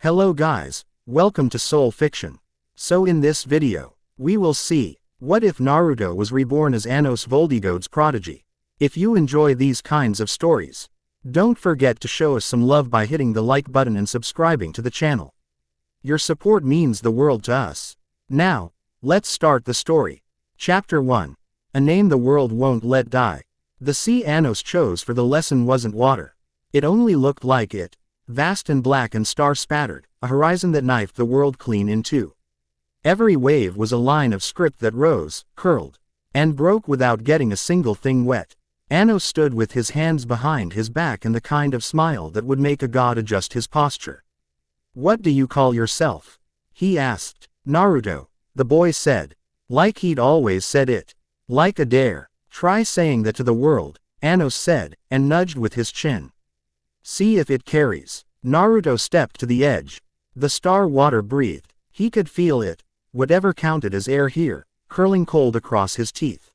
Hello guys, welcome to Soul Fiction. So in this video, we will see, what if Naruto was reborn as Anos Voldigoad's Prodigy? If you enjoy these kinds of stories, don't forget to show us some love by hitting the like button and subscribing to the channel. Your support means the world to us. Now, let's start the story. Chapter 1. A name the world won't let die. The sea Anos chose for the lesson wasn't water. It only looked like it. Vast and black and star-spattered, a horizon that knifed the world clean in two. Every wave was a line of script that rose, curled, and broke without getting a single thing wet. Anos stood with his hands behind his back and the kind of smile that would make a god adjust his posture. "What do you call yourself?" he asked. "Naruto," the boy said. Like he'd always said it. Like a dare. "Try saying that to the world," Anos said, and nudged with his chin. "See if it carries." Naruto stepped to the edge. The star water breathed. He could feel it, whatever counted as air here, curling cold across his teeth.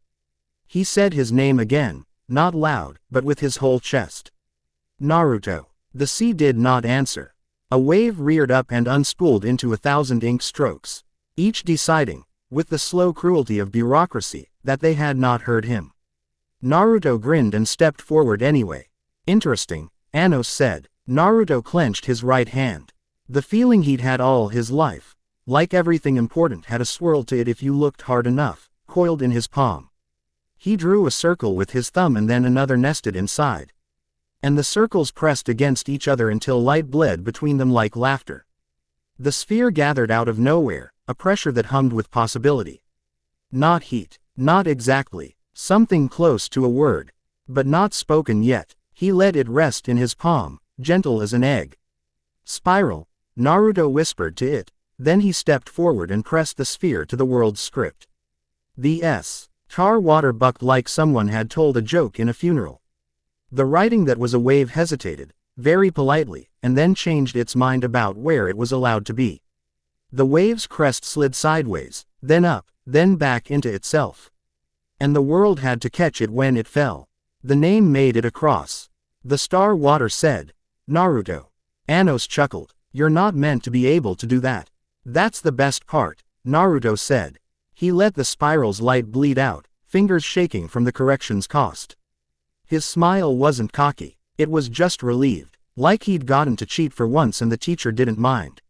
He said his name again, not loud, but with his whole chest. "Naruto." The sea did not answer. A wave reared up and unspooled into 1,000 ink strokes, each deciding, with the slow cruelty of bureaucracy, that they had not heard him. Naruto grinned and stepped forward anyway. "Interesting," Anos said. Naruto clenched his right hand. The feeling he'd had all his life, like everything important had a swirl to it if you looked hard enough, coiled in his palm. He drew a circle with his thumb and then another nested inside. And the circles pressed against each other until light bled between them like laughter. The sphere gathered out of nowhere, a pressure that hummed with possibility. Not heat, not exactly, something close to a word, but not spoken yet. He let it rest in his palm, gentle as an egg. "Spiral," Naruto whispered to it, then he stepped forward and pressed the sphere to the world's script. The tar water bucked like someone had told a joke in a funeral. The writing that was a wave hesitated, very politely, and then changed its mind about where it was allowed to be. The wave's crest slid sideways, then up, then back into itself. And the world had to catch it when it fell. The name made it across. The star water said, "Naruto." Anos chuckled. "You're not meant to be able to do that." "That's the best part," Naruto said. He let the spiral's light bleed out, fingers shaking from the correction's cost. His smile wasn't cocky. It was just relieved, like he'd gotten to cheat for once and the teacher didn't mind.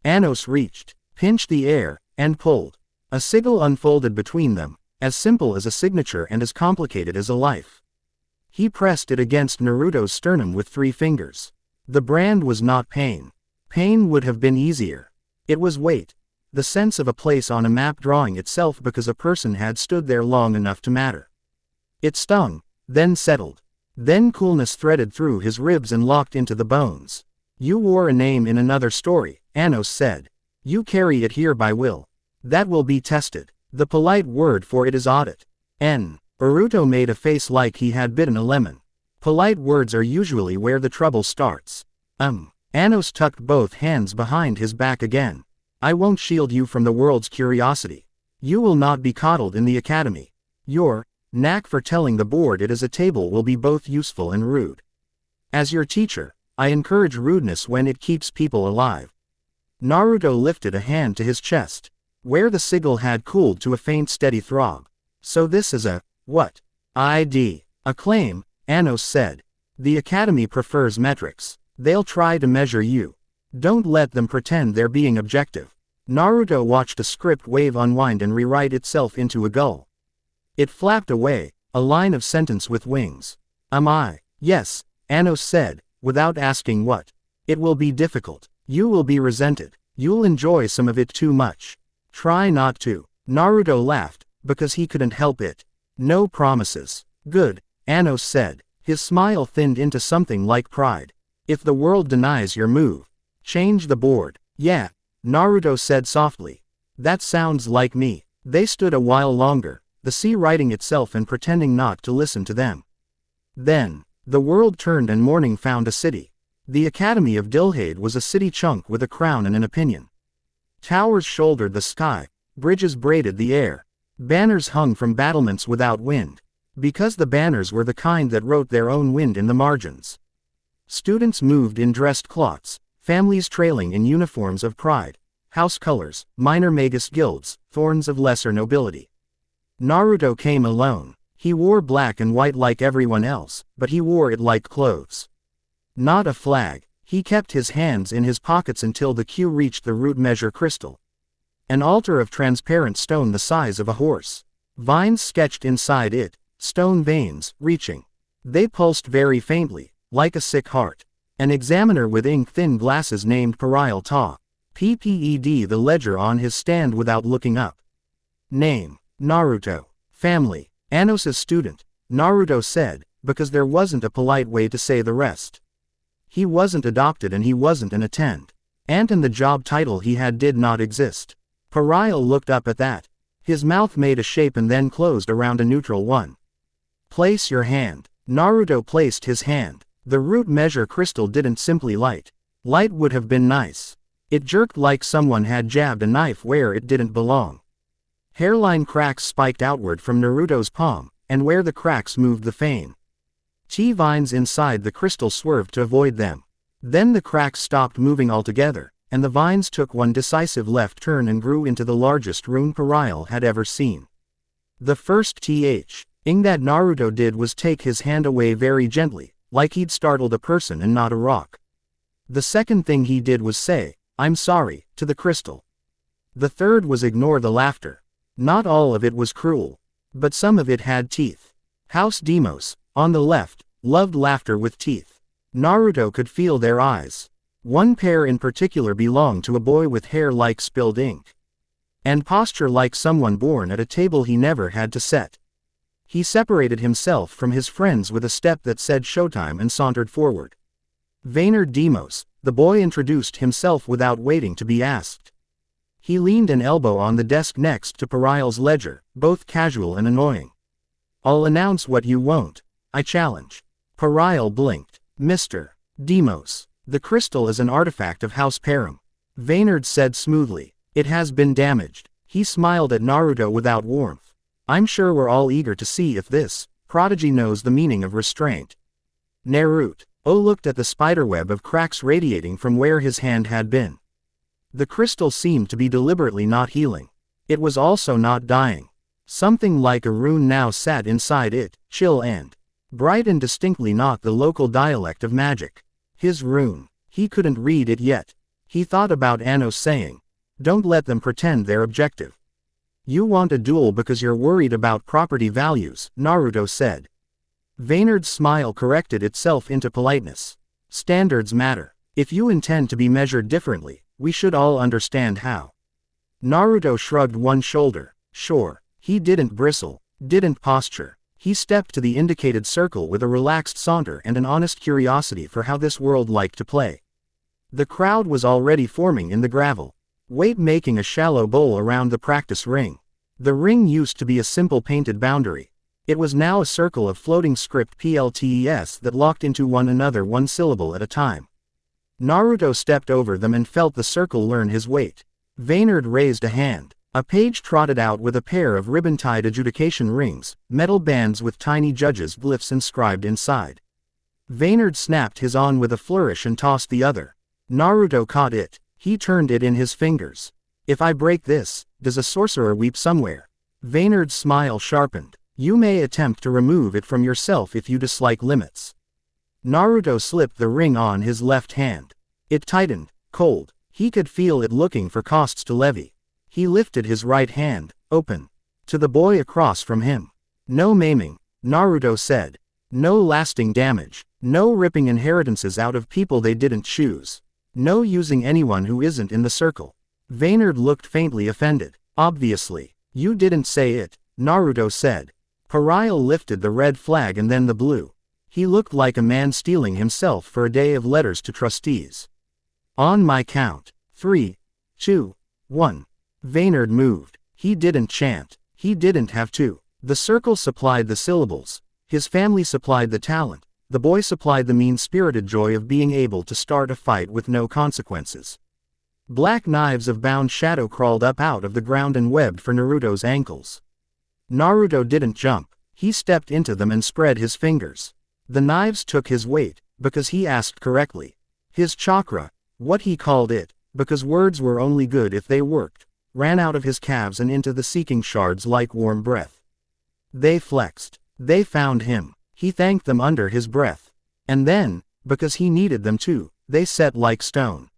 Anos reached, pinched the air, and pulled. A sigil unfolded between them, as simple as a signature and as complicated as a life. He pressed it against Naruto's sternum with 3 fingers. The brand was not pain. Pain would have been easier. It was weight. The sense of a place on a map drawing itself because a person had stood there long enough to matter. It stung, then settled. Then coolness threaded through his ribs and locked into the bones. "You wore a name in another story," Anos said. "You carry it here by will. That will be tested. The polite word for it is audit." Naruto made a face like he had bitten a lemon. Polite words are usually where the trouble starts. Anos tucked both hands behind his back again. "I won't shield you from the world's curiosity. You will not be coddled in the academy. Your knack for telling the board it is a table will be both useful and rude. As your teacher, I encourage rudeness when it keeps people alive." Naruto lifted a hand to his chest, where the sigil had cooled to a faint steady throb. "So this is a what? ID. A claim," Anos said. "The academy prefers metrics. They'll try to measure you. Don't let them pretend they're being objective." Naruto watched a script wave unwind and rewrite itself into a gull. It flapped away, a line of sentence with wings. "I?" "Yes," Anos said, without asking what. "It will be difficult. You will be resented. You'll enjoy some of it too much. Try not to." Naruto laughed, because he couldn't help it. "No promises." "Good," Anos said. His smile thinned into something like pride. "If the world denies your move, change the board." "Yeah," Naruto said softly. "That sounds like me." They stood a while longer, the sea writing itself and pretending not to listen to them. Then, the world turned and morning found a city. The Academy of Dilhade was a city chunk with a crown and an opinion. Towers shouldered the sky, bridges braided the air. Banners hung from battlements without wind, because the banners were the kind that wrote their own wind in the margins. Students moved in dressed cloths, families trailing in uniforms of pride, house colors, minor magus guilds, thorns of lesser nobility. Naruto came alone. He wore black and white like everyone else, but he wore it like clothes. Not a flag. He kept his hands in his pockets until the Q reached the root measure crystal. An altar of transparent stone the size of a horse. Vines sketched inside it, stone veins, reaching. They pulsed very faintly, like a sick heart. An examiner with ink-thin glasses named Parial Ta. PPED the ledger on his stand without looking up. Name: Naruto. Family: Anos's student, Naruto said, because there wasn't a polite way to say the rest. He wasn't adopted and he wasn't an attend. And the job title he had did not exist. Parial looked up at that. His mouth made a shape and then closed around a neutral one. Place your hand. Naruto placed his hand. The root measure crystal didn't simply light. Light would have been nice. It jerked like someone had jabbed a knife where it didn't belong. Hairline cracks spiked outward from Naruto's palm, and where the cracks moved the fane. T-vines inside the crystal swerved to avoid them. Then the cracks stopped moving altogether, and the vines took one decisive left turn and grew into the largest rune Parial had ever seen. The first thing that Naruto did was take his hand away very gently, like he'd startled a person and not a rock. The second thing he did was say, "I'm sorry," to the crystal. The third was ignore the laughter. Not all of it was cruel. But some of it had teeth. House Demos, on the left, loved laughter with teeth. Naruto could feel their eyes. One pair in particular belonged to a boy with hair like spilled ink. And posture like someone born at a table he never had to set. He separated himself from his friends with a step that said showtime and sauntered forward. Vaynard Demos, the boy introduced himself without waiting to be asked. He leaned an elbow on the desk next to Parial's ledger, both casual and annoying. "I'll announce what you won't. I challenge." Parial blinked. "Mr. Demos, the crystal is an artifact of House Param," Vaynard said smoothly. "It has been damaged." He smiled at Naruto without warmth. "I'm sure we're all eager to see if this Prodigy knows the meaning of restraint." Naruto looked at the spiderweb of cracks radiating from where his hand had been. The crystal seemed to be deliberately not healing. It was also not dying. Something like a rune now sat inside it, chill and bright and distinctly not the local dialect of magic. His rune. He couldn't read it yet. He thought about Anos saying, "Don't let them pretend they're objective." "You want a duel because you're worried about property values," Naruto said. Vaynard's smile corrected itself into politeness. "Standards matter. If you intend to be measured differently, we should all understand how." Naruto shrugged one shoulder. Sure. He didn't bristle, didn't posture. He stepped to the indicated circle with a relaxed saunter and an honest curiosity for how this world liked to play. The crowd was already forming in the gravel. Weight making a shallow bowl around the practice ring. The ring used to be a simple painted boundary. It was now a circle of floating script PLTES that locked into one another one syllable at a time. Naruto stepped over them and felt the circle learn his weight. Vaynard raised a hand. A page trotted out with a pair of ribbon-tied adjudication rings, metal bands with tiny judges' glyphs inscribed inside. Vaynard snapped his on with a flourish and tossed the other. Naruto caught it. He turned it in his fingers. "If I break this, does a sorcerer weep somewhere?" Vaynard's smile sharpened. "You may attempt to remove it from yourself if you dislike limits." Naruto slipped the ring on his left hand. It tightened, cold. He could feel it looking for costs to levy. He lifted his right hand, open. To the boy across from him. "No maiming," Naruto said. "No lasting damage. No ripping inheritances out of people they didn't choose. No using anyone who isn't in the circle." Vaynard looked faintly offended. "Obviously. You didn't say it," Naruto said. Parial lifted the red flag and then the blue. He looked like a man steeling himself for a day of letters to trustees. "On my count. 3, 2, 1. Vaynard moved. He didn't chant. He didn't have to. The circle supplied the syllables. His family supplied the talent. The boy supplied the mean-spirited joy of being able to start a fight with no consequences. Black knives of bound shadow crawled up out of the ground and webbed for Naruto's ankles. Naruto didn't jump. He stepped into them and spread his fingers. The knives took his weight, because he asked correctly. His chakra, What he called it, because words were only good if they worked, ran out of his calves and into the seeking shards like warm breath. They flexed. They found him. He thanked them under his breath. And then, because he needed them too, they set like stone.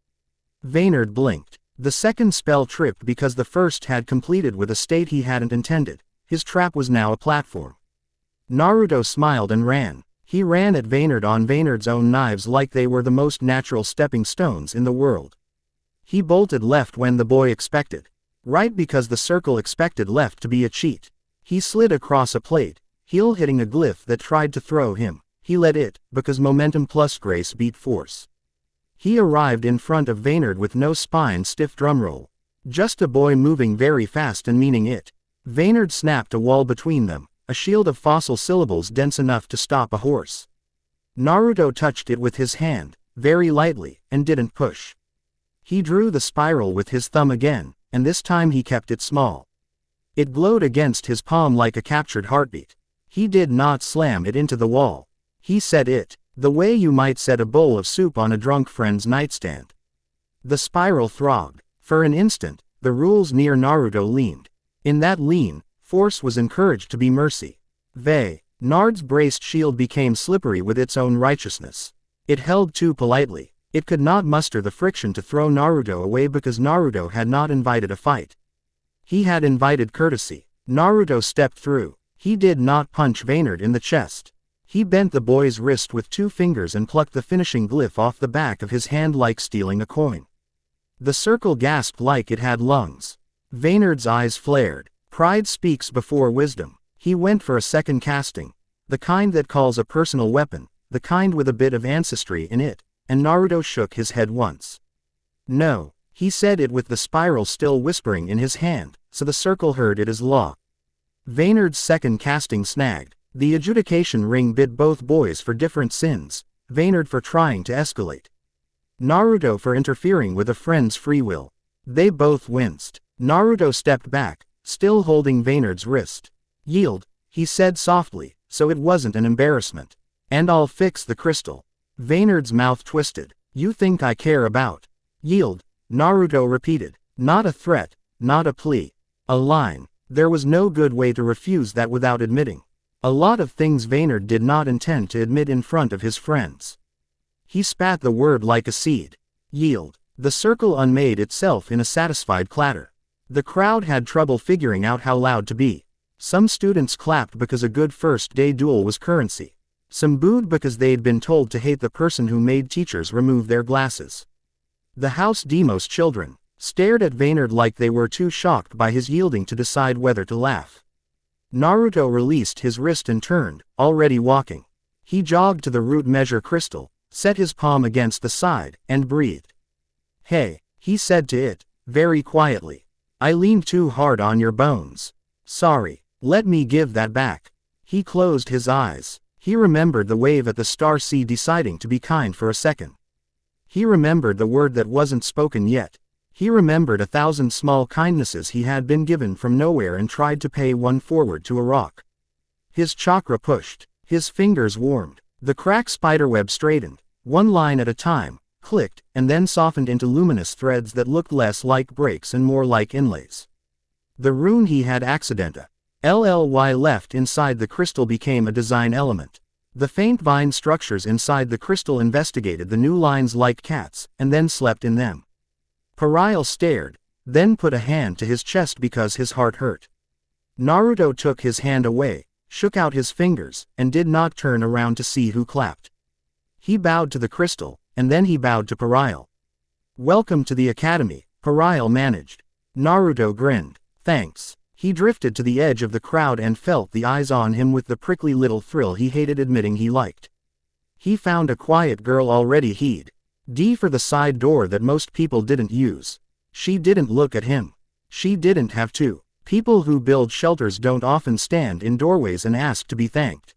Vaynard blinked. The second spell tripped because the first had completed with a state he hadn't intended. His trap was now a platform. Naruto smiled and ran. He ran at Vaynard on Vaynard's own knives like they were the most natural stepping stones in the world. He bolted left when the boy expected. Right because the circle expected left to be a cheat. He slid across a plate, heel hitting a glyph that tried to throw him. He let it, because momentum plus grace beat force. He arrived in front of Vaynard with no spine stiff drumroll. Just a boy moving very fast and meaning it. Vaynard snapped a wall between them, a shield of fossil syllables dense enough to stop a horse. Naruto touched it with his hand, very lightly, and didn't push. He drew the spiral with his thumb again, and this time he kept it small. It glowed against his palm like a captured heartbeat. He did not slam it into the wall. He set it, the way you might set a bowl of soup on a drunk friend's nightstand. The spiral throbbed. For an instant, the rules near Naruto leaned. In that lean, force was encouraged to be mercy. Nard's braced shield became slippery with its own righteousness. It held too politely. It could not muster the friction to throw Naruto away because Naruto had not invited a fight. He had invited courtesy. Naruto stepped through. He did not punch Vaynard in the chest. He bent the boy's wrist with 2 fingers and plucked the finishing glyph off the back of his hand like stealing a coin. The circle gasped like it had lungs. Vaynard's eyes flared. Pride speaks before wisdom. He went for a second casting. The kind that calls a personal weapon, the kind with a bit of ancestry in it, and Naruto shook his head once. No, he said it with the spiral still whispering in his hand, so the circle heard it as law. Vaynard's second casting snagged. The adjudication ring bit both boys for different sins, Vaynard for trying to escalate. Naruto for interfering with a friend's free will. They both winced. Naruto stepped back, still holding Vaynard's wrist. Yield, he said softly, so it wasn't an embarrassment. And I'll fix the crystal. Vaynard's mouth twisted. You think I care about? Yield, Naruto repeated. Not a threat, not a plea. A line. There was no good way to refuse that without admitting. A lot of things Vaynard did not intend to admit in front of his friends. He spat the word like a seed. Yield. The circle unmade itself in a satisfied clatter. The crowd had trouble figuring out how loud to be. Some students clapped because a good first-day duel was currency. Some booed because they'd been told to hate the person who made teachers remove their glasses. The House Demos children stared at Vaynard like they were too shocked by his yielding to decide whether to laugh. Naruto released his wrist and turned, already walking. He jogged to the root measure crystal, set his palm against the side, and breathed. Hey, he said to it, very quietly. I leaned too hard on your bones. Sorry, let me give that back. He closed his eyes. He remembered the wave at the Star Sea deciding to be kind for a second. He remembered the word that wasn't spoken yet. He remembered 1,000 small kindnesses he had been given from nowhere and tried to pay one forward to a rock. His chakra pushed. His fingers warmed. The crack spiderweb straightened, one line at a time, clicked, and then softened into luminous threads that looked less like breaks and more like inlays. The rune he had accidenta. LLY left inside the crystal became a design element. The faint vine structures inside the crystal investigated the new lines like cats, and then slept in them. Parial stared, then put a hand to his chest because his heart hurt. Naruto took his hand away, shook out his fingers, and did not turn around to see who clapped. He bowed to the crystal, and then he bowed to Parial. Welcome to the academy, Parial managed. Naruto grinned. Thanks. He drifted to the edge of the crowd and felt the eyes on him with the prickly little thrill he hated admitting he liked. He found a quiet girl already he'd D for the side door that most people didn't use. She didn't look at him. She didn't have to. People who build shelters don't often stand in doorways and ask to be thanked.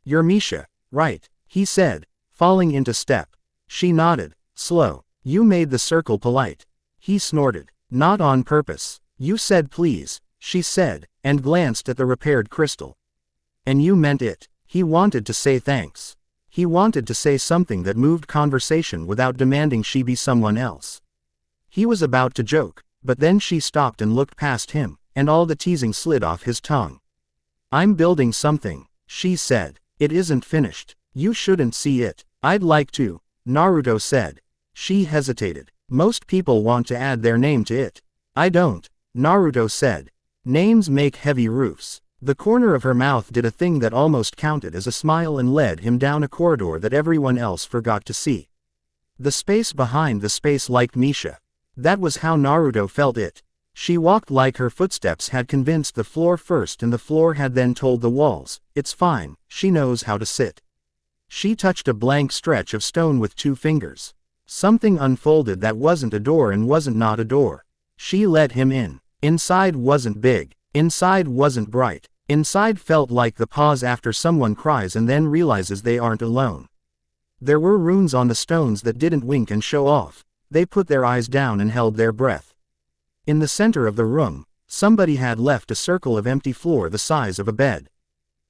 You're Misha, right? He said, falling into step. She nodded, slow. You made the circle polite. He snorted. Not on purpose. You said please, she said, and glanced at the repaired crystal. And you meant it. He wanted to say thanks. He wanted to say something that moved conversation without demanding she be someone else. He was about to joke, but then she stopped and looked past him, and all the teasing slid off his tongue. "I'm building something," she said. "It isn't finished. You shouldn't see it." "I'd like to," Naruto said. She hesitated. "Most people want to add their name to it." "I don't," Naruto said. "Names make heavy roofs." The corner of her mouth did a thing that almost counted as a smile and led him down a corridor that everyone else forgot to see. The space behind the space liked Misha. That was how Naruto felt it. She walked like her footsteps had convinced the floor first and the floor had then told the walls, "It's fine, she knows how to sit." She touched a blank stretch of stone with 2 fingers. Something unfolded that wasn't a door and wasn't not a door. She let him in. Inside wasn't big. Inside wasn't bright. Inside felt like the pause after someone cries and then realizes they aren't alone. There were runes on the stones that didn't wink and show off. They put their eyes down and held their breath. In the center of the room, somebody had left a circle of empty floor the size of a bed.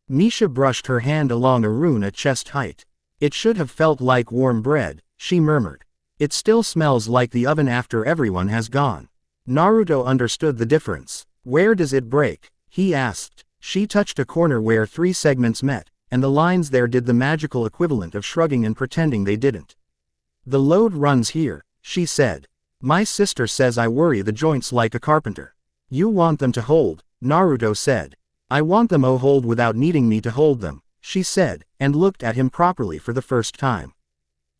Misha brushed her hand along a rune at chest height. "It should have felt like warm bread," she murmured. "It still smells like the oven after everyone has gone." Naruto understood the difference. "Where does it break?" he asked. She touched a corner where 3 segments met, and the lines there did the magical equivalent of shrugging and pretending they didn't. "The load runs here," she said. "My sister says I worry the joints like a carpenter." "You want them to hold," Naruto said. "I want them to hold without needing me to hold them," she said, and looked at him properly for the first time.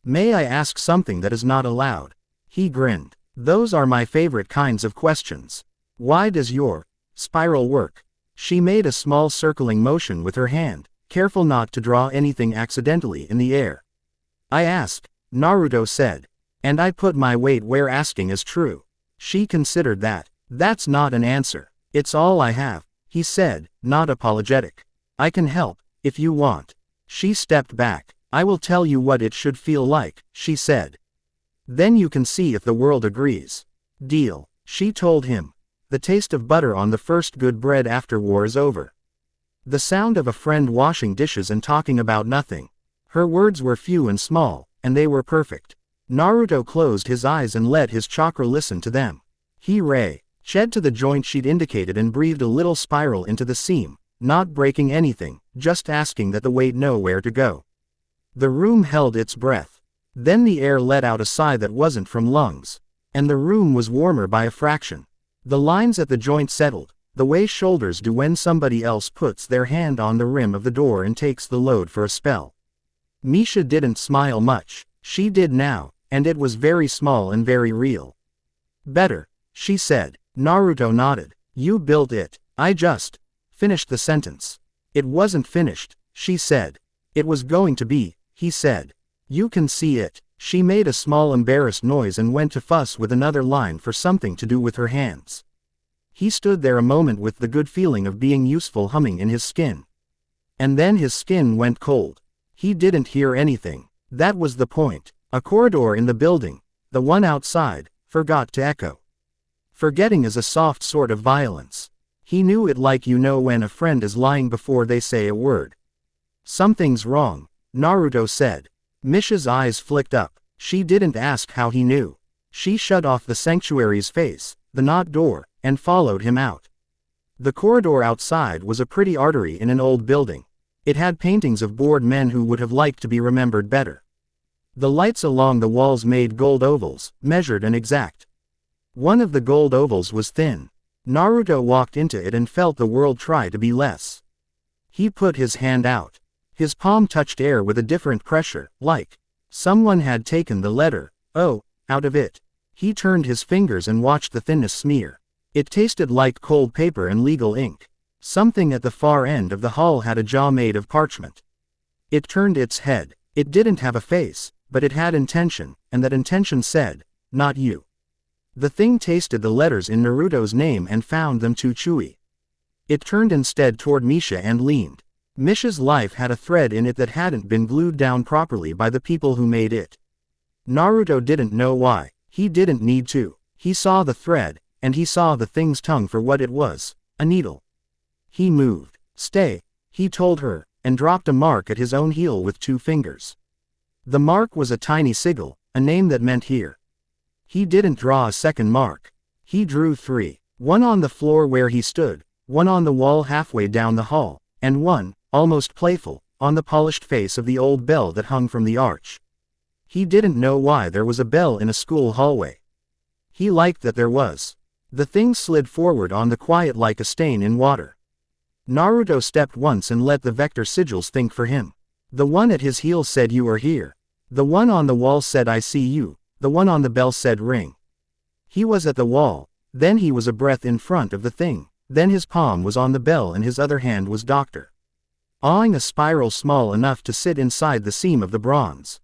"May I ask something that is not allowed?" He grinned. "Those are my favorite kinds of questions. Why does your spiral work?" She made a small circling motion with her hand, careful not to draw anything accidentally in the air. "I ask," Naruto said. "And I put my weight where asking is true." She considered that. "That's not an answer. It's all I have," he said, not apologetic. "I can help, if you want." She stepped back. "I will tell you what it should feel like," she said. "Then you can see if the world agrees." "Deal," she told him. "The taste of butter on the first good bread after war is over." The sound of a friend washing dishes and talking about nothing. Her words were few and small, and they were perfect. Naruto closed his eyes and let his chakra listen to them. He shed to the joint she'd indicated and breathed a little spiral into the seam, not breaking anything, just asking that the weight know where to go. The room held its breath. Then the air let out a sigh that wasn't from lungs. And the room was warmer by a fraction. The lines at the joint settled, the way shoulders do when somebody else puts their hand on the rim of the door and takes the load for a spell. Misha didn't smile much. She did now, and it was very small and very real. "Better," she said. Naruto nodded. "You built it." "I just finished the sentence." "It wasn't finished," she said. "It was going to be," he said. "You can see it." She made a small embarrassed noise and went to fuss with another line for something to do with her hands. He stood there a moment with the good feeling of being useful humming in his skin. And then his skin went cold. He didn't hear anything. That was the point. A corridor in the building, the one outside, forgot to echo. Forgetting is a soft sort of violence. He knew it like you know when a friend is lying before they say a word. "Something's wrong," Naruto said. Misha's eyes flicked up. She didn't ask how he knew. She shut off the sanctuary's face, the not door, and followed him out. The corridor outside was a pretty artery in an old building. It had paintings of bored men who would have liked to be remembered better. The lights along the walls made gold ovals, measured and exact. One of the gold ovals was thin. Naruto walked into it and felt the world try to be less. He put his hand out. His palm touched air with a different pressure, like someone had taken the letter O out of it. He turned his fingers and watched the thinness smear. It tasted like cold paper and legal ink. Something at the far end of the hall had a jaw made of parchment. It turned its head. It didn't have a face, but it had intention, and that intention said, "Not you." The thing tasted the letters in Naruto's name and found them too chewy. It turned instead toward Misha and leaned. Misha's life had a thread in it that hadn't been glued down properly by the people who made it. Naruto didn't know why. He didn't need to. He saw the thread, and he saw the thing's tongue for what it was, a needle. He moved. "Stay," he told her. and dropped a mark at his own heel with 2 fingers. The mark was a tiny sigil, a name that meant here. He didn't draw a second mark. He drew 3. One on the floor where he stood, one on the wall halfway down the hall, and one, almost playful, on the polished face of the old bell that hung from the arch. He didn't know why there was a bell in a school hallway. He liked that there was. The thing slid forward on the quiet like a stain in water. Naruto stepped once and let the vector sigils think for him. The one at his heel said you are here. The one on the wall said I see you. The one on the bell said ring. He was at the wall, then he was a breath in front of the thing, then his palm was on the bell and his other hand was Doctor. Awing a spiral small enough to sit inside the seam of the bronze.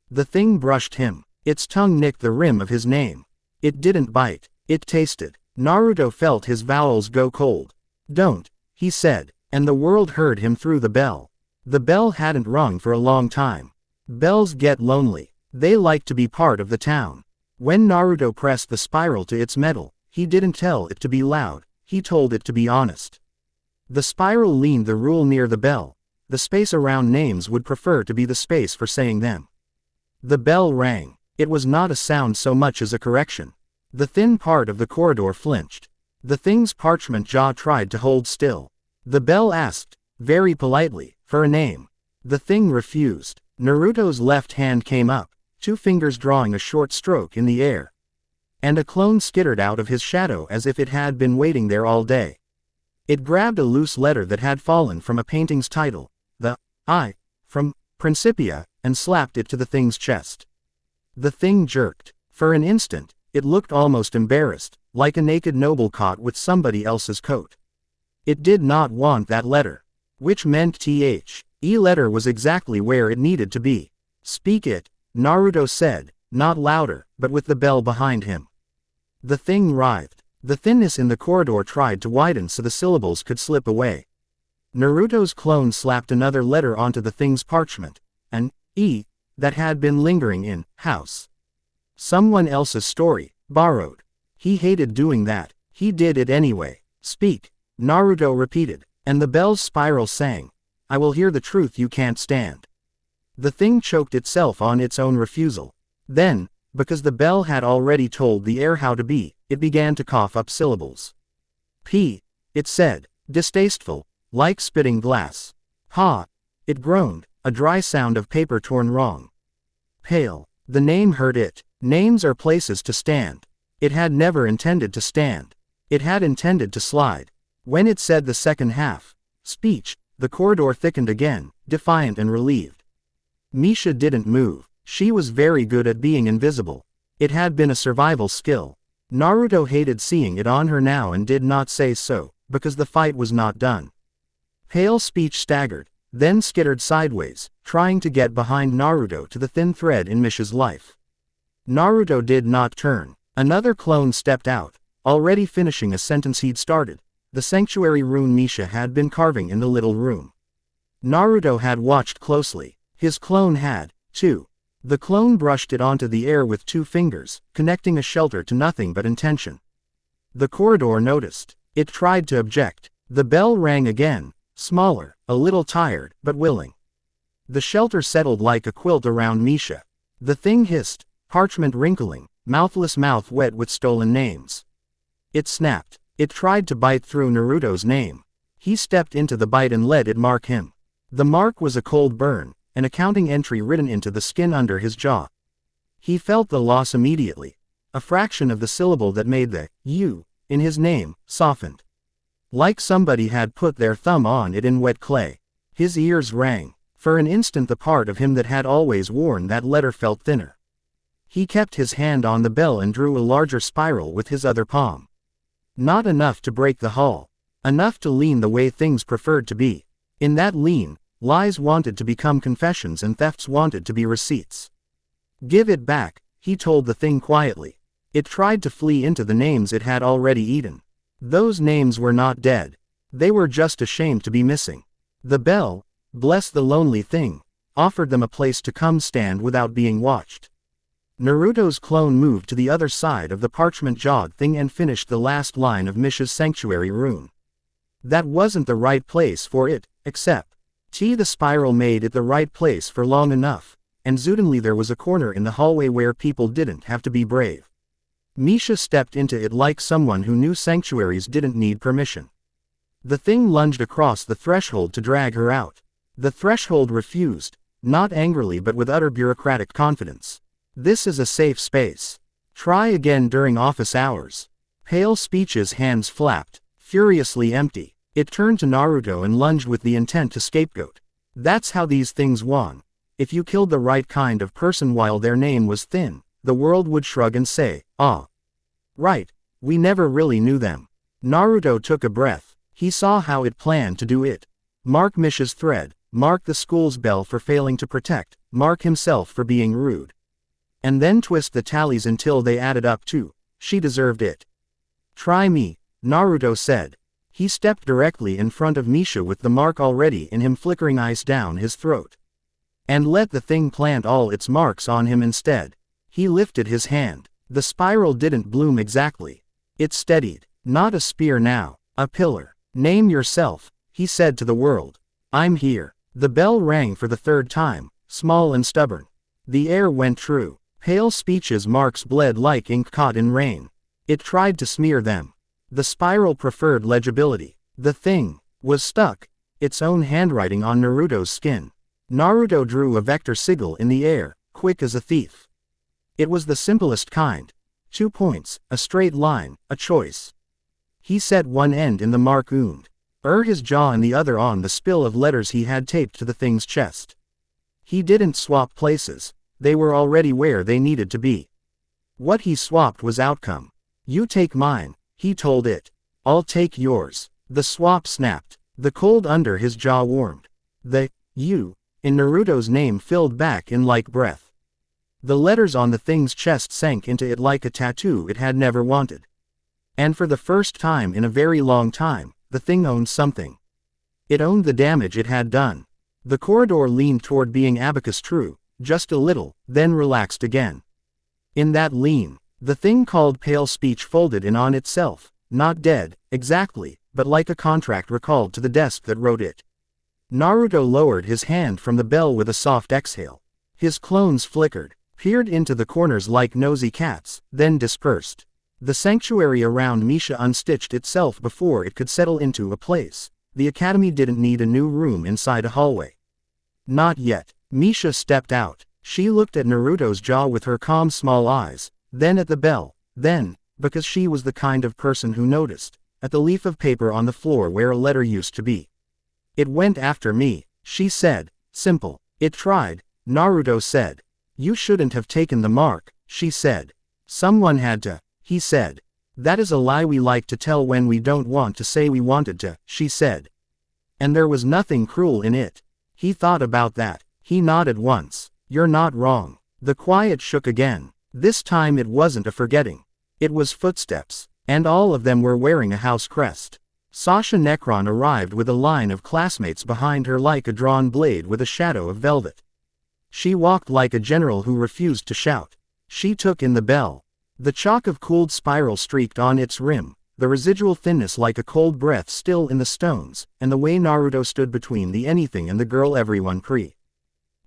The thing brushed him. Its tongue nicked the rim of his name. It didn't bite, it tasted. Naruto felt his bowels go cold. Don't, he said, and the world heard him through the bell. The bell hadn't rung for a long time. Bells get lonely. They like to be part of the town. When Naruto pressed the spiral to its metal, he didn't tell it to be loud, he told it to be honest. The spiral leaned the rule near the bell. The space around names would prefer to be the space for saying them. The bell rang. It was not a sound so much as a correction. The thin part of the corridor flinched. The thing's parchment jaw tried to hold still. The bell asked, very politely, for a name. The thing refused. Naruto's left hand came up, 2 fingers drawing a short stroke in the air. And a clone skittered out of his shadow as if it had been waiting there all day. It grabbed a loose letter that had fallen from a painting's title, the I, from Principia, and slapped it to the thing's chest. The thing jerked. For an instant, it looked almost embarrassed, like a naked noble caught with somebody else's coat. It did not want that letter. Which meant the letter was exactly where it needed to be. Speak it, Naruto said, not louder, but with the bell behind him. The thing writhed. The thinness in the corridor tried to widen so the syllables could slip away. Naruto's clone slapped another letter onto the thing's parchment, an E, that had been lingering in house. Someone else's story, borrowed. He hated doing that. He did it anyway. Speak, Naruto repeated, and the bell's spiral sang. I will hear the truth you can't stand. The thing choked itself on its own refusal. Then, because the bell had already told the air how to be, it began to cough up syllables. P, it said, distasteful, like spitting glass. Ha, it groaned, a dry sound of paper torn wrong. Pale, the name hurt it. Names are places to stand. It had never intended to stand. It had intended to slide. When it said the second half, speech, the corridor thickened again, defiant and relieved. Misha didn't move. She was very good at being invisible. It had been a survival skill. Naruto hated seeing it on her now and did not say so, because the fight was not done. Pale speech staggered, then skittered sideways, trying to get behind Naruto to the thin thread in Misha's life. Naruto did not turn. Another clone stepped out, already finishing a sentence he'd started. The sanctuary rune Misha had been carving in the little room. Naruto had watched closely. His clone had, too. The clone brushed it onto the air with 2 fingers, connecting a shelter to nothing but intention. The corridor noticed. It tried to object. The bell rang again, smaller, a little tired, but willing. The shelter settled like a quilt around Misha. The thing hissed, parchment wrinkling, mouthless mouth wet with stolen names. It snapped. It tried to bite through Naruto's name. He stepped into the bite and let it mark him. The mark was a cold burn, an accounting entry written into the skin under his jaw. He felt the loss immediately. A fraction of the syllable that made the U in his name softened. Like somebody had put their thumb on it in wet clay. His ears rang. For an instant the part of him that had always worn that letter felt thinner. He kept his hand on the bell and drew a larger spiral with his other palm. Not enough to break the hull. Enough to lean the way things preferred to be. In that lean, lies wanted to become confessions and thefts wanted to be receipts. Give it back, he told the thing quietly. It tried to flee into the names it had already eaten. Those names were not dead. They were just ashamed to be missing. The bell, bless the lonely thing, offered them a place to come stand without being watched. Naruto's clone moved to the other side of the parchment-jawed thing and finished the last line of Misha's sanctuary rune. That wasn't the right place for it, except. The spiral made it the right place for long enough, and suddenly there was a corner in the hallway where people didn't have to be brave. Misha stepped into it like someone who knew sanctuaries didn't need permission. The thing lunged across the threshold to drag her out. The threshold refused, not angrily but with utter bureaucratic confidence. This is a safe space. Try again during office hours. Pale Speech's hands flapped, furiously empty. It turned to Naruto and lunged with the intent to scapegoat. That's how these things won. If you killed the right kind of person while their name was thin, the world would shrug and say, "Ah. Right, we never really knew them." Naruto took a breath. He saw how it planned to do it. Mark Misha's thread, mark the school's bell for failing to protect, mark himself for being rude. And then twist the tallies until they added up to, she deserved it. Try me, Naruto said. He stepped directly in front of Misha with the mark already in him flickering ice down his throat. And let the thing plant all its marks on him instead. He lifted his hand. The spiral didn't bloom exactly. It steadied. Not a spear now, a pillar. Name yourself, he said to the world. I'm here. The bell rang for the third time, small and stubborn. The air went true. Pale Speech's marks bled like ink caught in rain. It tried to smear them. The spiral preferred legibility. The thing was stuck, its own handwriting on Naruto's skin. Naruto drew a vector sigil in the air, quick as a thief. It was the simplest kind. 2 points, a straight line, a choice. He set one end in the mark his jaw and the other on the spill of letters he had taped to the thing's chest. He didn't swap places, they were already where they needed to be. What he swapped was outcome. You take mine, he told it. I'll take yours. The swap snapped. The cold under his jaw warmed. The "you" in Naruto's name filled back in like breath. The letters on the thing's chest sank into it like a tattoo it had never wanted. And for the first time in a very long time, the thing owned something. It owned the damage it had done. The corridor leaned toward being abacus true, just a little, then relaxed again. In that lean, the thing called Pale Speech folded in on itself, not dead, exactly, but like a contract recalled to the desk that wrote it. Naruto lowered his hand from the bell with a soft exhale. His clones flickered, peered into the corners like nosy cats, then dispersed. The sanctuary around Misha unstitched itself before it could settle into a place. The academy didn't need a new room inside a hallway. Not yet. Misha stepped out. She looked at Naruto's jaw with her calm small eyes, then at the bell, then, because she was the kind of person who noticed, at the leaf of paper on the floor where a letter used to be. It went after me, she said. Simple. It tried, Naruto said. You shouldn't have taken the mark, she said. Someone had to, he said. That is a lie we like to tell when we don't want to say we wanted to, she said. And there was nothing cruel in it. He thought about that. He nodded once. You're not wrong. The quiet shook again. This time it wasn't a forgetting. It was footsteps, and all of them were wearing a house crest. Sasha Necron arrived with a line of classmates behind her like a drawn blade with a shadow of velvet. She walked like a general who refused to shout. She took in the bell. The chalk of cooled spiral streaked on its rim, the residual thinness like a cold breath still in the stones, and the way Naruto stood between the anything and the girl everyone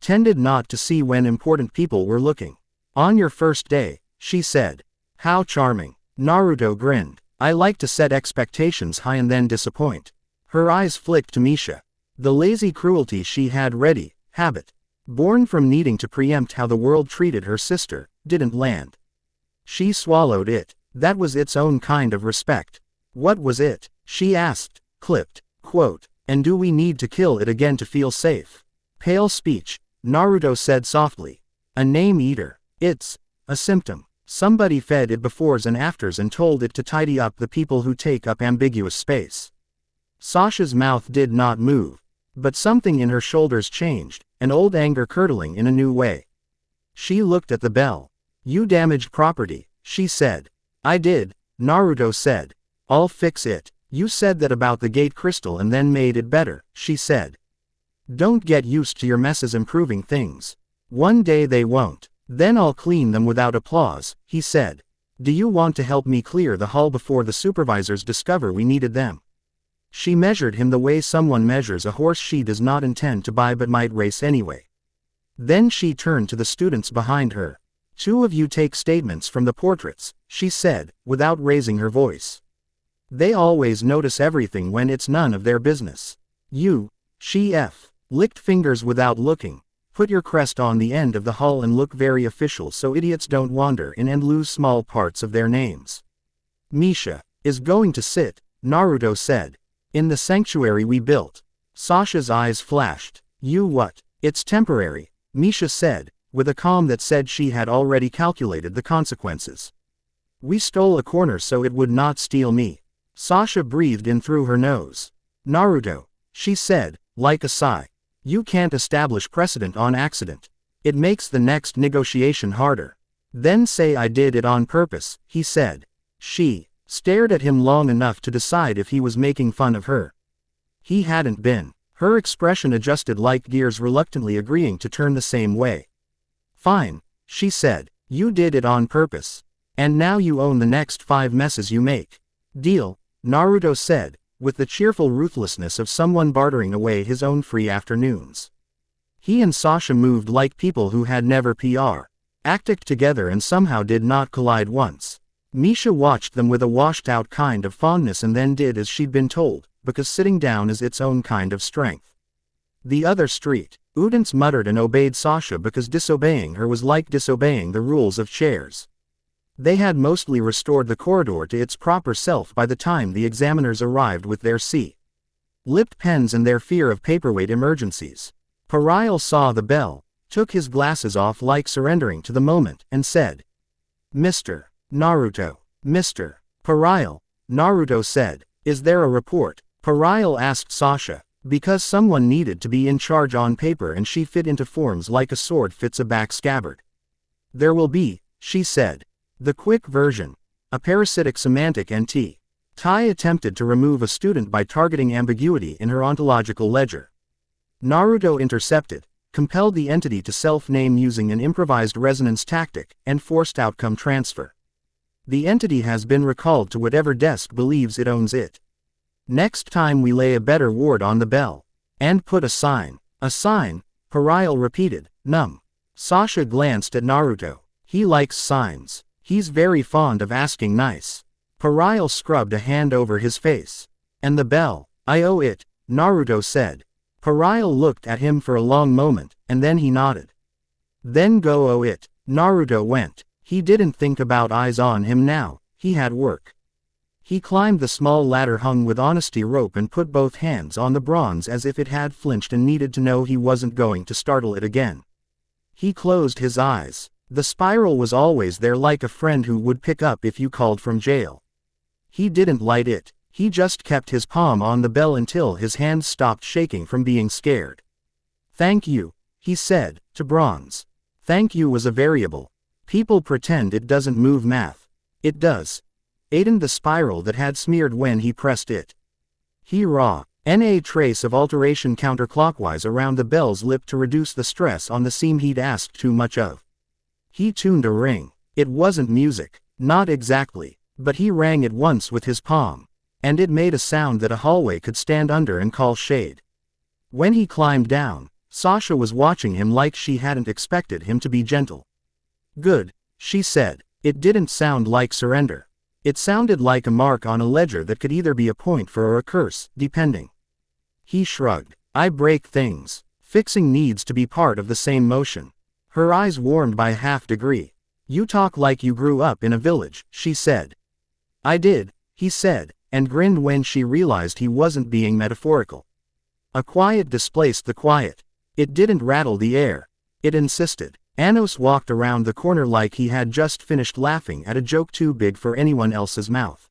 tended not to see when important people were looking. On your first day, she said. How charming. Naruto grinned. I like to set expectations high and then disappoint. Her eyes flicked to Misha. The lazy cruelty she had ready, habit, born from needing to preempt how the world treated her sister, didn't land. She swallowed it. That was its own kind of respect. What was it? She asked, clipped, quote, and do we need to kill it again to feel safe? Pale Speech, Naruto said softly. A name eater. It's a symptom. Somebody fed it befores and afters and told it to tidy up the people who take up ambiguous space. Sasha's mouth did not move. But something in her shoulders changed, an old anger curdling in a new way. She looked at the bell. You damaged property, she said. I did, Naruto said. I'll fix it. You said that about the gate crystal and then made it better, she said. Don't get used to your messes improving things. One day they won't. Then I'll clean them without applause, he said. Do you want to help me clear the hall before the supervisors discover we needed them? She measured him the way someone measures a horse she does not intend to buy but might race anyway. Then she turned to the students behind her. "Two of you take statements from the portraits," she said, without raising her voice. "They always notice everything when it's none of their business. You," she licked fingers without looking, "put your crest on the end of the hull and look very official so idiots don't wander in and lose small parts of their names." "Misha is going to sit," Naruto said, "in the sanctuary we built." Sasha's eyes flashed. "You what?" "It's temporary," Misha said, with a calm that said she had already calculated the consequences. "We stole a corner so it would not steal me." Sasha breathed in through her nose. "Naruto," she said, like a sigh. "You can't establish precedent on accident. It makes the next negotiation harder." "Then say I did it on purpose," he said. She stared at him long enough to decide if he was making fun of her. He hadn't been. Her expression adjusted like gears, reluctantly agreeing to turn the same way. "Fine," she said. "You did it on purpose. And now you own the next 5 messes you make." "Deal," Naruto said, with the cheerful ruthlessness of someone bartering away his own free afternoons. He and Sasha moved like people who had never acted together and somehow did not collide once. Misha watched them with a washed-out kind of fondness and then did as she'd been told, because sitting down is its own kind of strength. The other street, Udance muttered and obeyed Sasha because disobeying her was like disobeying the rules of chairs. They had mostly restored the corridor to its proper self by the time the examiners arrived with their lipped pens and their fear of paperweight emergencies. Parial saw the bell, took his glasses off like surrendering to the moment, and said, "Mr. Naruto." "Mr. Parial," Naruto said. "Is there a report?" Parial asked Sasha, because someone needed to be in charge on paper and she fit into forms like a sword fits a back scabbard. "There will be," she said. "The quick version. A parasitic semantic NT." Tai attempted to remove a student by targeting ambiguity in her ontological ledger. Naruto intercepted, compelled the entity to self-name using an improvised resonance tactic, and forced outcome transfer. The entity has been recalled to whatever desk believes it owns it. Next time we lay a better ward on the bell. And put a sign. "A sign?" Parial repeated, numb. Sasha glanced at Naruto. "He likes signs. He's very fond of asking nice." Parial scrubbed a hand over his face. "And the bell? I owe it," Naruto said. Parial looked at him for a long moment, and then he nodded. "Then go owe it." Naruto went. He didn't think about eyes on him now, he had work. He climbed the small ladder hung with honesty rope and put both hands on the bronze as if it had flinched and needed to know he wasn't going to startle it again. He closed his eyes. The spiral was always there, like a friend who would pick up if you called from jail. He didn't light it, he just kept his palm on the bell until his hands stopped shaking from being scared. "Thank you," he said, to bronze. Thank you was a variable. People pretend it doesn't move math. It does. Aiden the spiral that had smeared when he pressed it. He raw. A trace of alteration counterclockwise around the bell's lip to reduce the stress on the seam he'd asked too much of. He tuned a ring. It wasn't music. Not exactly. But he rang it once with his palm. And it made a sound that a hallway could stand under and call shade. When he climbed down, Sasha was watching him like she hadn't expected him to be gentle. "Good," she said. It didn't sound like surrender. It sounded like a mark on a ledger that could either be a point for or a curse, depending. He shrugged. "I break things. Fixing needs to be part of the same motion." Her eyes warmed by a half degree. "You talk like you grew up in a village," she said. "I did," he said, and grinned when she realized he wasn't being metaphorical. A quiet displaced the quiet. It didn't rattle the air. It insisted. Anos walked around the corner like he had just finished laughing at a joke too big for anyone else's mouth.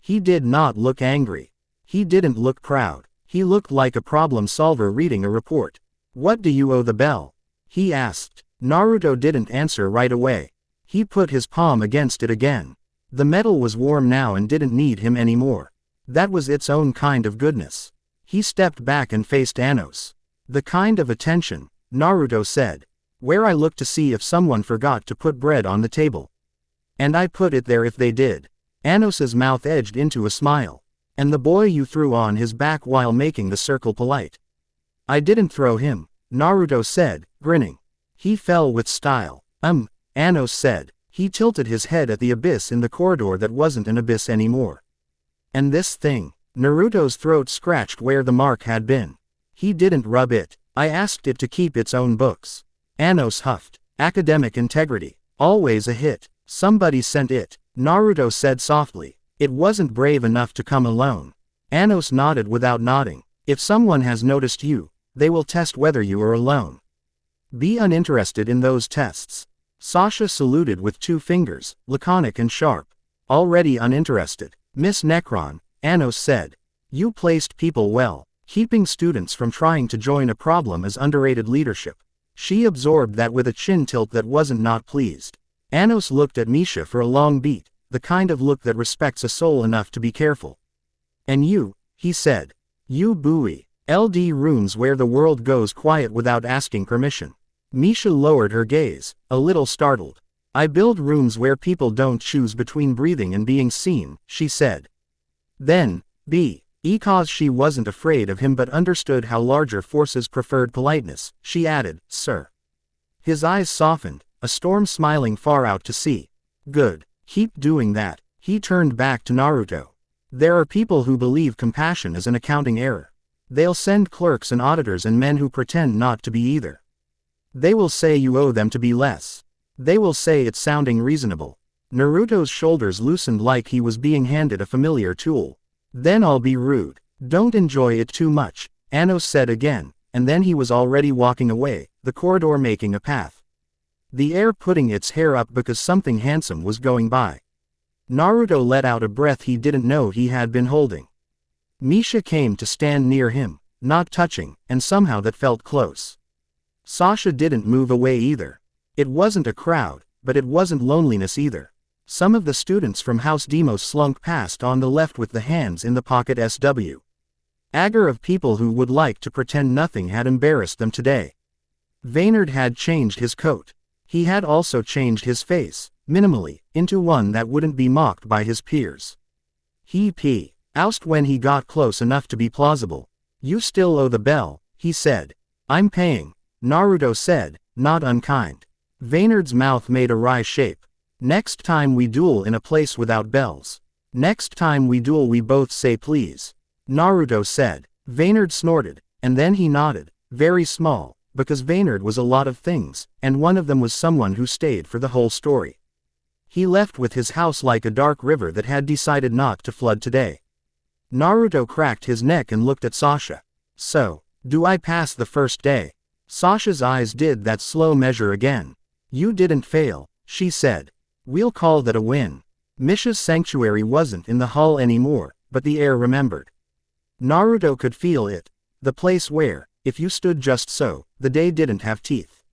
He did not look angry. He didn't look proud. He looked like a problem solver reading a report. "What do you owe the bell?" he asked. Naruto didn't answer right away. He put his palm against it again. The metal was warm now and didn't need him anymore. That was its own kind of goodness. He stepped back and faced Anos. "The kind of attention," Naruto said. "Where I look to see if someone forgot to put bread on the table. And I put it there if they did." Anos's mouth edged into a smile. And the boy you threw on his back while making the circle polite. I didn't throw him, Naruto said, grinning. He fell with style. Anos said. He tilted his head at the abyss in the corridor that wasn't an abyss anymore. And this thing? Naruto's throat scratched where the mark had been. He didn't rub it. I asked it to keep its own books. Anos huffed. Academic integrity. Always a hit. Somebody sent it, Naruto said softly. It wasn't brave enough to come alone. Anos nodded without nodding. If someone has noticed you, they will test whether you are alone. Be uninterested in those tests. Sasha saluted with 2 fingers, laconic and sharp. Already uninterested. Miss Necron, Anos said. You placed people well. Keeping students from trying to join a problem is underrated leadership. She absorbed that with a chin tilt that wasn't not pleased. Anos looked at Misha for a long beat, the kind of look that respects a soul enough to be careful. And you, he said. You buoy. LD rooms where the world goes quiet without asking permission. Misha lowered her gaze, a little startled. I build rooms where people don't choose between breathing and being seen, she said. Then, because she wasn't afraid of him but understood how larger forces preferred politeness, she added, sir. His eyes softened, a storm smiling far out to sea. Good. Keep doing that. He turned back to Naruto. There are people who believe compassion is an accounting error. They'll send clerks and auditors and men who pretend not to be either. They will say you owe them to be less. They will say it's sounding reasonable. Naruto's shoulders loosened like he was being handed a familiar tool. Then I'll be rude. Don't enjoy it too much, Anos said again, and then he was already walking away, the corridor making a path. The air putting its hair up because something handsome was going by. Naruto let out a breath he didn't know he had been holding. Misha came to stand near him, not touching, and somehow that felt close. Sasha didn't move away either. It wasn't a crowd, but it wasn't loneliness either. Some of the students from House Demos slunk past on the left with the hands in the pocket SW. Agar of people who would like to pretend nothing had embarrassed them today. Vaynard had changed his coat. He had also changed his face, minimally, into one that wouldn't be mocked by his peers. He ousted when he got close enough to be plausible. You still owe the bell, he said. I'm paying, Naruto said, not unkind. Vaynard's mouth made a wry shape. Next time we duel in a place without bells. Next time we duel we both say please. Naruto said. Vaynard snorted, and then he nodded, very small, because Vaynard was a lot of things, and one of them was someone who stayed for the whole story. He left with his house like a dark river that had decided not to flood today. Naruto cracked his neck and looked at Sasha. So, do I pass the first day? Sasha's eyes did that slow measure again. You didn't fail, she said. We'll call that a win. Misha's sanctuary wasn't in the hall anymore, but the air remembered. Naruto could feel it. The place where, if you stood just so, the day didn't have teeth.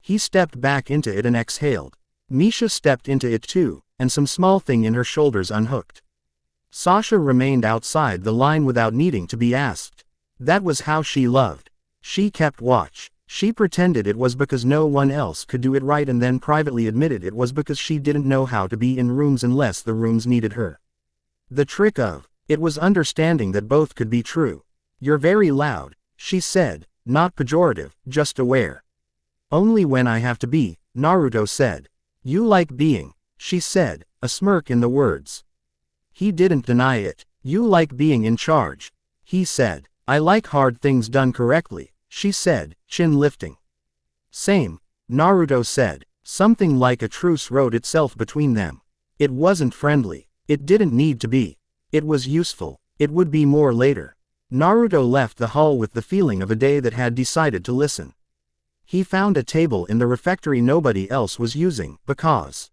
He stepped back into it and exhaled. Misha stepped into it too, and some small thing in her shoulders unhooked. Sasha remained outside the line without needing to be asked. That was how she loved. She kept watch. She pretended it was because no one else could do it right and then privately admitted it was because she didn't know how to be in rooms unless the rooms needed her. The trick of it was understanding that both could be true. You're very loud, she said, not pejorative, just aware. Only when I have to be, Naruto said. You like being, she said, a smirk in the words. He didn't deny it. You like being in charge, he said. I like hard things done correctly, she said, chin lifting. Same, Naruto said. Something like a truce wrote itself between them. It wasn't friendly. It didn't need to be. It was useful. It would be more later. Naruto left the hall with the feeling of a day that had decided to listen. He found a table in the refectory nobody else was using, because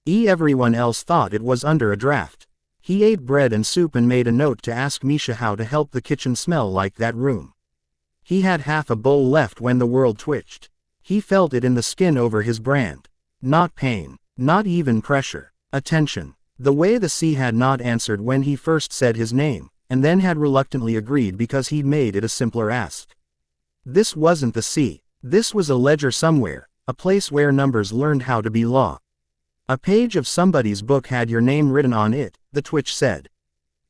everyone else thought it was under a draft. He ate bread and soup and made a note to ask Misha how to help the kitchen smell like that room. He had half a bowl left when the world twitched. He felt it in the skin over his brand. Not pain. Not even pressure. Attention. The way the sea had not answered when he first said his name, and then had reluctantly agreed because he'd made it a simpler ask. This wasn't the sea. This was a ledger somewhere, a place where numbers learned how to be law. A page of somebody's book had your name written on it, the twitch said.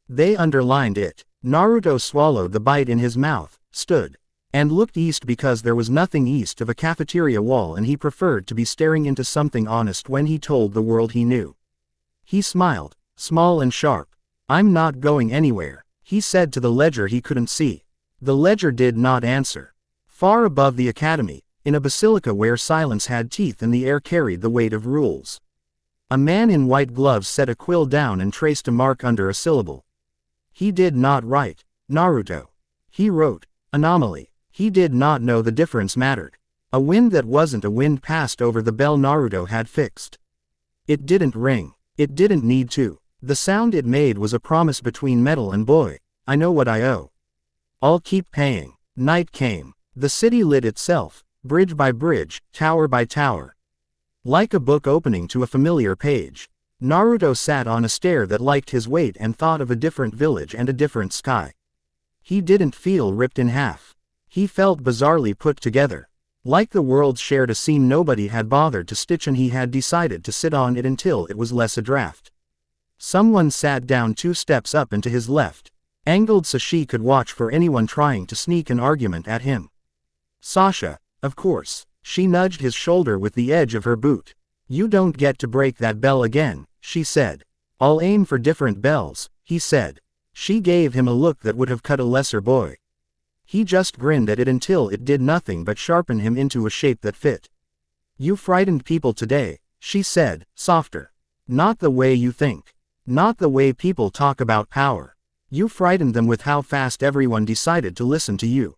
They underlined it. Naruto swallowed the bite in his mouth, stood, and looked east because there was nothing east of a cafeteria wall and he preferred to be staring into something honest when he told the world he knew. He smiled, small and sharp. I'm not going anywhere, he said to the ledger he couldn't see. The ledger did not answer. Far above the academy, in a basilica where silence had teeth and the air carried the weight of rules, a man in white gloves set a quill down and traced a mark under a syllable. He did not write, Naruto. He wrote, anomaly. He did not know the difference mattered. A wind that wasn't a wind passed over the bell Naruto had fixed. It didn't ring. It didn't need to. The sound it made was a promise between metal and boy. I know what I owe. I'll keep paying. Night came. The city lit itself, bridge by bridge, tower by tower. Like a book opening to a familiar page, Naruto sat on a stair that liked his weight and thought of a different village and a different sky. He didn't feel ripped in half. He felt bizarrely put together. Like the world shared a seam nobody had bothered to stitch and he had decided to sit on it until it was less a draft. Someone sat down 2 steps up and to his left, angled so she could watch for anyone trying to sneak an argument at him. Sasha, of course. She nudged his shoulder with the edge of her boot. You don't get to break that bell again, she said. I'll aim for different bells, he said. She gave him a look that would have cut a lesser boy. He just grinned at it until it did nothing but sharpen him into a shape that fit. You frightened people today, she said, softer. Not the way you think. Not the way people talk about power. You frightened them with how fast everyone decided to listen to you.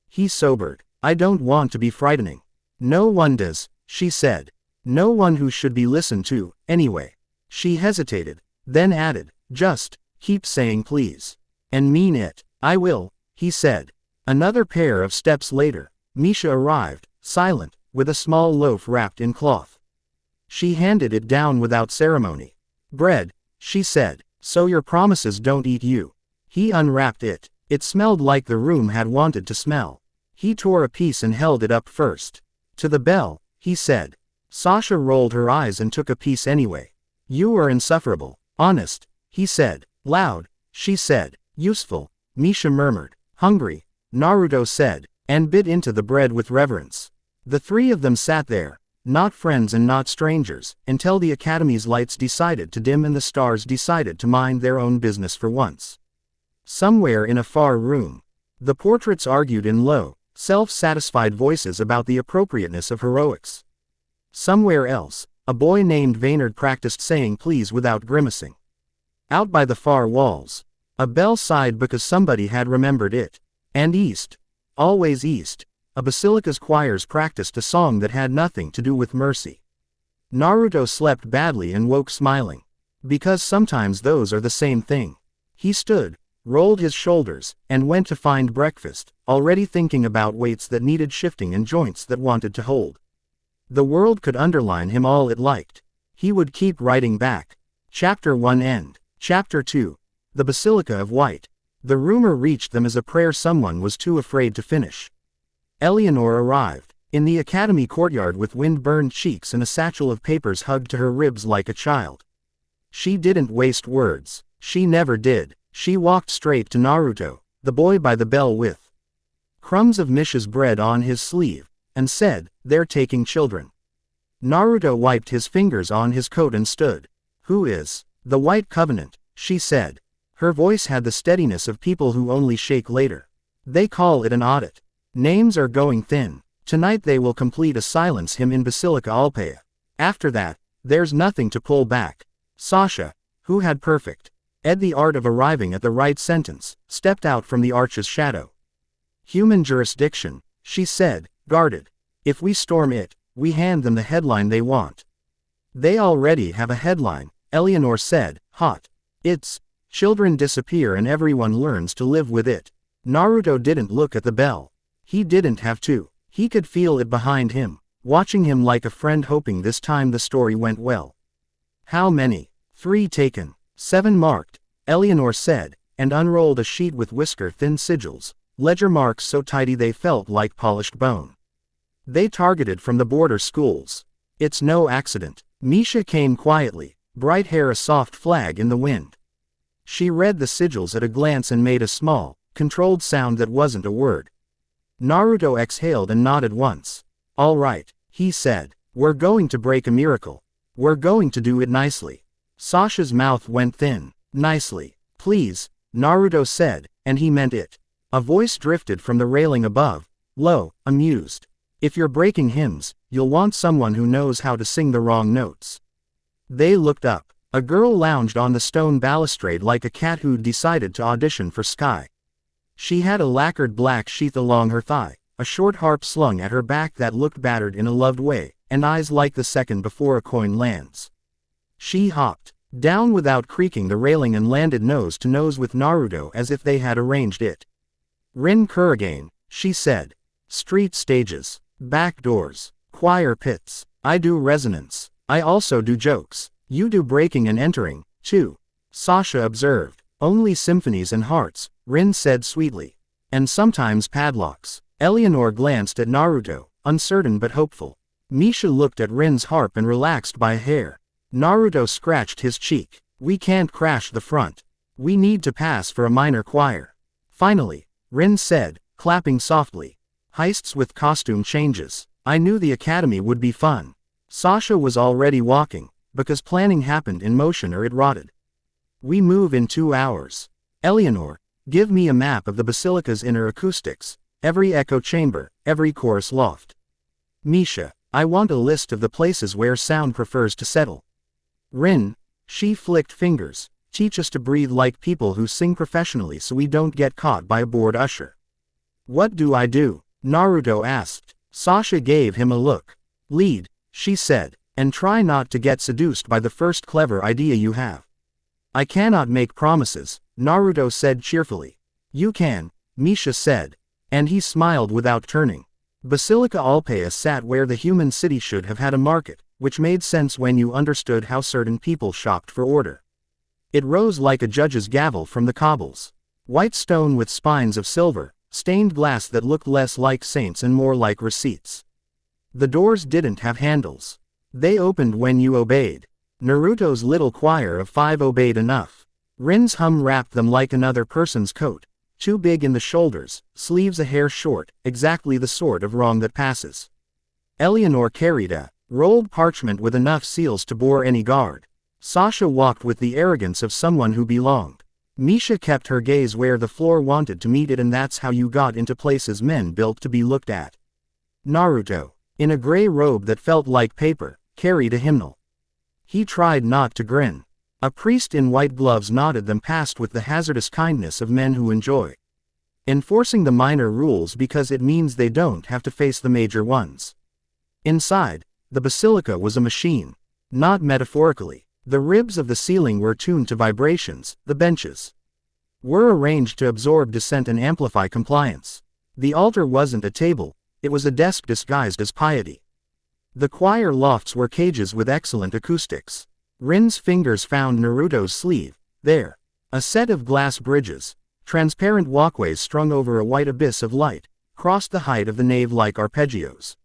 He sobered. I don't want to be frightening. No one does, she said. No one who should be listened to, anyway. She hesitated, then added, just, keep saying please. And mean it. I will, he said. Another pair of steps later, Misha arrived, silent, with a small loaf wrapped in cloth. She handed it down without ceremony. Bread, she said, so your promises don't eat you. He unwrapped it. It smelled like the room had wanted to smell. He tore a piece and held it up first. To the bell, he said. Sasha rolled her eyes and took a piece anyway. You are insufferable. Honest, he said. Loud, she said. Useful, Misha murmured. Hungry, Naruto said, and bit into the bread with reverence. The 3 of them sat there, not friends and not strangers, until the academy's lights decided to dim and the stars decided to mind their own business for once. Somewhere in a far room, the portraits argued in low, self-satisfied voices about the appropriateness of heroics. Somewhere else, a boy named Vaynard practiced saying please without grimacing. Out by the far walls, a bell sighed because somebody had remembered it. And east, always east, a basilica's choirs practiced a song that had nothing to do with mercy. Naruto slept badly and woke smiling. Because sometimes those are the same thing. He stood, rolled his shoulders, and went to find breakfast, already thinking about weights that needed shifting and joints that wanted to hold. The world could underline him all it liked. He would keep writing back. Chapter 1 end. Chapter 2. The Basilica of White. The rumor reached them as a prayer someone was too afraid to finish. Eleanor arrived, in the academy courtyard with wind-burned cheeks and a satchel of papers hugged to her ribs like a child. She didn't waste words. She never did. She walked straight to Naruto, the boy by the bell with crumbs of Misha's bread on his sleeve, and said, "They're taking children." Naruto wiped his fingers on his coat and stood. "Who is the White Covenant?" she said. Her voice had the steadiness of people who only shake later. "They call it an audit. Names are going thin. Tonight they will complete a silence hymn in Basilica Alpea. After that, there's nothing to pull back." Sasha, who had perfect the art of arriving at the right sentence, stepped out from the arch's shadow. "Human jurisdiction," she said, guarded. "If we storm it, we hand them the headline they want." "They already have a headline," Eleanor said, hot. "It's, children disappear and everyone learns to live with it." Naruto didn't look at the bell. He didn't have to. He could feel it behind him, watching him like a friend hoping this time the story went well. "How many?" "3 taken. 7 marked," Eleanor said, and unrolled a sheet with whisker-thin sigils, ledger marks so tidy they felt like polished bone. "They targeted from the border schools. It's no accident." Misha came quietly, bright hair a soft flag in the wind. She read the sigils at a glance and made a small, controlled sound that wasn't a word. Naruto exhaled and nodded once. "All right," he said. "We're going to break a miracle. We're going to do it nicely." Sasha's mouth went thin. "Nicely. Please," Naruto said, and he meant it. A voice drifted from the railing above, low, amused. "If you're breaking hymns, you'll want someone who knows how to sing the wrong notes." They looked up. A girl lounged on the stone balustrade like a cat who'd decided to audition for Sky. She had a lacquered black sheath along her thigh, a short harp slung at her back that looked battered in a loved way, and eyes like the second before a coin lands. She hopped down without creaking the railing and landed nose to nose with Naruto as if they had arranged it. "Rin Kurigane," she said. "Street stages, back doors, choir pits. I do resonance. I also do jokes. You do breaking and entering, too," Sasha observed. "Only symphonies and hearts," Rin said sweetly. "And sometimes padlocks." Eleanor glanced at Naruto, uncertain but hopeful. Misha looked at Rin's harp and relaxed by a hair. Naruto scratched his cheek. "We can't crash the front. We need to pass for a minor choir." Finally, Rin said, clapping softly. "Heists with costume changes. I knew the academy would be fun." Sasha was already walking, because planning happened in motion or it rotted. "We move in 2 hours. Eleanor, give me a map of the basilica's inner acoustics, every echo chamber, every chorus loft. Misha, I want a list of the places where sound prefers to settle. Rin," she flicked fingers, "teach us to breathe like people who sing professionally so we don't get caught by a bored usher." "What do I do?" Naruto asked. Sasha gave him a look. "Lead," she said, "and try not to get seduced by the first clever idea you have." "I cannot make promises," Naruto said cheerfully. "You can," Misha said. And he smiled without turning. Basilica Alpea sat where the human city should have had a market, which made sense when you understood how certain people shopped for order. It rose like a judge's gavel from the cobbles. White stone with spines of silver, stained glass that looked less like saints and more like receipts. The doors didn't have handles. They opened when you obeyed. Naruto's little choir of 5 obeyed enough. Rin's hum wrapped them like another person's coat, too big in the shoulders, sleeves a hair short, exactly the sort of wrong that passes. Eleanor carried a rolled parchment with enough seals to bore any guard. Sasha walked with the arrogance of someone who belonged. Misha kept her gaze where the floor wanted to meet it, and that's how you got into places men built to be looked at. Naruto, in a gray robe that felt like paper, carried a hymnal. He tried not to grin. A priest in white gloves nodded them past with the hazardous kindness of men who enjoy enforcing the minor rules because it means they don't have to face the major ones. Inside, the basilica was a machine. Not metaphorically. The ribs of the ceiling were tuned to vibrations, the benches were arranged to absorb dissent and amplify compliance. The altar wasn't a table, it was a desk disguised as piety. The choir lofts were cages with excellent acoustics. Rin's fingers found Naruto's sleeve. There. A set of glass bridges, transparent walkways strung over a white abyss of light, crossed the height of the nave like arpeggios.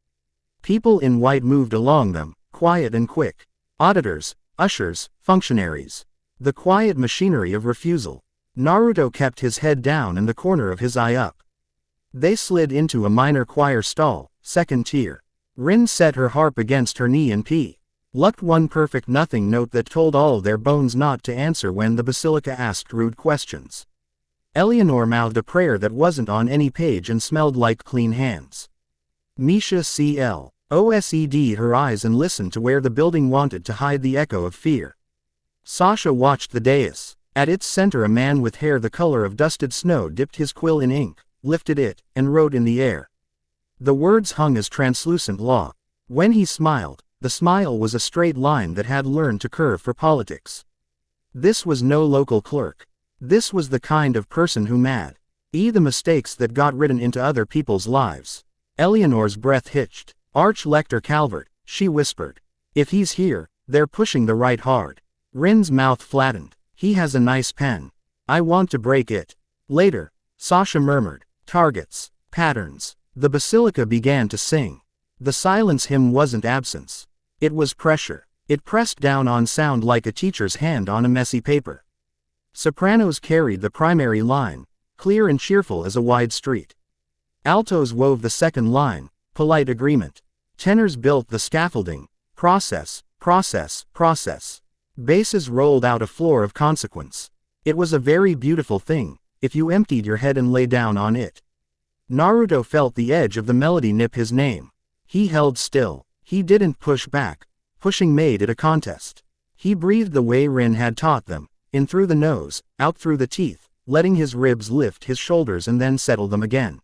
People in white moved along them, quiet and quick. Auditors, ushers, functionaries. The quiet machinery of refusal. Naruto kept his head down and the corner of his eye up. They slid into a minor choir stall, second tier. Rin set her harp against her knee and plucked one perfect nothing note that told all their bones not to answer when the basilica asked rude questions. Eleanor mouthed a prayer that wasn't on any page and smelled like clean hands. Misha closed her eyes and listened to where the building wanted to hide the echo of fear. Sasha watched the dais. At its center a man with hair the color of dusted snow dipped his quill in ink, lifted it, and wrote in the air. The words hung as translucent law. When he smiled, the smile was a straight line that had learned to curve for politics. This was no local clerk. This was the kind of person who the mistakes that got written into other people's lives. Eleanor's breath hitched. Arch-Lector Calvert, she whispered. If he's here, they're pushing the right hard. Rin's mouth flattened. He has a nice pen. I want to break it. Later, Sasha murmured. Targets. Patterns. The basilica began to sing. The silence hymn wasn't absence. It was pressure. It pressed down on sound like a teacher's hand on a messy paper. Sopranos carried the primary line, clear and cheerful as a wide street. Altos wove the second line, polite agreement. Tenors built the scaffolding, process, process, process. Basses rolled out a floor of consequence. It was a very beautiful thing, if you emptied your head and lay down on it. Naruto felt the edge of the melody nip his name. He held still. He didn't push back. Pushing made it a contest. He breathed the way Rin had taught them, in through the nose, out through the teeth, letting his ribs lift his shoulders and then settle them again.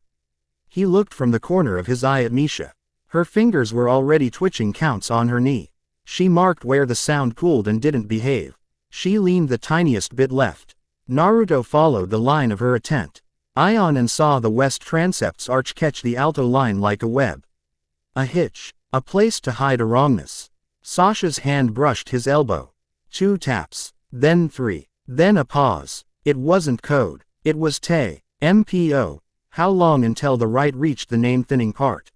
He looked from the corner of his eye at Misha. Her fingers were already twitching counts on her knee. She marked where the sound pooled and didn't behave. She leaned the tiniest bit left. Naruto followed the line of her attempt. Ion and saw the west transept's arch catch the alto line like a web. A hitch. A place to hide a wrongness. Sasha's hand brushed his elbow. 2 taps. Then 3. Then a pause. It wasn't code. It was Te. MPO. How long until the right reached the name-thinning part?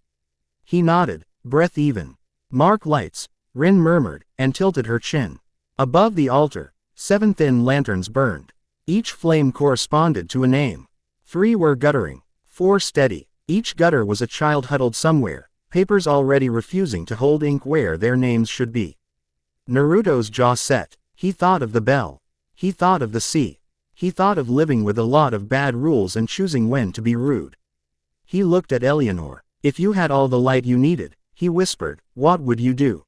He nodded, breath even. Mark lights, Rin murmured, and tilted her chin. Above the altar, 7 thin lanterns burned. Each flame corresponded to a name. 3 were guttering. 4 steady. Each gutter was a child huddled somewhere, papers already refusing to hold ink where their names should be. Naruto's jaw set. He thought of the bell. He thought of the sea. He thought of living with a lot of bad rules and choosing when to be rude. He looked at Eleanor. If you had all the light you needed, he whispered, what would you do?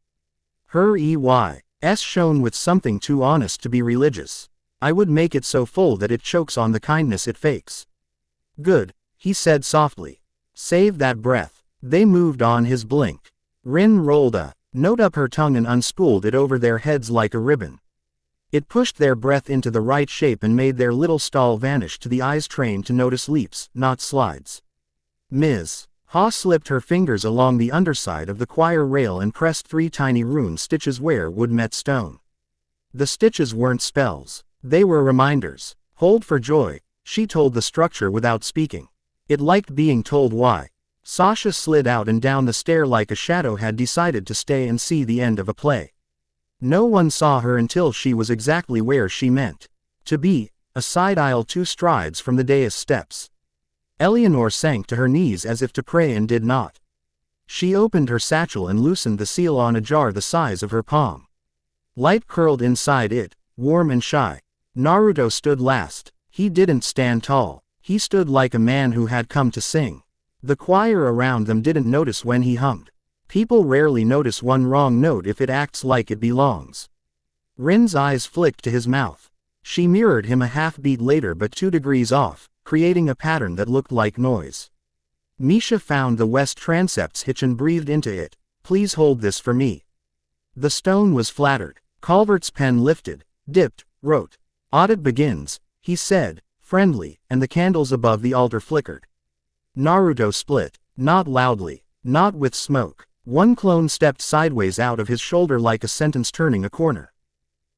Her eyes shone with something too honest to be religious. I would make it so full that it chokes on the kindness it fakes. Good, he said softly. Save that breath. They moved on his blink. Rin rolled a note up her tongue and unspooled it over their heads like a ribbon. It pushed their breath into the right shape and made their little stall vanish to the eyes trained to notice leaps, not slides. Ms. Ha slipped her fingers along the underside of the choir rail and pressed 3 tiny rune stitches where wood met stone. The stitches weren't spells. They were reminders. Hold for joy, she told the structure without speaking. It liked being told why. Sasha slid out and down the stair like a shadow had decided to stay and see the end of a play. No one saw her until she was exactly where she meant to be, a side aisle 2 strides from the dais steps. Eleanor sank to her knees as if to pray and did not. She opened her satchel and loosened the seal on a jar the size of her palm. Light curled inside it, warm and shy. Naruto stood last. He didn't stand tall. He stood like a man who had come to sing. The choir around them didn't notice when he hummed. People rarely notice one wrong note if it acts like it belongs. Rin's eyes flicked to his mouth. She mirrored him a half-beat later but 2 degrees off, creating a pattern that looked like noise. Misha found the west transept's hitch and breathed into it. Please hold this for me. The stone was flattered. Calvert's pen lifted, dipped, wrote. Audit begins, he said, friendly, and the candles above the altar flickered. Naruto split, not loudly, not with smoke. One clone stepped sideways out of his shoulder like a sentence turning a corner.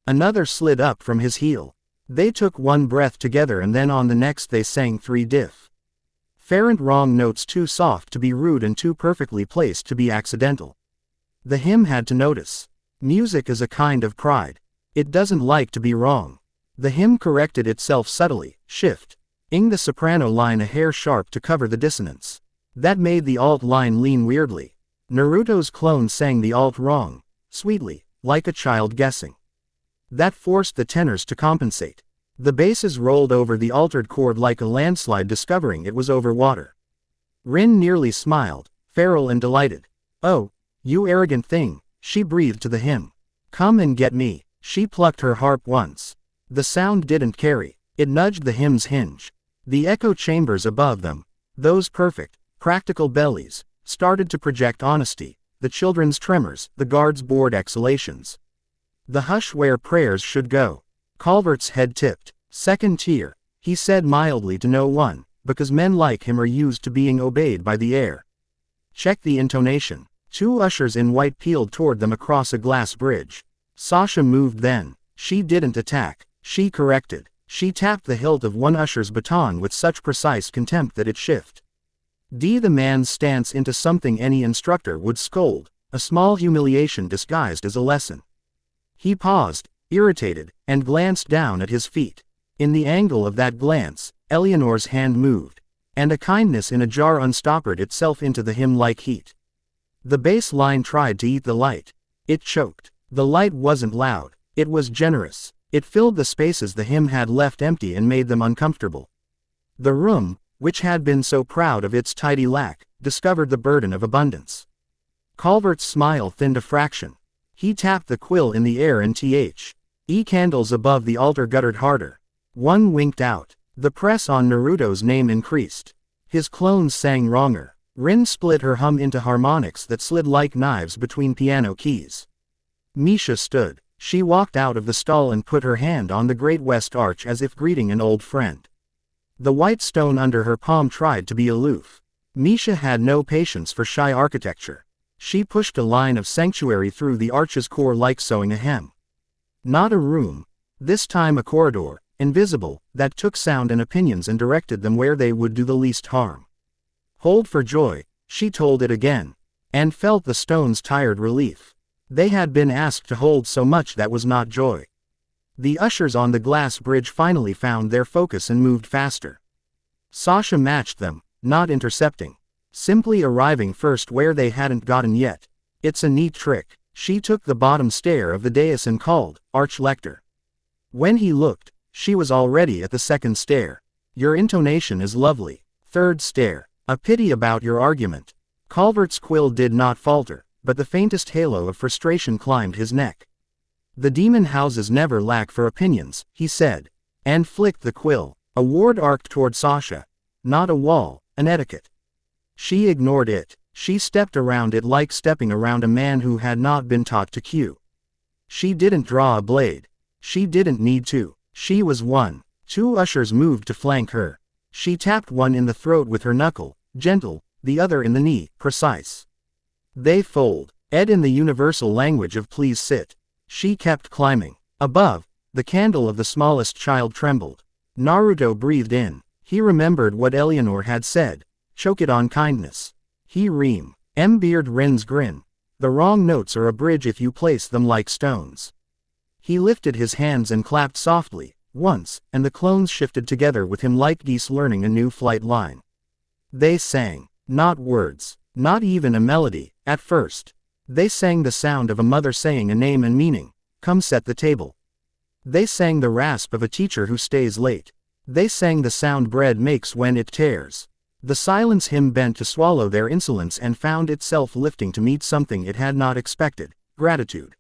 Another slid up from his heel. They took 1 breath together and then on the next they sang 3 different wrong notes, too soft to be rude and too perfectly placed to be accidental. The hymn had to notice. Music is a kind of pride. It doesn't like to be wrong. The hymn corrected itself subtly, shifting the soprano line a hair sharp to cover the dissonance. That made the alt line lean weirdly. Naruto's clone sang the alt wrong, sweetly, like a child guessing. That forced the tenors to compensate. The basses rolled over the altered chord like a landslide discovering it was over water. Rin nearly smiled, feral and delighted. Oh, you arrogant thing, she breathed to the hymn. Come and get me. She plucked her harp once. The sound didn't carry. It nudged the hymn's hinge. The echo chambers above them, those perfect, practical bellies, started to project honesty, the children's tremors, the guards' bored exhalations. The hush where prayers should go. Calvert's head tipped. Second tier, he said mildly to no one, because men like him are used to being obeyed by the air. Check the intonation. 2 ushers in white peeled toward them across a glass bridge. Sasha moved then. She didn't attack. She corrected. She tapped the hilt of one usher's baton with such precise contempt that it shifted the man's stance into something any instructor would scold, a small humiliation disguised as a lesson. He paused, irritated, and glanced down at his feet. In the angle of that glance, Eleanor's hand moved, and a kindness in a jar unstoppered itself into the hymn-like heat. The bass line tried to eat the light. It choked. The light wasn't loud. It was generous. It filled the spaces the hymn had left empty and made them uncomfortable. The room, which had been so proud of its tidy lack, discovered the burden of abundance. Calvert's smile thinned a fraction. He tapped the quill in the air and candles above the altar guttered harder. One winked out. The press on Naruto's name increased. His clones sang wronger. Rin split her hum into harmonics that slid like knives between piano keys. Misha stood. She walked out of the stall and put her hand on the Great West Arch as if greeting an old friend. The white stone under her palm tried to be aloof. Misha had no patience for shy architecture. She pushed a line of sanctuary through the arch's core like sewing a hem. Not a room. This time a corridor, invisible, that took sound and opinions and directed them where they would do the least harm. Hold for joy, she told it again, and felt the stone's tired relief. They had been asked to hold so much that was not joy. The ushers on the glass bridge finally found their focus and moved faster. Sasha matched them, not intercepting. Simply arriving first where they hadn't gotten yet. It's a neat trick. She took the bottom stair of the dais and called, Arch-Lector. When he looked, she was already at the second stair. Your intonation is lovely. Third stair. A pity about your argument. Calvert's quill did not falter, but the faintest halo of frustration climbed his neck. The demon houses never lack for opinions, he said, and flicked the quill. A ward arced toward Sasha. Not a wall, an etiquette. She ignored it. She stepped around it like stepping around a man who had not been taught to cue. She didn't draw a blade. She didn't need to. She was one. Two ushers moved to flank her. She tapped one in the throat with her knuckle, gentle, the other in the knee, precise. They fold. Ed in the universal language of please sit. She kept climbing. Above, the candle of the smallest child trembled. Naruto breathed in. He remembered what Eleanor had said. Choke it on kindness. He ream. Beard Rin's grin. The wrong notes are a bridge if you place them like stones. He lifted his hands and clapped softly, once, and the clones shifted together with him like geese learning a new flight line. They sang. Not words. Not even a melody, at first. They sang the sound of a mother saying a name and meaning. Come set the table. They sang the rasp of a teacher who stays late. They sang the sound bread makes when it tears. The silence hymn bent to swallow their insolence and found itself lifting to meet something it had not expected, gratitude.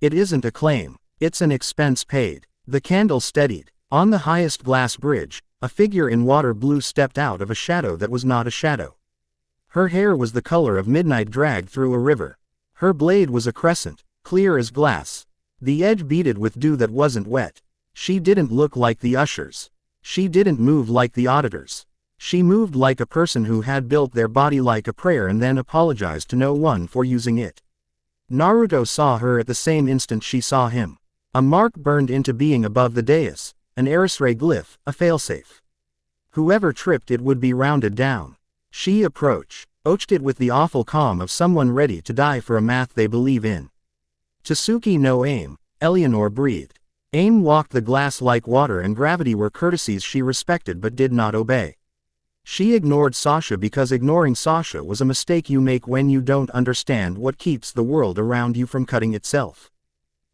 It isn't a claim, it's an expense paid. The candle steadied. On the highest glass bridge, a figure in water blue stepped out of a shadow that was not a shadow. Her hair was the color of midnight dragged through a river. Her blade was a crescent, clear as glass. The edge beaded with dew that wasn't wet. She didn't look like the ushers. She didn't move like the auditors. She moved like a person who had built their body like a prayer and then apologized to no one for using it. Naruto saw her at the same instant she saw him. A mark burned into being above the dais, an Erisray glyph, a failsafe. Whoever tripped it would be rounded down. She approached it with the awful calm of someone ready to die for a math they believe in. Tsuki no aim, Eleanor breathed. Aim walked the glass like water and gravity were courtesies she respected but did not obey. She ignored Sasha because ignoring Sasha was a mistake you make when you don't understand what keeps the world around you from cutting itself.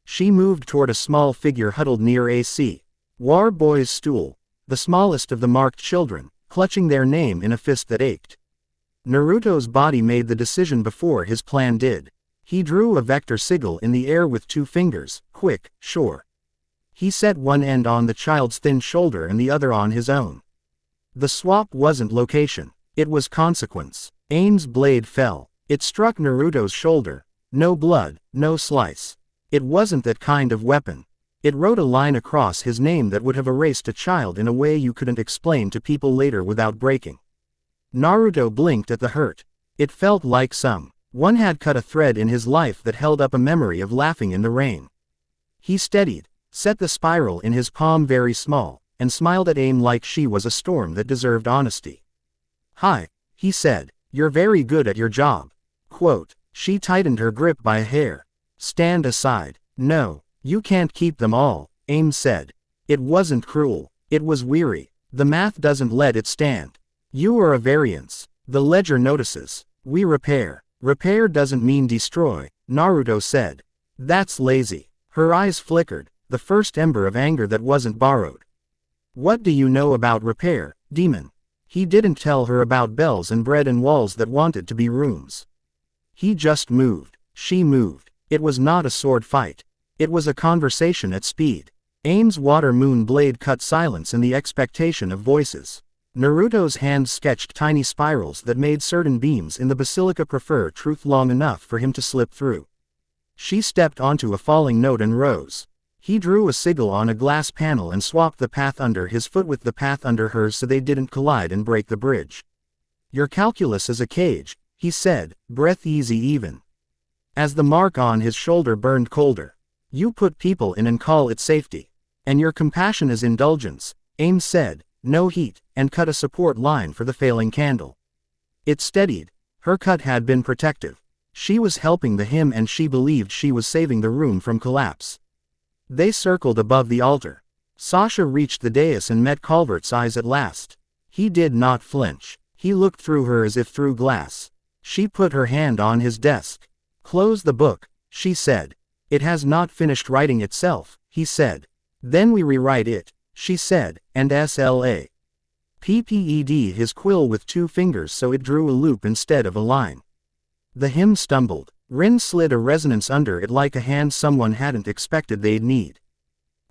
She moved toward a small figure huddled near A.C. War Boy's stool, the smallest of the marked children, clutching their name in a fist that ached. Naruto's body made the decision before his plan did. He drew a vector sigil in the air with 2 fingers, quick, sure. He set one end on the child's thin shoulder and the other on his own. The swap wasn't location, it was consequence. Aim's blade fell. It struck Naruto's shoulder. No blood, no slice. It wasn't that kind of weapon. It wrote a line across his name that would have erased a child in a way you couldn't explain to people later without breaking. Naruto blinked at the hurt. It felt like someone had cut a thread in his life that held up a memory of laughing in the rain. He steadied, set the spiral in his palm very small, and smiled at Aim like she was a storm that deserved honesty. Hi, he said, you're very good at your job. Quote, she tightened her grip by a hair. Stand aside. No, you can't keep them all, Aim said. It wasn't cruel. It was weary. The math doesn't let it stand. You are a variance. The ledger notices. We repair. Repair doesn't mean destroy, Naruto said. That's lazy. Her eyes flickered, the first ember of anger that wasn't borrowed. What do you know about repair, demon? He didn't tell her about bells and bread and walls that wanted to be rooms. He just moved. She moved. It was not a sword fight. It was a conversation at speed. Aim's water moon blade cut silence in the expectation of voices. Naruto's hand sketched tiny spirals that made certain beams in the basilica prefer truth long enough for him to slip through. She stepped onto a falling note and rose. He drew a sigil on a glass panel and swapped the path under his foot with the path under hers so they didn't collide and break the bridge. Your calculus is a cage, he said, breath easy even. As the mark on his shoulder burned colder. You put people in and call it safety. And your compassion is indulgence, Aim said, no heat, and cut a support line for the failing candle. It steadied. Her cut had been protective. She was helping the hymn and she believed she was saving the room from collapse. They circled above the altar. Sasha reached the dais and met Calvert's eyes at last. He did not flinch. He looked through her as if through glass. She put her hand on his desk. Close the book, she said. It has not finished writing itself, he said. Then we rewrite it, she said, and SLA. PPED his quill with 2 fingers so it drew a loop instead of a line. The hymn stumbled. Rin slid a resonance under it like a hand someone hadn't expected they'd need.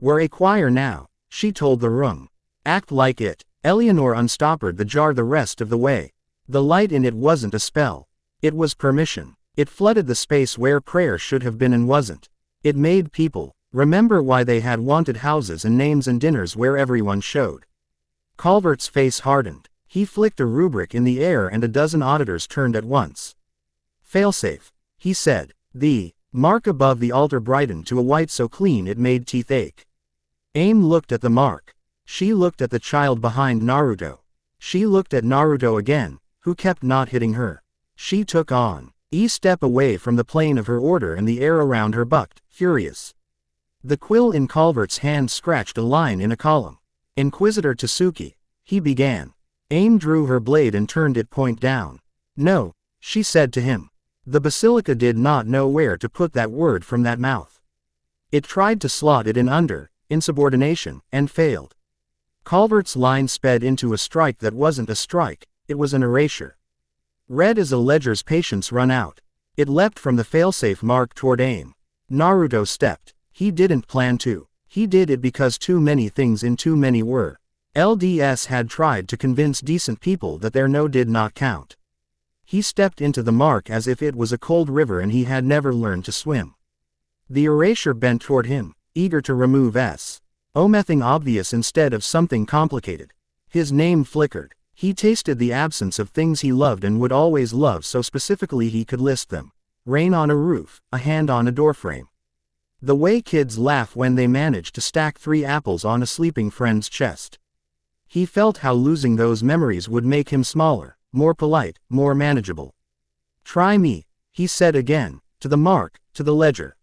We're a choir now, she told the room. Act like it. Eleanor unstoppered the jar the rest of the way. The light in it wasn't a spell. It was permission. It flooded the space where prayer should have been and wasn't. It made people remember why they had wanted houses and names and dinners where everyone showed. Calvert's face hardened. He flicked a rubric in the air and a dozen auditors turned at once. Failsafe, he said. The mark above the altar brightened to a white so clean it made teeth ache. Aim looked at the mark. She looked at the child behind Naruto. She looked at Naruto again, who kept not hitting her. She took on a step away from the plane of her order and the air around her bucked, furious. The quill in Calvert's hand scratched a line in a column. Inquisitor Tsuki, he began. Aim drew her blade and turned it point down. No, she said to him. The basilica did not know where to put that word from that mouth. It tried to slot it in under, insubordination, and failed. Calvert's line sped into a strike that wasn't a strike, it was an erasure. Red as a ledger's patience run out. It leapt from the failsafe mark toward Aim. Naruto stepped. He didn't plan to. He did it because too many things in too many were. LDS had tried to convince decent people that their no did not count. He stepped into the mark as if it was a cold river and he had never learned to swim. The erasure bent toward him, eager to remove something obvious instead of something complicated. His name flickered. He tasted the absence of things he loved and would always love so specifically he could list them. Rain on a roof, a hand on a doorframe. The way kids laugh when they manage to stack 3 apples on a sleeping friend's chest. He felt how losing those memories would make him smaller, more polite, more manageable. Try me, he said again, to the mark, to the ledger.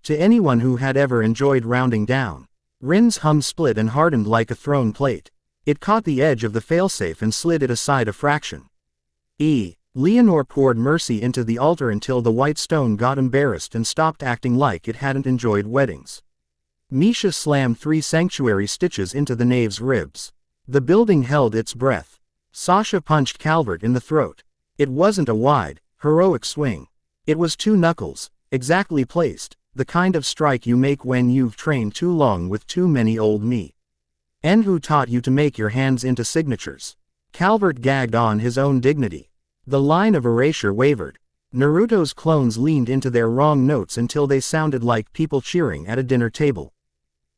To anyone who had ever enjoyed rounding down. Rin's hum split and hardened like a thrown plate. It caught the edge of the failsafe and slid it aside a fraction. Leonore poured mercy into the altar until the white stone got embarrassed and stopped acting like it hadn't enjoyed weddings. Misha slammed 3 sanctuary stitches into the nave's ribs. The building held its breath. Sasha punched Calvert in the throat. It wasn't a wide, heroic swing. It was 2 knuckles, exactly placed, the kind of strike you make when you've trained too long with too many old me. And who taught you to make your hands into signatures? Calvert gagged on his own dignity. The line of erasure wavered. Naruto's clones leaned into their wrong notes until they sounded like people cheering at a dinner table.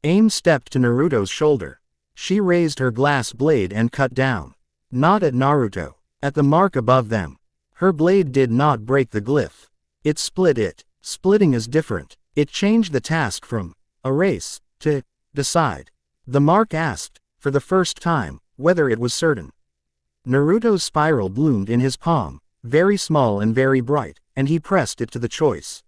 Aim stepped to Naruto's shoulder. She raised her glass blade and cut down. Not at Naruto, at the mark above them. Her blade did not break the glyph. It split it. Splitting is different. It changed the task from erase to decide. The mark asked, for the first time, whether it was certain. Naruto's spiral bloomed in his palm, very small and very bright, and he pressed it to the choice.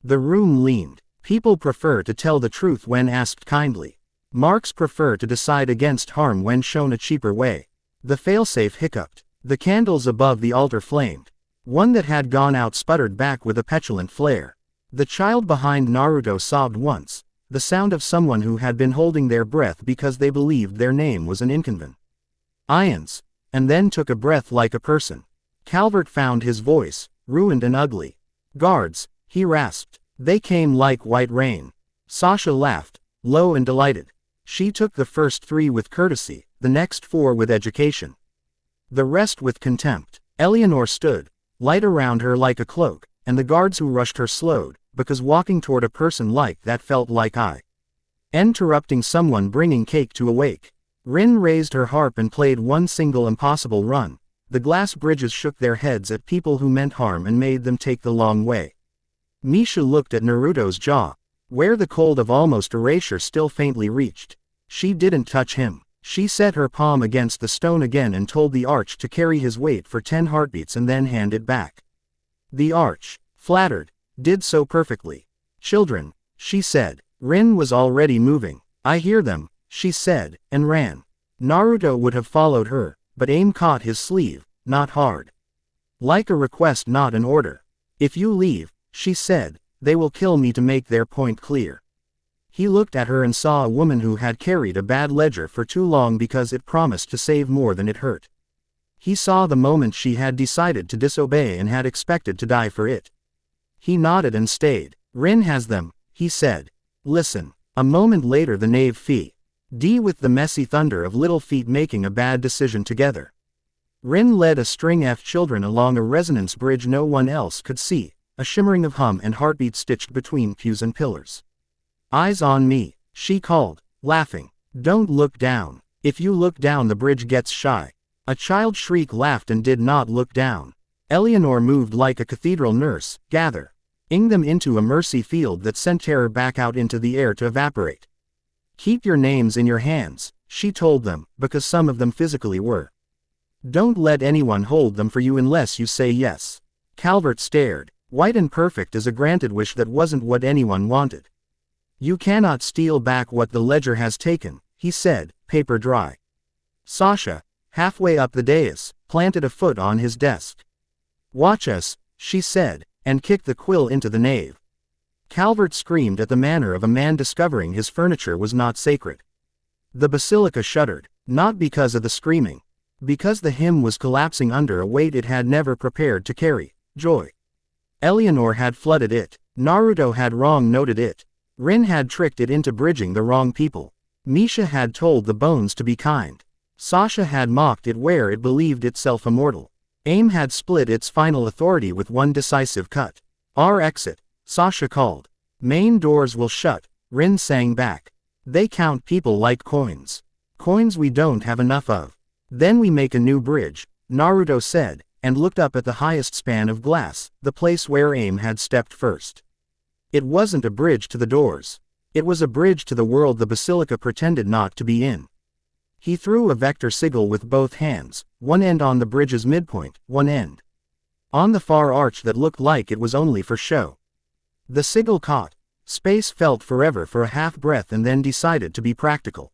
The room leaned. People prefer to tell the truth when asked kindly. Marks prefer to decide against harm when shown a cheaper way. The failsafe hiccuped. The candles above the altar flamed. One that had gone out sputtered back with a petulant flare. The child behind Naruto sobbed once, the sound of someone who had been holding their breath because they believed their name was an inconvenient. Ions. And then took a breath like a person. Calvert found his voice, ruined and ugly. Guards, he rasped. They came like white rain. Sasha laughed, low and delighted. She took the first 3 with courtesy, the next 4 with education. The rest with contempt. Eleanor stood, light around her like a cloak, and the guards who rushed her slowed, because walking toward a person like that felt like interrupting someone bringing cake to a wake. Rin raised her harp and played one single impossible run. The glass bridges shook their heads at people who meant harm and made them take the long way. Misha looked at Naruto's jaw, where the cold of almost erasure still faintly reached. She didn't touch him. She set her palm against the stone again and told the arch to carry his weight for 10 heartbeats and then hand it back. The arch, flattered, did so perfectly. Children, she said. Rin was already moving. I hear them, she said, and ran. Naruto would have followed her, but Aim caught his sleeve, not hard. Like a request, not an order. If you leave, she said, they will kill me to make their point clear. He looked at her and saw a woman who had carried a bad ledger for too long because it promised to save more than it hurt. He saw the moment she had decided to disobey and had expected to die for it. He nodded and stayed. Rin has them, he said. Listen. A moment later the knave D with the messy thunder of little feet making a bad decision together. Rin led a string F children along a resonance bridge no one else could see, a shimmering of hum and heartbeat stitched between pews and pillars. Eyes on me, she called, laughing. Don't look down. If you look down the bridge gets shy. A child shriek laughed and did not look down. Eleanor moved like a cathedral nurse, gathering them into a mercy field that sent terror back out into the air to evaporate. Keep your names in your hands, she told them, because some of them physically were. Don't let anyone hold them for you unless you say yes. Calvert stared, white and perfect as a granted wish that wasn't what anyone wanted. You cannot steal back what the ledger has taken, he said, paper dry. Sasha, halfway up the dais, planted a foot on his desk. Watch us, she said, and kicked the quill into the nave. Calvert screamed at the manner of a man discovering his furniture was not sacred. The basilica shuddered, not because of the screaming. Because the hymn was collapsing under a weight it had never prepared to carry, joy. Eleanor had flooded it. Naruto had wrong-noted it. Rin had tricked it into bridging the wrong people. Misha had told the bones to be kind. Sasha had mocked it where it believed itself immortal. Aim had split its final authority with one decisive cut. Our exit, Sasha called. Main doors will shut, Rin sang back. They count people like coins. Coins we don't have enough of. Then we make a new bridge, Naruto said, and looked up at the highest span of glass, the place where Aim had stepped first. It wasn't a bridge to the doors. It was a bridge to the world the basilica pretended not to be in. He threw a vector sigil with both hands, one end on the bridge's midpoint, one end on the far arch that looked like it was only for show. The sigil caught. Space felt forever for a half-breath and then decided to be practical.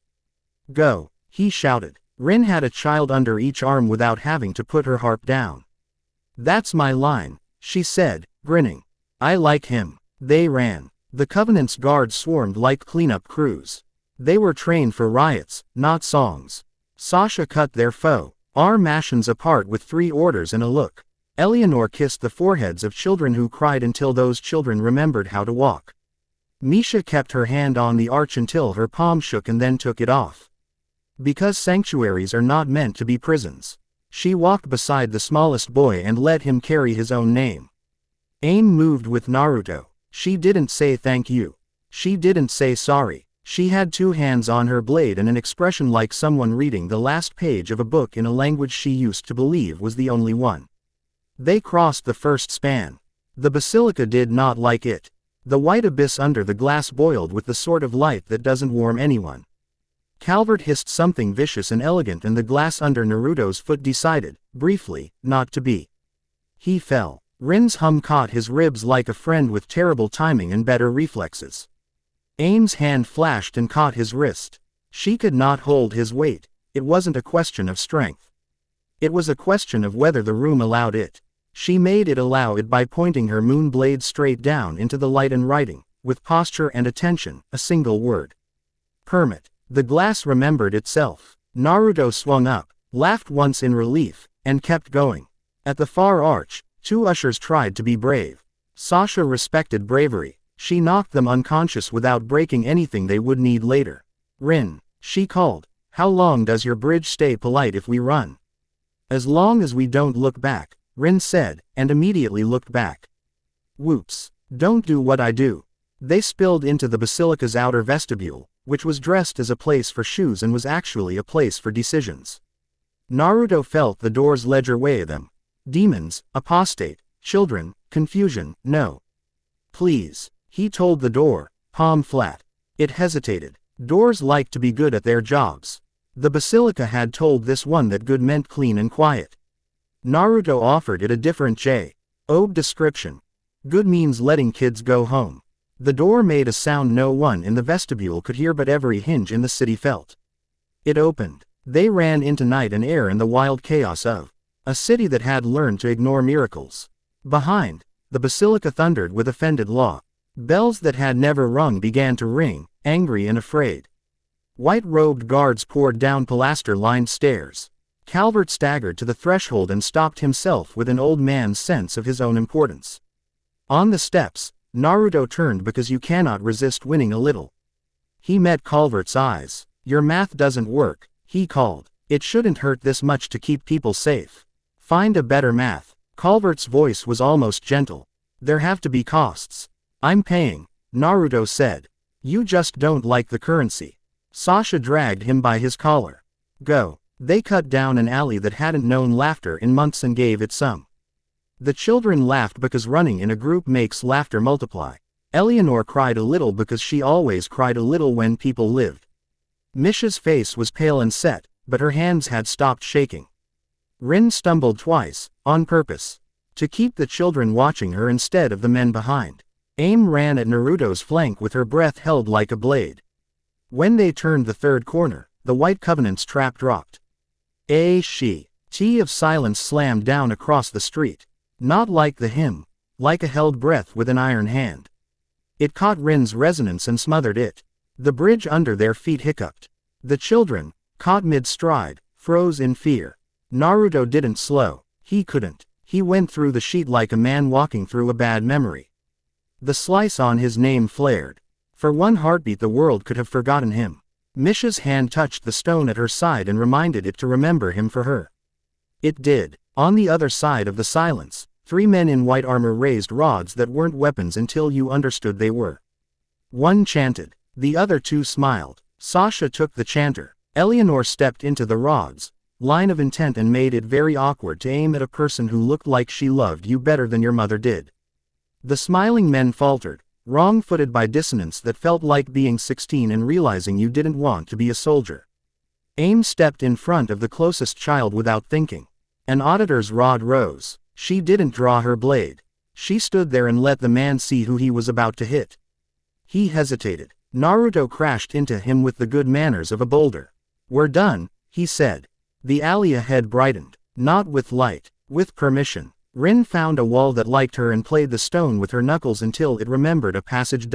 Go, he shouted. Rin had a child under each arm without having to put her harp down. That's my line, she said, grinning. I like him. They ran. The Covenant's guards swarmed like cleanup crews. They were trained for riots, not songs. Sasha cut their foe, arm-mashins apart with 3 orders and a look. Eleanor kissed the foreheads of children who cried until those children remembered how to walk. Misha kept her hand on the arch until her palm shook and then took it off. Because sanctuaries are not meant to be prisons. She walked beside the smallest boy and let him carry his own name. Aim moved with Naruto. She didn't say thank you. She didn't say sorry. She had 2 hands on her blade and an expression like someone reading the last page of a book in a language she used to believe was the only one. They crossed the first span. The basilica did not like it. The white abyss under the glass boiled with the sort of light that doesn't warm anyone. Calvert hissed something vicious and elegant and the glass under Naruto's foot decided, briefly, not to be. He fell. Rin's hum caught his ribs like a friend with terrible timing and better reflexes. Aim's hand flashed and caught his wrist. She could not hold his weight. It wasn't a question of strength. It was a question of whether the room allowed it. She made it allow it by pointing her moon blade straight down into the light and writing, with posture and attention, a single word. Permit. The glass remembered itself. Naruto swung up, laughed once in relief, and kept going. At the far arch, 2 ushers tried to be brave. Sasha respected bravery. She knocked them unconscious without breaking anything they would need later. Rin, she called, how long does your bridge stay polite if we run? As long as we don't look back, Rin said, and immediately looked back. Whoops. Don't do what I do. They spilled into the basilica's outer vestibule, which was dressed as a place for shoes and was actually a place for decisions. Naruto felt the doors ledger weigh them. Demons, apostate, children, confusion, no. Please, he told the door, palm flat. It hesitated. Doors like to be good at their jobs. The basilica had told this one that good meant clean and quiet. Naruto offered it a different J.O.B. description. Good means letting kids go home. The door made a sound no one in the vestibule could hear but every hinge in the city felt. It opened. They ran into night and air and the wild chaos of a city that had learned to ignore miracles. Behind, the basilica thundered with offended law. Bells that had never rung began to ring, angry and afraid. White-robed guards poured down pilaster-lined stairs. Calvert staggered to the threshold and stopped himself with an old man's sense of his own importance. On the steps, Naruto turned because you cannot resist winning a little. He met Calvert's eyes. Your math doesn't work, he called. It shouldn't hurt this much to keep people safe. Find a better math. Calvert's voice was almost gentle. There have to be costs. I'm paying, Naruto said. You just don't like the currency. Sasha dragged him by his collar. Go. They cut down an alley that hadn't known laughter in months and gave it some. The children laughed because running in a group makes laughter multiply. Eleanor cried a little because she always cried a little when people lived. Misha's face was pale and set, but her hands had stopped shaking. Rin stumbled twice, on purpose. To keep the children watching her instead of the men behind. Aim ran at Naruto's flank with her breath held like a blade. When they turned the third corner, the White Covenant's trap dropped. Tea of silence slammed down across the street. Not like the hymn, like a held breath with an iron hand. It caught Rin's resonance and smothered it. The bridge under their feet hiccuped. The children, caught mid-stride, froze in fear. Naruto didn't slow. He couldn't. He went through the sheet like a man walking through a bad memory. The slice on his name flared. For one heartbeat the world could have forgotten him. Misha's hand touched the stone at her side and reminded it to remember him for her. It did. On the other side of the silence, 3 men in white armor raised rods that weren't weapons until you understood they were. One chanted. The other 2 smiled. Sasha took the chanter. Eleanor stepped into the rods, line of intent, and made it very awkward to aim at a person who looked like she loved you better than your mother did. The smiling men faltered, wrong-footed by dissonance that felt like being 16 and realizing you didn't want to be a soldier. Aim stepped in front of the closest child without thinking. An auditor's rod rose. She didn't draw her blade. She stood there and let the man see who he was about to hit. He hesitated. Naruto crashed into him with the good manners of a boulder. We're done, he said. The alley ahead brightened. Not with light, with permission. Rin found a wall that liked her and played the stone with her knuckles until it remembered a passage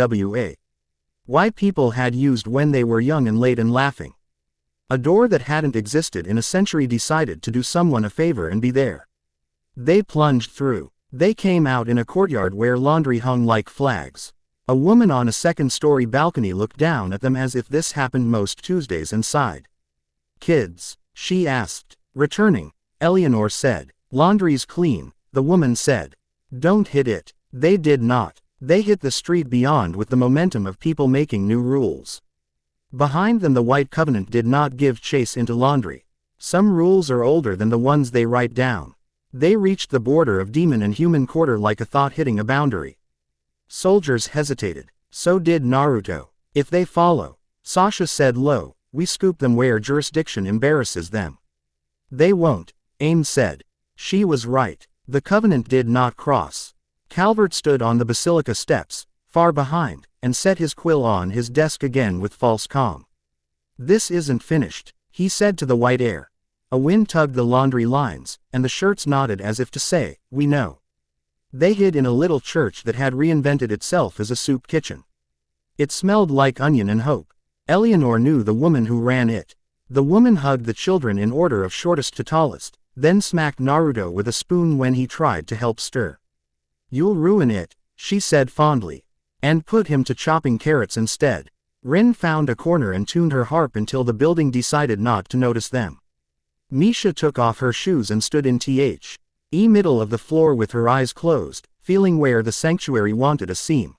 why people had used when they were young and late and laughing. A door that hadn't existed in a century decided to do someone a favor and be there. They plunged through. They came out in a courtyard where laundry hung like flags. A woman on a second-story balcony looked down at them as if this happened most Tuesdays and sighed. Kids? She asked. Returning, Eleanor said. Laundry's clean, the woman said. Don't hit it. They did not. They hit the street beyond with the momentum of people making new rules. Behind them the White Covenant did not give chase into laundry. Some rules are older than the ones they write down. They reached the border of demon and human quarter like a thought hitting a boundary. Soldiers hesitated. So did Naruto. If they follow, Sasha said low, we scoop them where jurisdiction embarrasses them. They won't, Aim said. She was right. The Covenant did not cross. Calvert stood on the basilica steps, far behind, and set his quill on his desk again with false calm. This isn't finished, he said to the white air. A wind tugged the laundry lines, and the shirts nodded as if to say, we know. They hid in a little church that had reinvented itself as a soup kitchen. It smelled like onion and hope. Eleanor knew the woman who ran it. The woman hugged the children in order of shortest to tallest, then smacked Naruto with a spoon when he tried to help stir. You'll ruin it, she said fondly. And put him to chopping carrots instead. Rin found a corner and tuned her harp until the building decided not to notice them. Misha took off her shoes and stood in middle of the floor with her eyes closed, feeling where the sanctuary wanted a seam.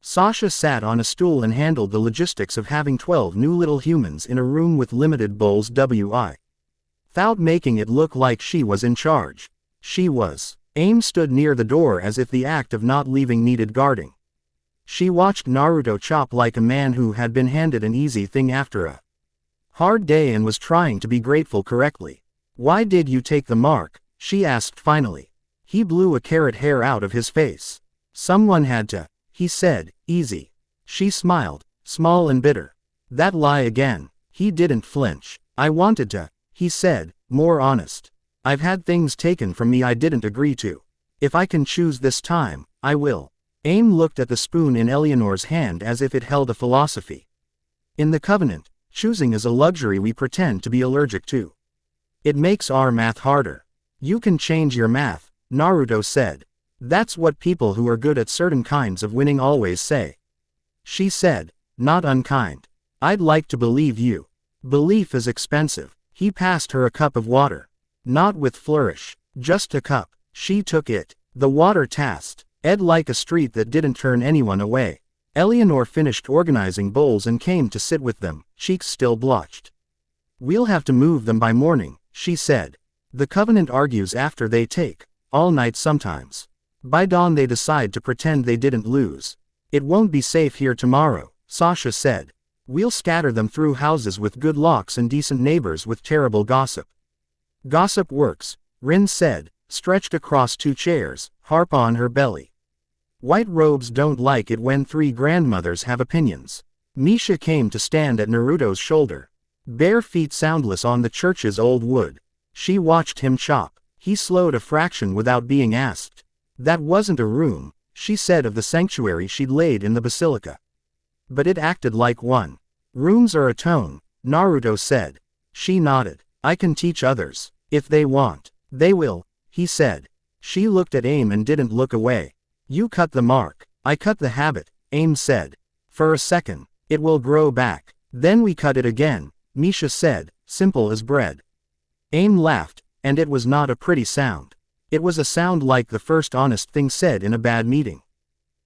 Sasha sat on a stool and handled the logistics of having 12 new little humans in a room with limited bowls without making it look like she was in charge. She was. Aim stood near the door as if the act of not leaving needed guarding. She watched Naruto chop like a man who had been handed an easy thing after a hard day and was trying to be grateful correctly. Why did you take the mark? She asked finally. He blew a carrot hair out of his face. Someone had to, he said, easy. She smiled, small and bitter. That lie again. He didn't flinch. I wanted to, he said, more honest. I've had things taken from me I didn't agree to. If I can choose this time, I will. Aim looked at the spoon in Eleanor's hand as if it held a philosophy. In the Covenant, choosing is a luxury we pretend to be allergic to. It makes our math harder. You can change your math, Naruto said. That's what people who are good at certain kinds of winning always say. She said, not unkind. I'd like to believe you. Belief is expensive. He passed her a cup of water. Not with flourish, just a cup. She took it. The water tasked Ed like a street that didn't turn anyone away. Eleanor finished organizing bowls and came to sit with them, cheeks still blotched. We'll have to move them by morning, she said. The Covenant argues after they take all night sometimes. By dawn they decide to pretend they didn't lose. It won't be safe here tomorrow, Sasha said. We'll scatter them through houses with good locks and decent neighbors with terrible gossip. Gossip works, Rin said, stretched across 2 chairs, harp on her belly. White robes don't like it when 3 grandmothers have opinions. Misha came to stand at Naruto's shoulder. Bare feet soundless on the church's old wood. She watched him chop. He slowed a fraction without being asked. That wasn't a room, she said of the sanctuary she'd laid in the basilica. But it acted like one. Rooms are a tone, Naruto said. She nodded. I can teach others. If they want, they will, he said. She looked at Aim and didn't look away. You cut the mark. I cut the habit, Aim said. For a second, it will grow back. Then we cut it again, Misha said, simple as bread. Aim laughed, and it was not a pretty sound. It was a sound like the first honest thing said in a bad meeting.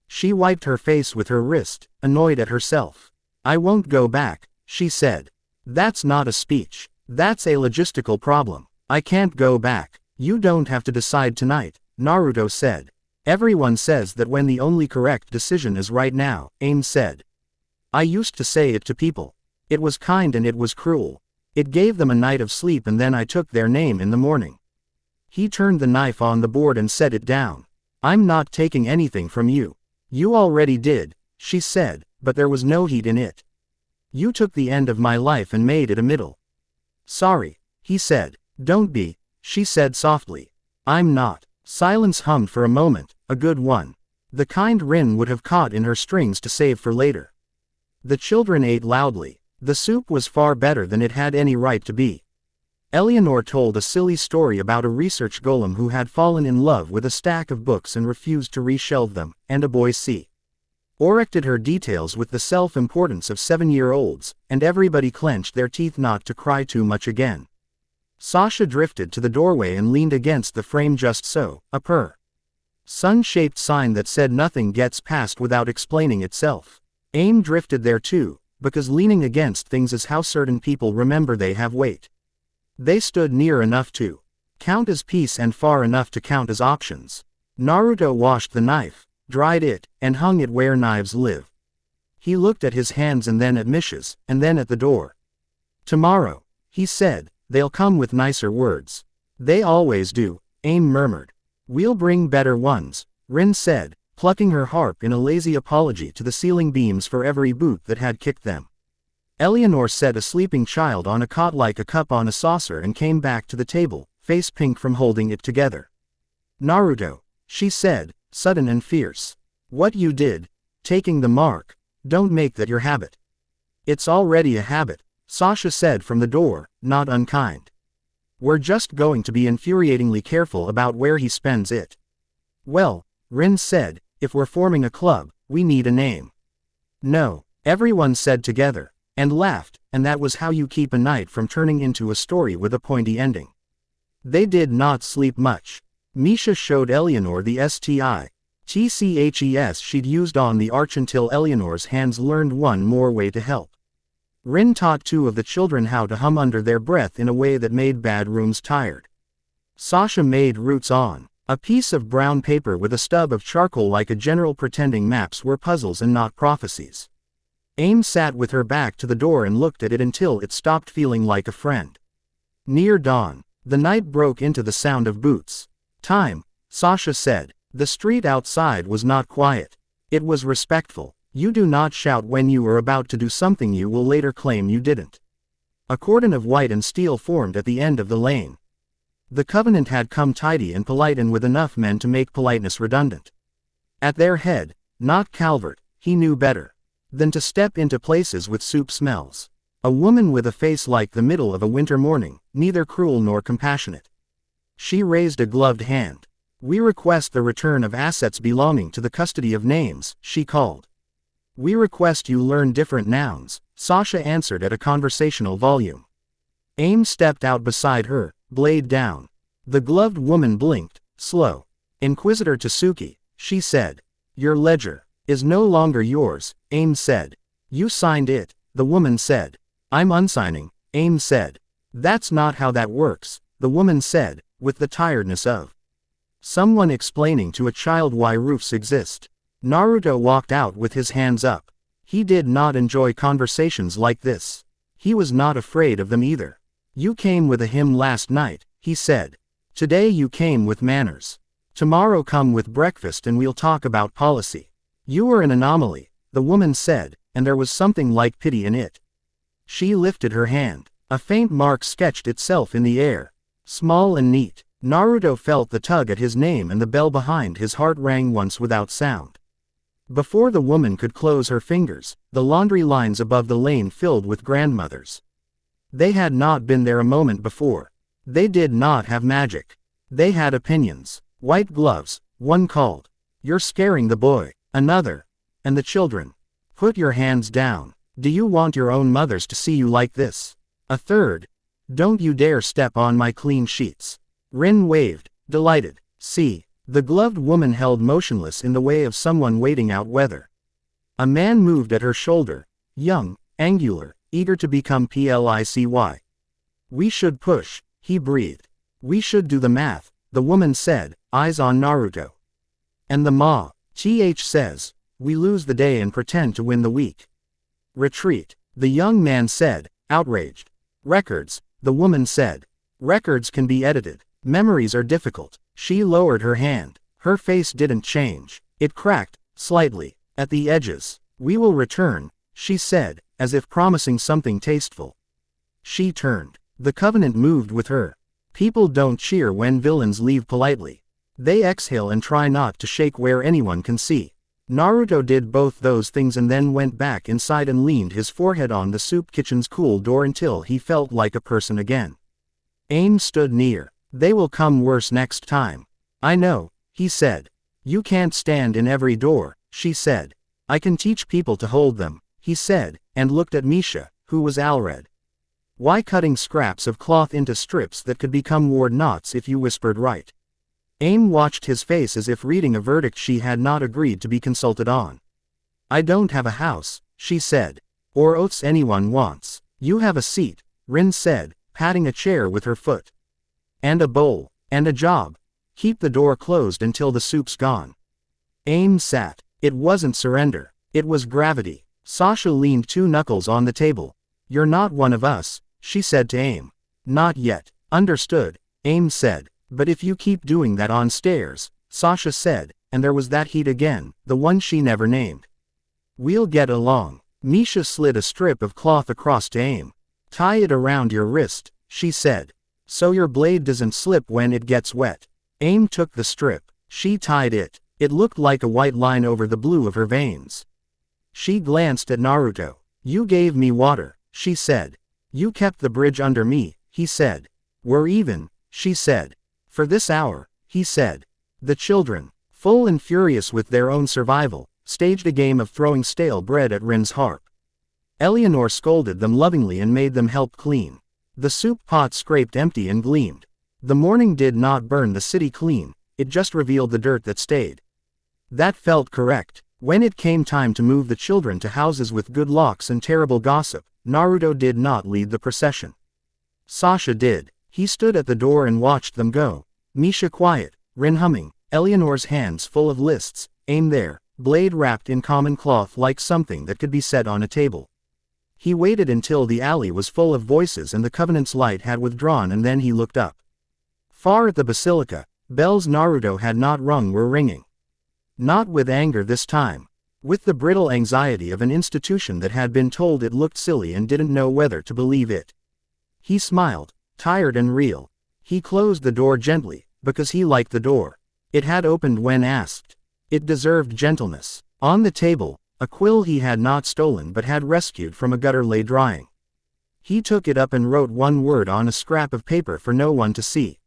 She wiped her face with her wrist, annoyed at herself. I won't go back, she said. That's not a speech. That's a logistical problem. I can't go back. You don't have to decide tonight, Naruto said. Everyone says that when the only correct decision is right now, Aim said. I used to say it to people. It was kind and it was cruel. It gave them a night of sleep and then I took their name in the morning. He turned the knife on the board and set it down. I'm not taking anything from you. You already did, she said, but there was no heat in it. You took the end of my life and made it a middle. Sorry, he said. Don't be, she said softly. I'm not. Silence hummed for a moment, a good one. The kind Rin would have caught in her strings to save for later. The children ate loudly. The soup was far better than it had any right to be. Eleanor told a silly story about a research golem who had fallen in love with a stack of books and refused to reshelve them, and a boy corrected her details with the self-importance of 7-year-olds, and everybody clenched their teeth not to cry too much again. Sasha drifted to the doorway and leaned against the frame just so, a sun-shaped sign that said nothing gets past without explaining itself. Aim drifted there too, because leaning against things is how certain people remember they have weight. They stood near enough to count as peace and far enough to count as options. Naruto washed the knife, dried it, and hung it where knives live. He looked at his hands and then at Misha's, and then at the door. Tomorrow, he said, they'll come with nicer words. They always do, Aim murmured. We'll bring better ones, Rin said, plucking her harp in a lazy apology to the ceiling beams for every boot that had kicked them. Eleanor said, a sleeping child on a cot like a cup on a saucer, and came back to the table, face pink from holding it together. Naruto, she said, sudden and fierce. What you did, taking the mark, don't make that your habit. It's already a habit, Sasha said from the door, not unkind. We're just going to be infuriatingly careful about where he spends it. Well, Rin said, if we're forming a club, we need a name. No, everyone said together, and laughed, and that was how you keep a night from turning into a story with a pointy ending. They did not sleep much. Misha showed Eleanor the TCHES she'd used on the arch until Eleanor's hands learned one more way to help. Rin taught 2 of the children how to hum under their breath in a way that made bad rooms tired. Sasha made roots on a piece of brown paper with a stub of charcoal like a general, pretending maps were puzzles and not prophecies. Aim sat with her back to the door and looked at it until it stopped feeling like a friend. Near dawn, the night broke into the sound of boots. Time, Sasha said. The street outside was not quiet. It was respectful. You do not shout when you are about to do something you will later claim you didn't. A cordon of white and steel formed at the end of the lane. The Covenant had come tidy and polite, and with enough men to make politeness redundant. At their head, not Calvert, he knew better than to step into places with soup smells. A woman with a face like the middle of a winter morning, neither cruel nor compassionate. She raised a gloved hand. We request the return of assets belonging to the custody of names, she called. We request you learn different nouns, Sasha answered at a conversational volume. Aim stepped out beside her, blade down. The gloved woman blinked, slow. Inquisitor Tsuki, she said. Your ledger is no longer yours, Aim said. You signed it, the woman said. I'm unsigning, Aim said. That's not how that works, the woman said, with the tiredness of someone explaining to a child why roofs exist. Naruto walked out with his hands up. He did not enjoy conversations like this. He was not afraid of them either. You came with a hymn last night, he said. Today you came with manners. Tomorrow come with breakfast and we'll talk about policy. You are an anomaly, the woman said, and there was something like pity in it. She lifted her hand. A faint mark sketched itself in the air. Small and neat. Naruto felt the tug at his name, and the bell behind his heart rang once without sound. Before the woman could close her fingers, the laundry lines above the lane filled with grandmothers. They had not been there a moment before. They did not have magic. They had opinions. White gloves, one called. You're scaring the boy. Another. And the children. Put your hands down. Do you want your own mothers to see you like this? A third. Don't you dare step on my clean sheets. Rin waved, delighted. See. The gloved woman held motionless in the way of someone waiting out weather. A man moved at her shoulder, young, angular, eager to become PLICY. We should push, he breathed. We should do the math, the woman said, eyes on Naruto. And the TH says, we lose the day and pretend to win the week. Retreat, the young man said, outraged. Records, the woman said. Records can be edited. Memories are difficult. She lowered her hand. Her face didn't change. It cracked, slightly, at the edges. We will return, she said, as if promising something tasteful. She turned. The Covenant moved with her. People don't cheer when villains leave politely. They exhale and try not to shake where anyone can see. Naruto did both those things and then went back inside and leaned his forehead on the soup kitchen's cool door until he felt like a person again. Aim stood near. They will come worse next time. I know, he said. You can't stand in every door, she said. I can teach people to hold them, he said, and looked at Misha, who was Alred. Why cutting scraps of cloth into strips that could become ward knots if you whispered right? Aim watched his face as if reading a verdict she had not agreed to be consulted on. I don't have a house, she said. Or oaths anyone wants. You have a seat, Rin said, patting a chair with her foot. And a bowl. And a job. Keep the door closed until the soup's gone. Aim sat. It wasn't surrender. It was gravity. Sasha leaned 2 knuckles on the table. You're not one of us, she said to Aim. Not yet. Understood, Aim said. But if you keep doing that on stairs, Sasha said, and there was that heat again, the one she never named. We'll get along. Misha slid a strip of cloth across to Aim. Tie it around your wrist, she said. So your blade doesn't slip when it gets wet. Aim took the strip. She tied it. It looked like a white line over the blue of her veins. She glanced at Naruto. You gave me water, she said. You kept the bridge under me, he said. We're even, she said. For this hour, he said. The children, full and furious with their own survival, staged a game of throwing stale bread at Rin's harp. Eleanor scolded them lovingly and made them help clean. The soup pot scraped empty and gleamed. The morning did not burn the city clean, it just revealed the dirt that stayed. That felt correct. When it came time to move the children to houses with good locks and terrible gossip, Naruto did not lead the procession. Sasha did. He stood at the door and watched them go. Misha quiet, Rin humming, Eleanor's hands full of lists, Aim there, blade wrapped in common cloth like something that could be set on a table. He waited until the alley was full of voices and the Covenant's light had withdrawn, and then he looked up. Far at the basilica, bells Naruto had not rung were ringing. Not with anger this time. With the brittle anxiety of an institution that had been told it looked silly and didn't know whether to believe it. He smiled, tired and real. He closed the door gently, because he liked the door. It had opened when asked. It deserved gentleness. On the table, a quill he had not stolen but had rescued from a gutter lay drying. He took it up and wrote one word on a scrap of paper for no one to see.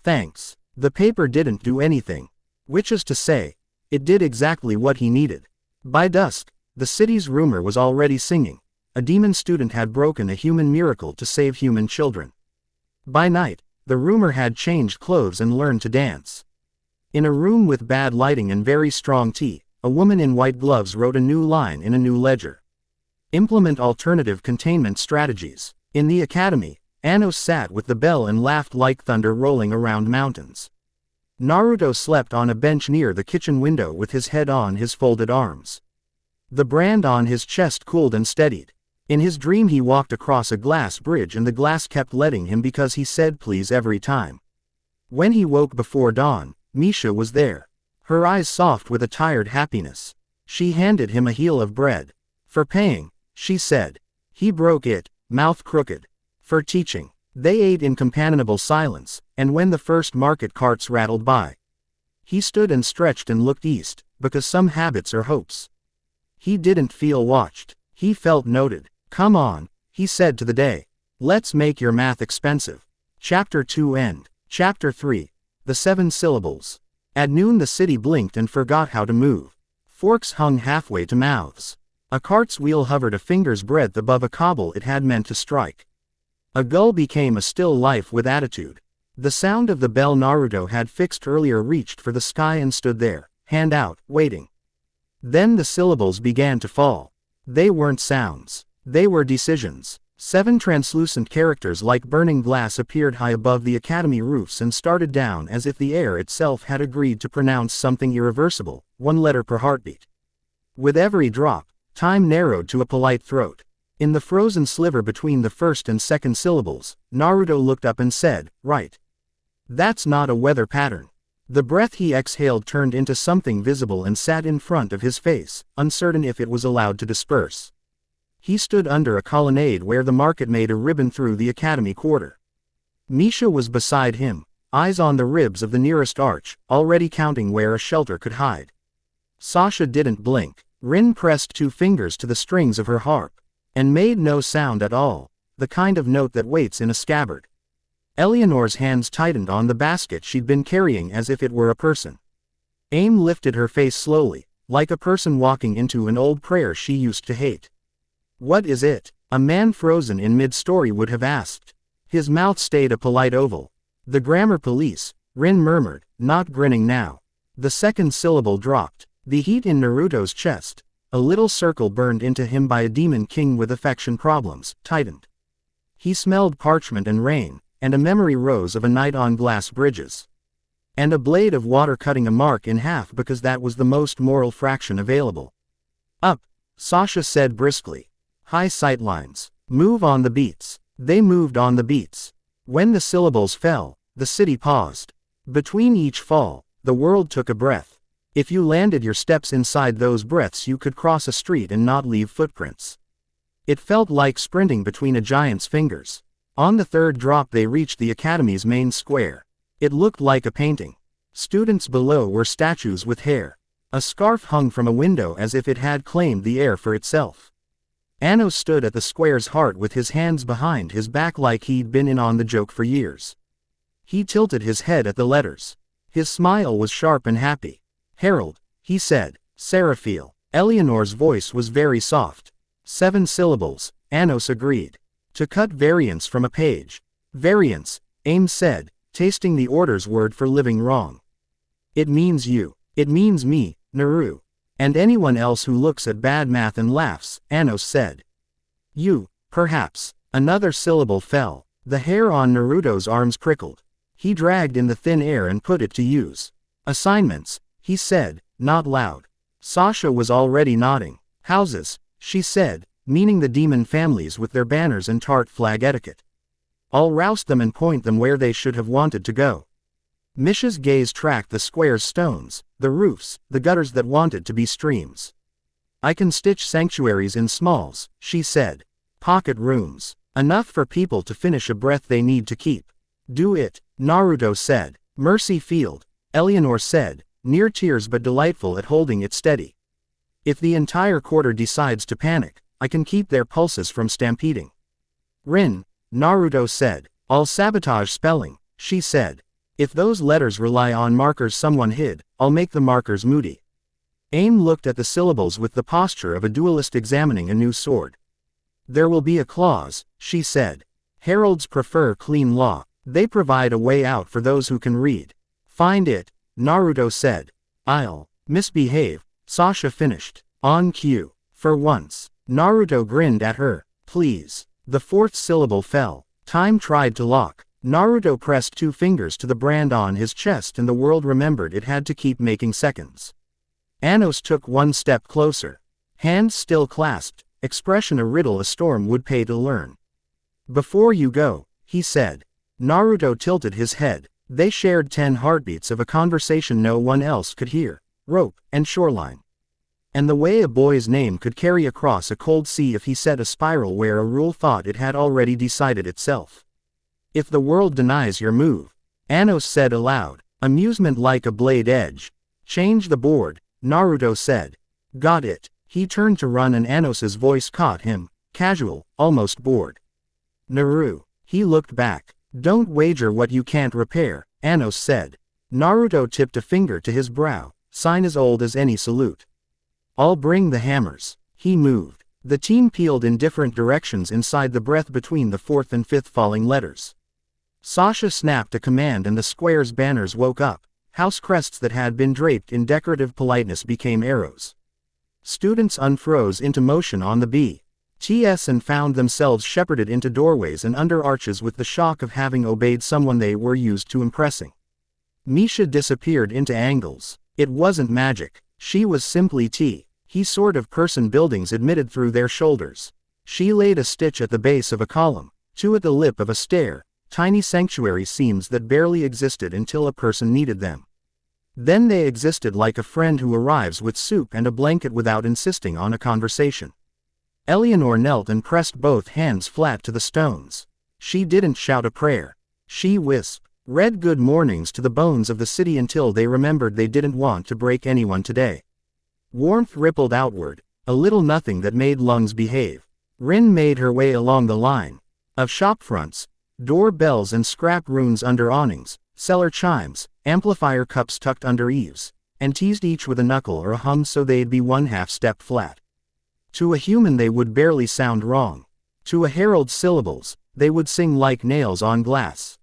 Thanks. The paper didn't do anything. Which is to say, it did exactly what he needed. By dusk, the city's rumor was already singing. A demon student had broken a human miracle to save human children. By night, the rumor had changed clothes and learned to dance. In a room with bad lighting and very strong tea, a woman in white gloves wrote a new line in a new ledger. Implement alternative containment strategies. In the academy, Anno sat with the bell and laughed like thunder rolling around mountains. Naruto slept on a bench near the kitchen window with his head on his folded arms. The brand on his chest cooled and steadied. In his dream he walked across a glass bridge and the glass kept letting him because he said please every time. When he woke before dawn, Misha was there. Her eyes soft with a tired happiness. She handed him a heel of bread. For paying, she said. He broke it, mouth crooked. For teaching. They ate in companionable silence, and when the first market carts rattled by, he stood and stretched and looked east, because some habits are hopes. He didn't feel watched. He felt noted. Come on, he said to the day. Let's make your math expensive. Chapter 2 End. Chapter 3. The 7 syllables. At noon the city blinked and forgot how to move. Forks hung halfway to mouths. A cart's wheel hovered a finger's breadth above a cobble it had meant to strike. A gull became a still life with attitude. The sound of the bell Naruto had fixed earlier reached for the sky and stood there, hand out, waiting. Then the syllables began to fall. They weren't sounds. They were decisions. 7 translucent characters like burning glass appeared high above the academy roofs and started down as if the air itself had agreed to pronounce something irreversible, 1 letter per heartbeat. With every drop, time narrowed to a polite throat. In the frozen sliver between the first and second syllables, Naruto looked up and said, right. That's not a weather pattern. The breath he exhaled turned into something visible and sat in front of his face, uncertain if it was allowed to disperse. He stood under a colonnade where the market made a ribbon through the academy quarter. Misha was beside him, eyes on the ribs of the nearest arch, already counting where a shelter could hide. Sasha didn't blink. Rin pressed 2 fingers to the strings of her harp. And made no sound at all, the kind of note that waits in a scabbard. Eleanor's hands tightened on the basket she'd been carrying as if it were a person. Aim lifted her face slowly, like a person walking into an old prayer she used to hate. What is it? A man frozen in mid-story would have asked. His mouth stayed a polite oval. The grammar police, Rin murmured, not grinning now. The second syllable dropped. The heat in Naruto's chest, a little circle burned into him by a demon king with affection problems, tightened. He smelled parchment and rain, and a memory rose of a night on glass bridges. And a blade of water cutting a mark in half because that was the most moral fraction available. Up, Sasha said briskly. High sightlines. Move on the beats. They moved on the beats. When the syllables fell, the city paused. Between each fall, the world took a breath. If you landed your steps inside those breaths you could cross a street and not leave footprints. It felt like sprinting between a giant's fingers. On the third drop they reached the academy's main square. It looked like a painting. Students below were statues with hair. A scarf hung from a window as if it had claimed the air for itself. Anos stood at the square's heart with his hands behind his back like he'd been in on the joke for years. He tilted his head at the letters. His smile was sharp and happy. "Herald," he said. "Seraphiel." Eleanor's voice was very soft. 7 syllables, Anos agreed. "To cut variance from a page." "Variance," Ames said, tasting the order's word for living wrong. "It means you. It means me, Naru. And anyone else who looks at bad math and laughs," Anos said. "You, perhaps." Another syllable fell. The hair on Naruto's arms prickled. He dragged in the thin air and put it to use. "Assignments," he said, not loud. Sasha was already nodding. "Houses," she said, meaning the demon families with their banners and tart flag etiquette. "I'll roust them and point them where they should have wanted to go." Misha's gaze tracked the square's stones, the roofs, the gutters that wanted to be streams. "I can stitch sanctuaries in smalls," she said. "Pocket rooms. Enough for people to finish a breath they need to keep." "Do it," Naruto said. "Mercy Field," Eleanor said, near tears but delightful at holding it steady. "If the entire quarter decides to panic, I can keep their pulses from stampeding." "Rin," Naruto said. "I'll sabotage spelling," she said. "If those letters rely on markers someone hid, I'll make the markers moody." Aim looked at the syllables with the posture of a duelist examining a new sword. "There will be a clause," she said. "Heralds prefer clean law. They provide a way out for those who can read." "Find it," Naruto said. "I'll misbehave," Sasha finished. On cue. "For once." Naruto grinned at her. "Please." The fourth syllable fell. Time tried to lock. Naruto pressed 2 fingers to the brand on his chest and the world remembered it had to keep making seconds. Anos took 1 step closer. Hands still clasped, expression a riddle a storm would pay to learn. "Before you go," he said. Naruto tilted his head. They shared 10 heartbeats of a conversation no one else could hear. Rope, and shoreline. And the way a boy's name could carry across a cold sea if he set a spiral where a rule thought it had already decided itself. "If the world denies your move," Anos said aloud, amusement like a blade edge. "Change the board," Naruto said. "Got it." He turned to run and Anos's voice caught him, casual, almost bored. "Naru." He looked back. "Don't wager what you can't repair," Anos said. Naruto tipped a finger to his brow, sign as old as any salute. "I'll bring the hammers." He moved. The team peeled in different directions inside the breath between the 4th and 5th falling letters. Sasha snapped a command and the square's banners woke up. House crests that had been draped in decorative politeness became arrows. Students unfroze into motion on the BTS and found themselves shepherded into doorways and under arches with the shock of having obeyed someone they were used to impressing. Misha disappeared into angles. It wasn't magic. She was simply he sort of person buildings admitted through their shoulders. She laid a stitch at the base of a column, 2 at the lip of a stair, tiny sanctuary seams that barely existed until a person needed them. Then they existed like a friend who arrives with soup and a blanket without insisting on a conversation. Eleanor knelt and pressed both hands flat to the stones. She didn't shout a prayer. She read good mornings to the bones of the city until they remembered they didn't want to break anyone today. Warmth rippled outward, a little nothing that made lungs behave. Rin made her way along the line of shopfronts, door bells and scrap runes under awnings, cellar chimes, amplifier cups tucked under eaves, and teased each with a knuckle or a hum so they'd be 1/2 step flat. To a human they would barely sound wrong. To a herald's syllables, they would sing like nails on glass.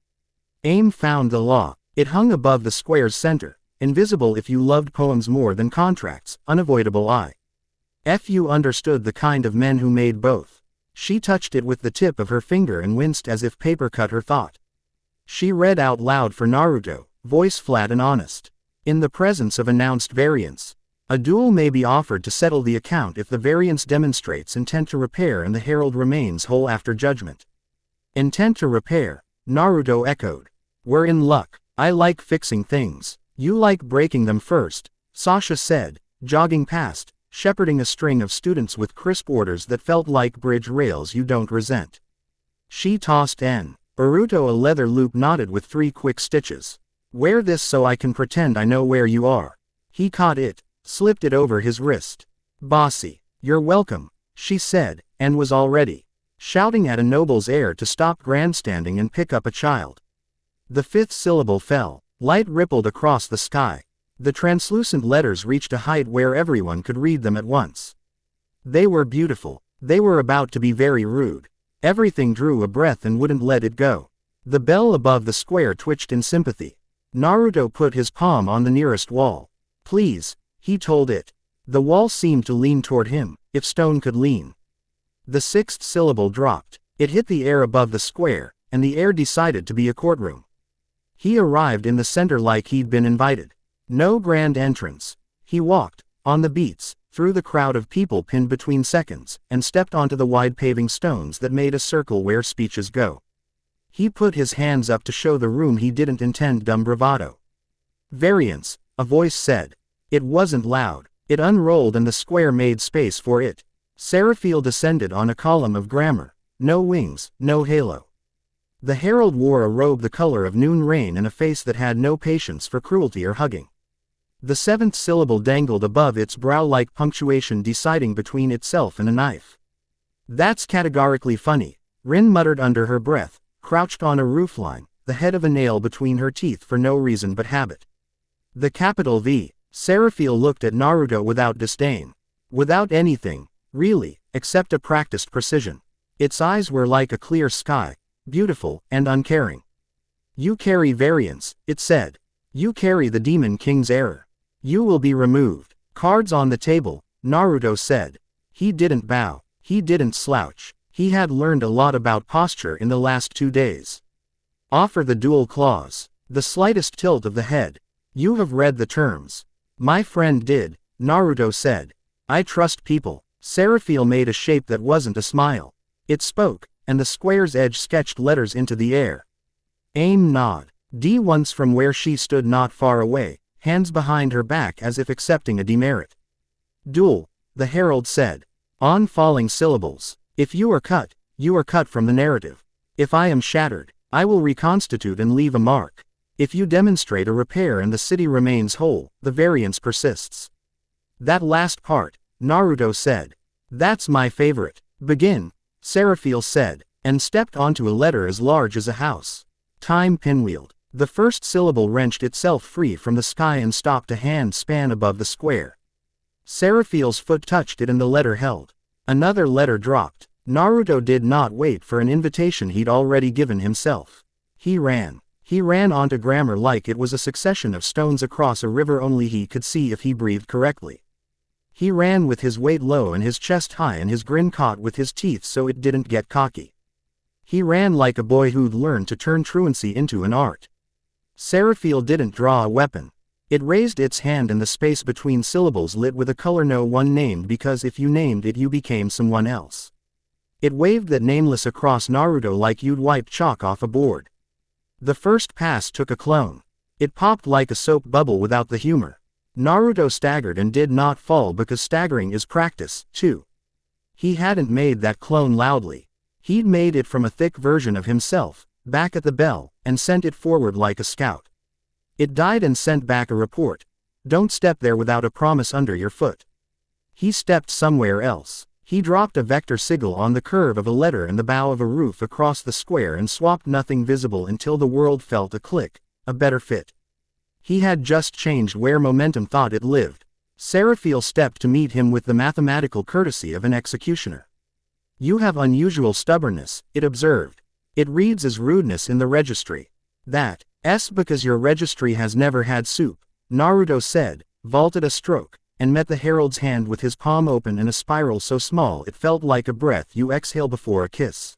Aim found the law. It hung above the square's center, invisible if you loved poems more than contracts, unavoidable if you understood the kind of men who made both. She touched it with the tip of her finger and winced as if paper cut her thought. She read out loud for Naruto, voice flat and honest. In the presence of announced variance, a duel may be offered to settle the account if the variance demonstrates intent to repair and the herald remains whole after judgment. Intent to repair, Naruto echoed. We're in luck. I like fixing things. You like breaking them first, Sasha said, jogging past, shepherding a string of students with crisp orders that felt like bridge rails you don't resent. She tossed Naruto a leather loop knotted with 3 quick stitches. Wear this so I can pretend I know where you are. He caught it, slipped it over his wrist. Bossy. You're welcome, she said, and was already shouting at a noble's heir to stop grandstanding and pick up a child. The 5th syllable fell. Light rippled across the sky. The translucent letters reached a height where everyone could read them at once. They were beautiful. They were about to be very rude. Everything drew a breath and wouldn't let it go. The bell above the square twitched in sympathy. Naruto put his palm on the nearest wall. Please, he told it. The wall seemed to lean toward him, if stone could lean. The 6th syllable dropped. It hit the air above the square, and the air decided to be a courtroom. He arrived in the center like he'd been invited. No grand entrance. He walked, on the beats, through the crowd of people pinned between seconds, and stepped onto the wide paving stones that made a circle where speeches go. He put his hands up to show the room he didn't intend dumb bravado. Variance, a voice said. It wasn't loud. It unrolled and the square made space for it. Seraphiel descended on a column of grammar. No wings, no halo. The herald wore a robe the color of noon rain and a face that had no patience for cruelty or hugging. The 7th syllable dangled above its brow like punctuation deciding between itself and a knife. That's categorically funny, Rin muttered under her breath, crouched on a roofline, the head of a nail between her teeth for no reason but habit. The capital V. Seraphiel looked at Naruto without disdain. Without anything, really, except a practiced precision. Its eyes were like a clear sky, beautiful and uncaring. You carry variance, it said. You carry the Demon King's error. You will be removed. Cards on the table, Naruto said. He didn't bow. He didn't slouch. He had learned a lot about posture in the last 2 days. Offer the dual clause. The slightest tilt of the head. You have read the terms. My friend did, Naruto said. I trust people. Seraphiel made a shape that wasn't a smile. It spoke, and the square's edge sketched letters into the air. Aim nod. D once from where she stood not far away, hands behind her back as if accepting a demerit. Duel, the herald said. On falling syllables. If you are cut from the narrative. If I am shattered, I will reconstitute and leave a mark. If you demonstrate a repair and the city remains whole, the variance persists. That last part, Naruto said. That's my favorite. Begin, Seraphiel said, and stepped onto a letter as large as a house. Time pinwheeled. The 1st syllable wrenched itself free from the sky and stopped a hand span above the square. Seraphiel's foot touched it and the letter held. Another letter dropped. Naruto did not wait for an invitation he'd already given himself. He ran. He ran onto grammar like it was a succession of stones across a river only he could see if he breathed correctly. He ran with his weight low and his chest high and his grin caught with his teeth so it didn't get cocky. He ran like a boy who'd learned to turn truancy into an art. Seraphiel didn't draw a weapon. It raised its hand and the space between syllables lit with a color no one named because if you named it you became someone else. It waved that nameless across Naruto like you'd wiped chalk off a board. The first pass took a clone. It popped like a soap bubble without the humor. Naruto staggered and did not fall because staggering is practice, too. He hadn't made that clone loudly. He'd made it from a thick version of himself, back at the bell, and sent it forward like a scout. It died and sent back a report. Don't step there without a promise under your foot. He stepped somewhere else. He dropped a vector sigil on the curve of a letter and the bow of a roof across the square and swapped nothing visible until the world felt a click, a better fit. He had just changed where momentum thought it lived. Seraphiel stepped to meet him with the mathematical courtesy of an executioner. You have unusual stubbornness, it observed. It reads as rudeness in the registry. That's because your registry has never had soup, Naruto said, vaulted a stroke, and met the herald's hand with his palm open in a spiral so small it felt like a breath you exhale before a kiss.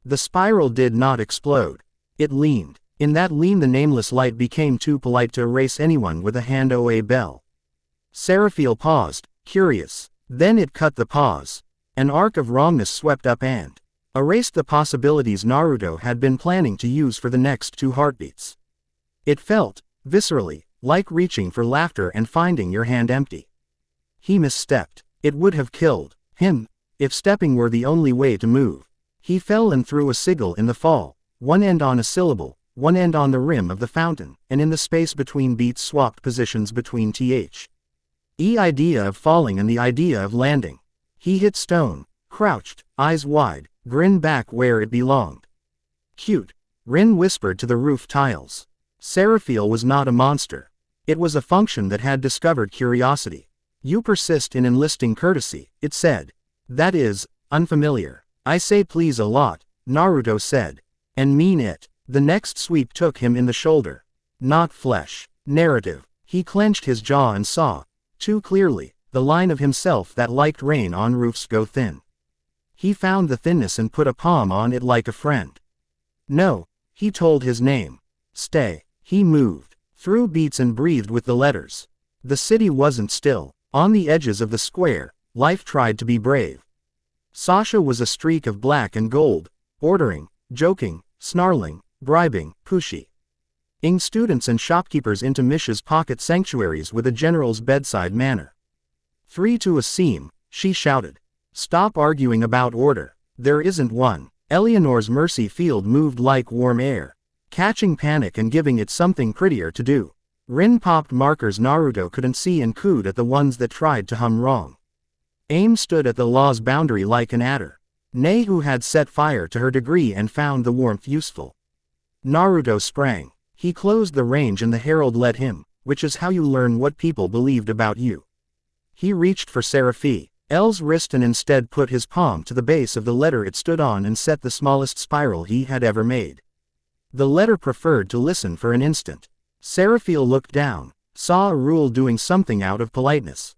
The spiral did not explode. It leaned. In that lean the nameless light became too polite to erase anyone with a hand o' a bell. Seraphiel paused, curious. Then it cut the pause. An arc of wrongness swept up and erased the possibilities Naruto had been planning to use for the next 2 heartbeats. It felt, viscerally, like reaching for laughter and finding your hand empty. He misstepped. It would have killed him if stepping were the only way to move. He fell and threw a sigil in the fall, one end on a syllable, one end on the rim of the fountain, and in the space between beats swapped positions between the idea of falling and the idea of landing. He hit stone, crouched, eyes wide, grinned back where it belonged. Cute, Rin whispered to the roof tiles. Seraphiel was not a monster. It was a function that had discovered curiosity. You persist in enlisting courtesy, it said. That is, unfamiliar. I say please a lot, Naruto said. And mean it. The next sweep took him in the shoulder. Not flesh. Narrative. He clenched his jaw and saw, too clearly, the line of himself that liked rain on roofs go thin. He found the thinness and put a palm on it like a friend. No, he told his name. Stay. He moved, threw beats and breathed with the letters. The city wasn't still. On the edges of the square, life tried to be brave. Sasha was a streak of black and gold, ordering, joking, snarling, bribing, pushing students and shopkeepers into Misha's pocket sanctuaries with a general's bedside manner. 3 to a seam, she shouted. Stop arguing about order. There isn't one. Eleanor's mercy field moved like warm air, catching panic and giving it something prettier to do. Rin popped markers Naruto couldn't see and cooed at the ones that tried to hum wrong. Aim stood at the law's boundary like an adder. Nehu had set fire to her degree and found the warmth useful. Naruto sprang. He closed the range and the herald let him, which is how you learn what people believed about you. He reached for Seraphiel's wrist and instead put his palm to the base of the letter it stood on and set the smallest spiral he had ever made. The letter preferred to listen for an instant. Seraphiel looked down, saw a rule doing something out of politeness,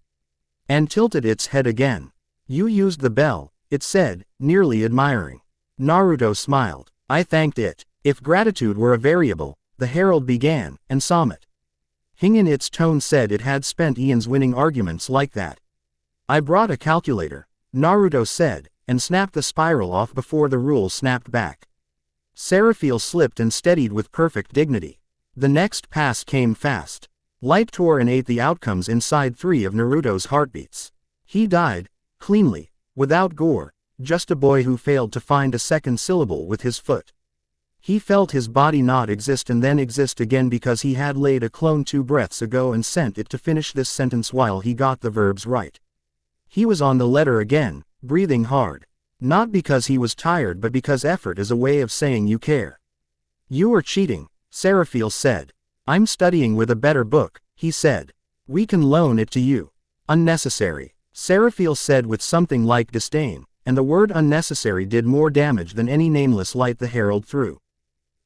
and tilted its head again. You used the bell, it said, nearly admiring. Naruto smiled. I thanked it. If gratitude were a variable, the herald began, and Samet. Hing in its tone said it had spent eons winning arguments like that. I brought a calculator, Naruto said, and snapped the spiral off before the rule snapped back. Seraphiel slipped and steadied with perfect dignity. The next pass came fast. Light tore and ate the outcomes inside 3 of Naruto's heartbeats. He died, cleanly, without gore, just a boy who failed to find a second syllable with his foot. He felt his body not exist and then exist again because he had laid a clone 2 breaths ago and sent it to finish this sentence while he got the verbs right. He was on the letter again, breathing hard. Not because he was tired but because effort is a way of saying you care. You are cheating, Seraphiel said. I'm studying with a better book, he said. We can loan it to you. Unnecessary, Seraphiel said with something like disdain, and the word unnecessary did more damage than any nameless light the herald threw.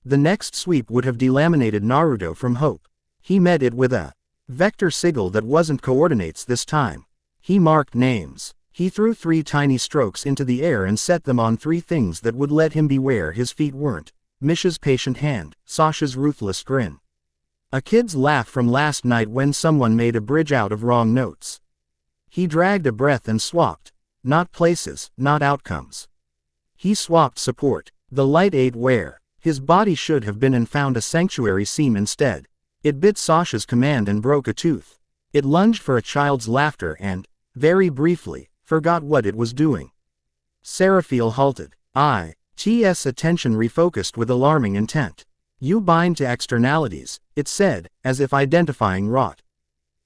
The next sweep would have delaminated Naruto from hope. He met it with a vector sigil that wasn't coordinates this time. He marked names. He threw 3 tiny strokes into the air and set them on 3 things that would let him be where his feet weren't. Misha's patient hand, Sasha's ruthless grin. A kid's laugh from last night when someone made a bridge out of wrong notes. He dragged a breath and swapped. Not places, not outcomes. He swapped support. The light ate where his body should have been and found a sanctuary seam instead. It bit Sasha's command and broke a tooth. It lunged for a child's laughter and, very briefly, forgot what it was doing. Seraphiel halted. T's attention refocused with alarming intent. You bind to externalities, it said, as if identifying rot.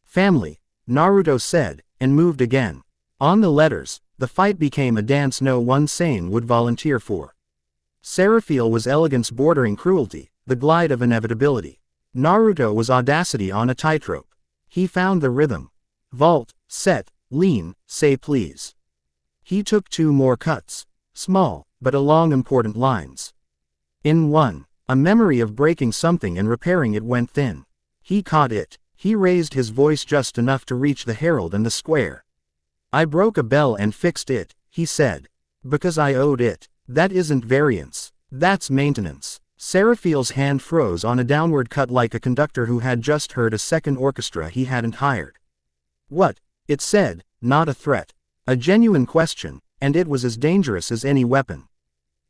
Family, Naruto said, and moved again. On the letters, the fight became a dance no one sane would volunteer for. Seraphiel was elegance bordering cruelty, the glide of inevitability. Naruto was audacity on a tightrope. He found the rhythm. Vault, set, lean, say please. He took 2 more cuts. Small, but along important lines. In one, a memory of breaking something and repairing it went thin. He caught it. He raised his voice just enough to reach the herald and the square. I broke a bell and fixed it, he said. Because I owed it. That isn't variance. That's maintenance. Seraphiel's hand froze on a downward cut like a conductor who had just heard a second orchestra he hadn't hired. What? It said, not a threat. A genuine question, and it was as dangerous as any weapon.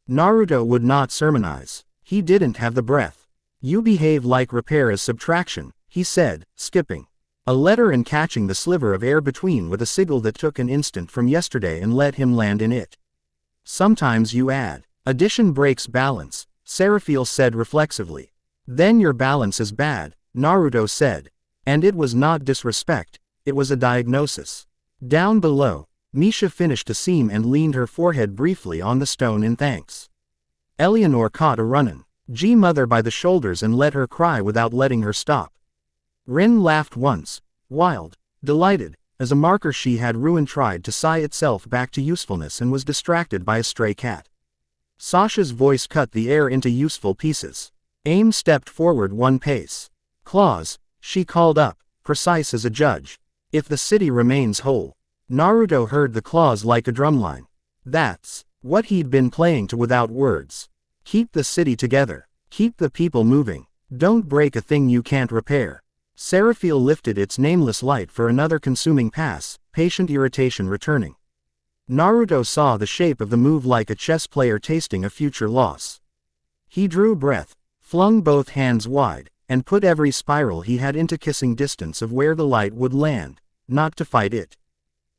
Naruto would not sermonize. He didn't have the breath. You behave like repair is subtraction, he said, skipping a letter and catching the sliver of air between with a sigil that took an instant from yesterday and let him land in it. Sometimes you add. Addition breaks balance, Seraphil said reflexively. Then your balance is bad, Naruto said. And it was not disrespect, it was a diagnosis. Down below, Misha finished a seam and leaned her forehead briefly on the stone in thanks. Eleanor caught a runnin' G-mother by the shoulders and let her cry without letting her stop. Rin laughed once, wild, delighted, as a marker she had ruined tried to sigh itself back to usefulness and was distracted by a stray cat. Sasha's voice cut the air into useful pieces. Aim stepped forward one pace. Claws, she called up, precise as a judge. If the city remains whole. Naruto heard the claws like a drumline. That's what he'd been playing to without words. Keep the city together. Keep the people moving. Don't break a thing you can't repair. Seraphil lifted its nameless light for another consuming pass, patient irritation returning. Naruto saw the shape of the move like a chess player tasting a future loss. He drew breath, flung both hands wide, and put every spiral he had into kissing distance of where the light would land, not to fight it,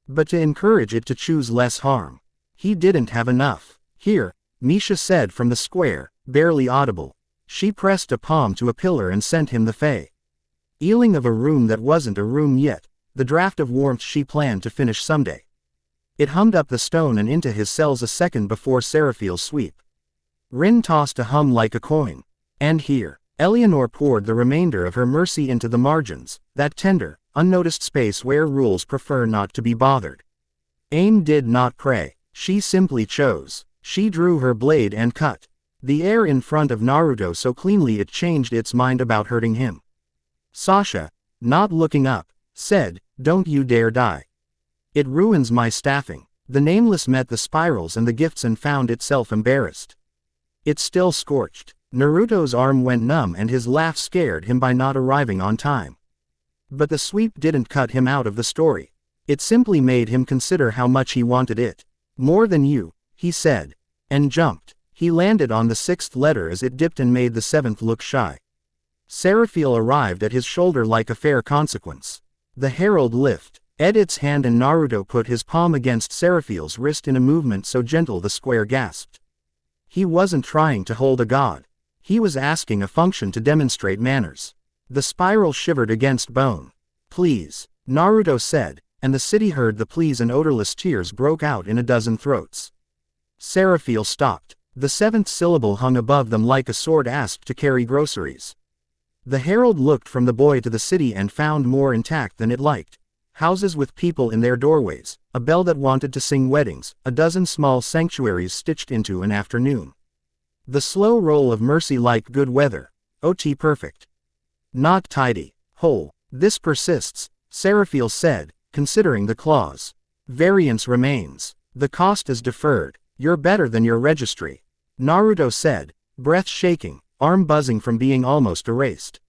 but to encourage it to choose less harm. He didn't have enough. Here, Misha said from the square, barely audible. She pressed a palm to a pillar and sent him the feeling of a room that wasn't a room yet, the draft of warmth she planned to finish someday. It hummed up the stone and into his cells a second before Seraphil's sweep. Rin tossed a hum like a coin. And here, Eleanor poured the remainder of her mercy into the margins, that tender, unnoticed space where rules prefer not to be bothered. Aim did not pray, she simply chose. She drew her blade and cut the air in front of Naruto so cleanly it changed its mind about hurting him. Sasha, not looking up, said, "Don't you dare die. It ruins my staffing." The nameless met the spirals and the gifts and found itself embarrassed. It still scorched. Naruto's arm went numb and his laugh scared him by not arriving on time. But the sweep didn't cut him out of the story. It simply made him consider how much he wanted it. "More than you," he said. And jumped. He landed on the 6th letter as it dipped and made the 7th look shy. Seraphil arrived at his shoulder like a fair consequence. The herald lift its hand and Naruto put his palm against Seraphil's wrist in a movement so gentle the square gasped. He wasn't trying to hold a god. He was asking a function to demonstrate manners. The spiral shivered against bone. "Please," Naruto said, and the city heard the pleas and odorless tears broke out in a dozen throats. Seraphil stopped. The 7th syllable hung above them like a sword asked to carry groceries. The herald looked from the boy to the city and found more intact than it liked. Houses with people in their doorways, a bell that wanted to sing weddings, a dozen small sanctuaries stitched into an afternoon. The slow roll of mercy like good weather. OT perfect. Not tidy. Whole. This persists, Seraphil said, considering the clause. Variance remains. The cost is deferred. You're better than your registry. Naruto said, breath shaking, arm buzzing from being almost erased.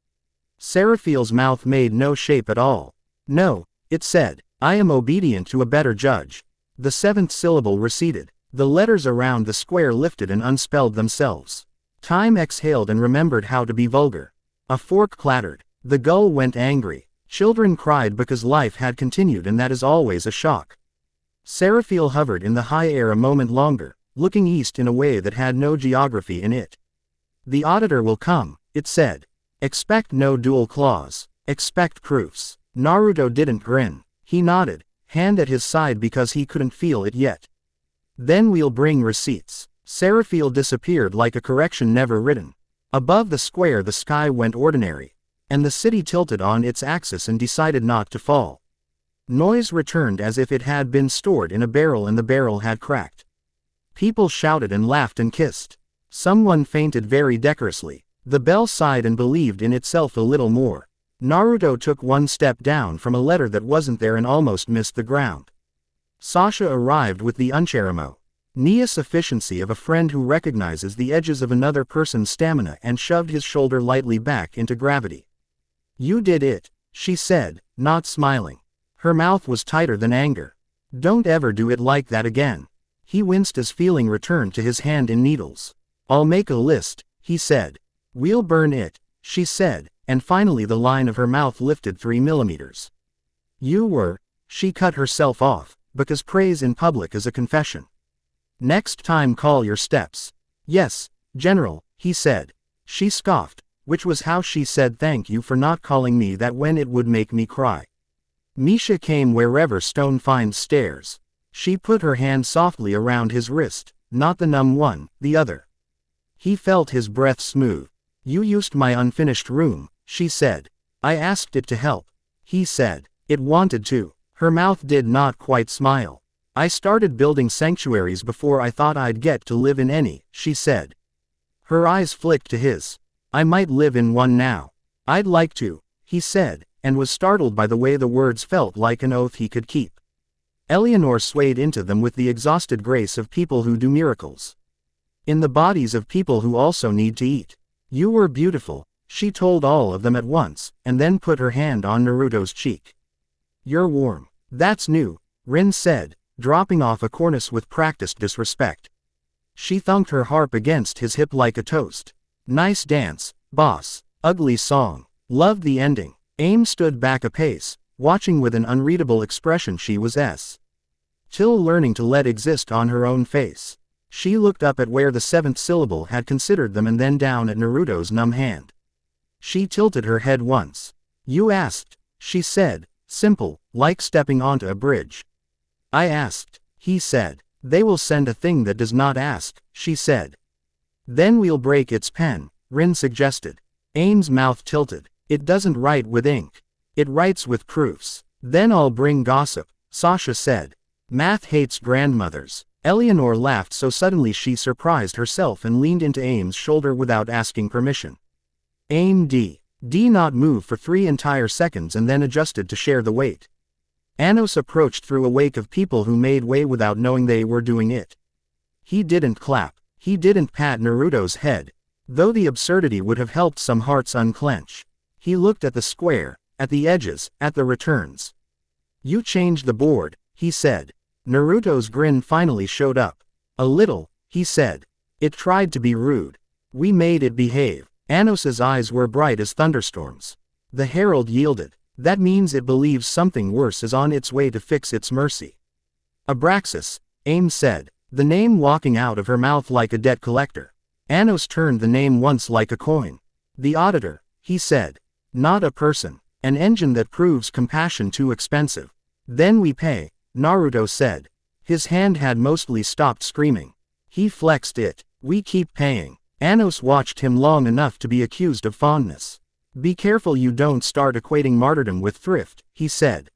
Seraphil's mouth made no shape at all. "No," it said, "I am obedient to a better judge." The 7th syllable receded. The letters around the square lifted and unspelled themselves. Time exhaled and remembered how to be vulgar. A fork clattered. The gull went angry. Children cried because life had continued, and that is always a shock. Seraphil hovered in the high air a moment longer, looking east in a way that had no geography in it. "The auditor will come," it said. "Expect no dual claws. Expect proofs." Naruto didn't grin. He nodded, hand at his side because he couldn't feel it yet. "Then we'll bring receipts." Seraphil disappeared like a correction never written. Above the square the sky went ordinary, and the city tilted on its axis and decided not to fall. Noise returned as if it had been stored in a barrel and the barrel had cracked. People shouted and laughed and kissed. Someone fainted very decorously. The bell sighed and believed in itself a little more. Naruto took one step down from a letter that wasn't there and almost missed the ground. Sasha arrived with the unceremonious efficiency of a friend who recognizes the edges of another person's stamina and shoved his shoulder lightly back into gravity. "You did it," she said, not smiling. Her mouth was tighter than anger. "Don't ever do it like that again." He winced as feeling returned to his hand in needles. "I'll make a list," he said. "We'll burn it," she said, and finally the line of her mouth lifted 3 millimeters. You were, she cut herself off, because praise in public is a confession. Next time call your steps. Yes, General, he said. She scoffed, which was how she said thank you for not calling me that when it would make me cry. Misha came wherever stone finds stairs. She put her hand softly around his wrist, not the numb one, the other. He felt his breath smooth. You used my unfinished room, she said. I asked it to help. He said. It wanted to. Her mouth did not quite smile. I started building sanctuaries before I thought I'd get to live in any, she said. Her eyes flicked to his. I might live in one now. I'd like to, he said, and was startled by the way the words felt like an oath he could keep. Eleanor swayed into them with the exhausted grace of people who do miracles. In the bodies of people who also need to eat. You were beautiful, she told all of them at once, and then put her hand on Naruto's cheek. You're warm. That's new, Rin said, dropping off a cornice with practiced disrespect. She thunked her harp against his hip like a toast. Nice dance, boss. Ugly song. Loved the ending. Aim stood back a pace, watching with an unreadable expression. She was still learning to let exist on her own face. She looked up at where the 7th syllable had considered them and then down at Naruto's numb hand. She tilted her head once. You asked, she said, simple, like stepping onto a bridge. I asked, he said. They will send a thing that does not ask, she said. Then we'll break its pen, Rin suggested. Aim's mouth tilted. It doesn't write with ink. It writes with proofs. Then I'll bring gossip, Sasha said. Math hates grandmothers. Eleanor laughed so suddenly she surprised herself and leaned into Aim's shoulder without asking permission. Aim D not move for 3 entire seconds and then adjusted to share the weight. Anos approached through a wake of people who made way without knowing they were doing it. He didn't clap. He didn't pat Naruto's head, though the absurdity would have helped some hearts unclench. He looked at the square, at the edges, at the returns. You changed the board, he said. Naruto's grin finally showed up. A little, he said. It tried to be rude. We made it behave. Anos's eyes were bright as thunderstorms. The herald yielded. That means it believes something worse is on its way to fix its mercy. Abraxas, Aim said, the name walking out of her mouth like a debt collector. Anos turned the name once like a coin. The auditor, he said. Not a person. An engine that proves compassion too expensive. Then we pay, Naruto said. His hand had mostly stopped screaming. He flexed it. We keep paying. Anos watched him long enough to be accused of fondness. Be careful you don't start equating martyrdom with thrift, he said.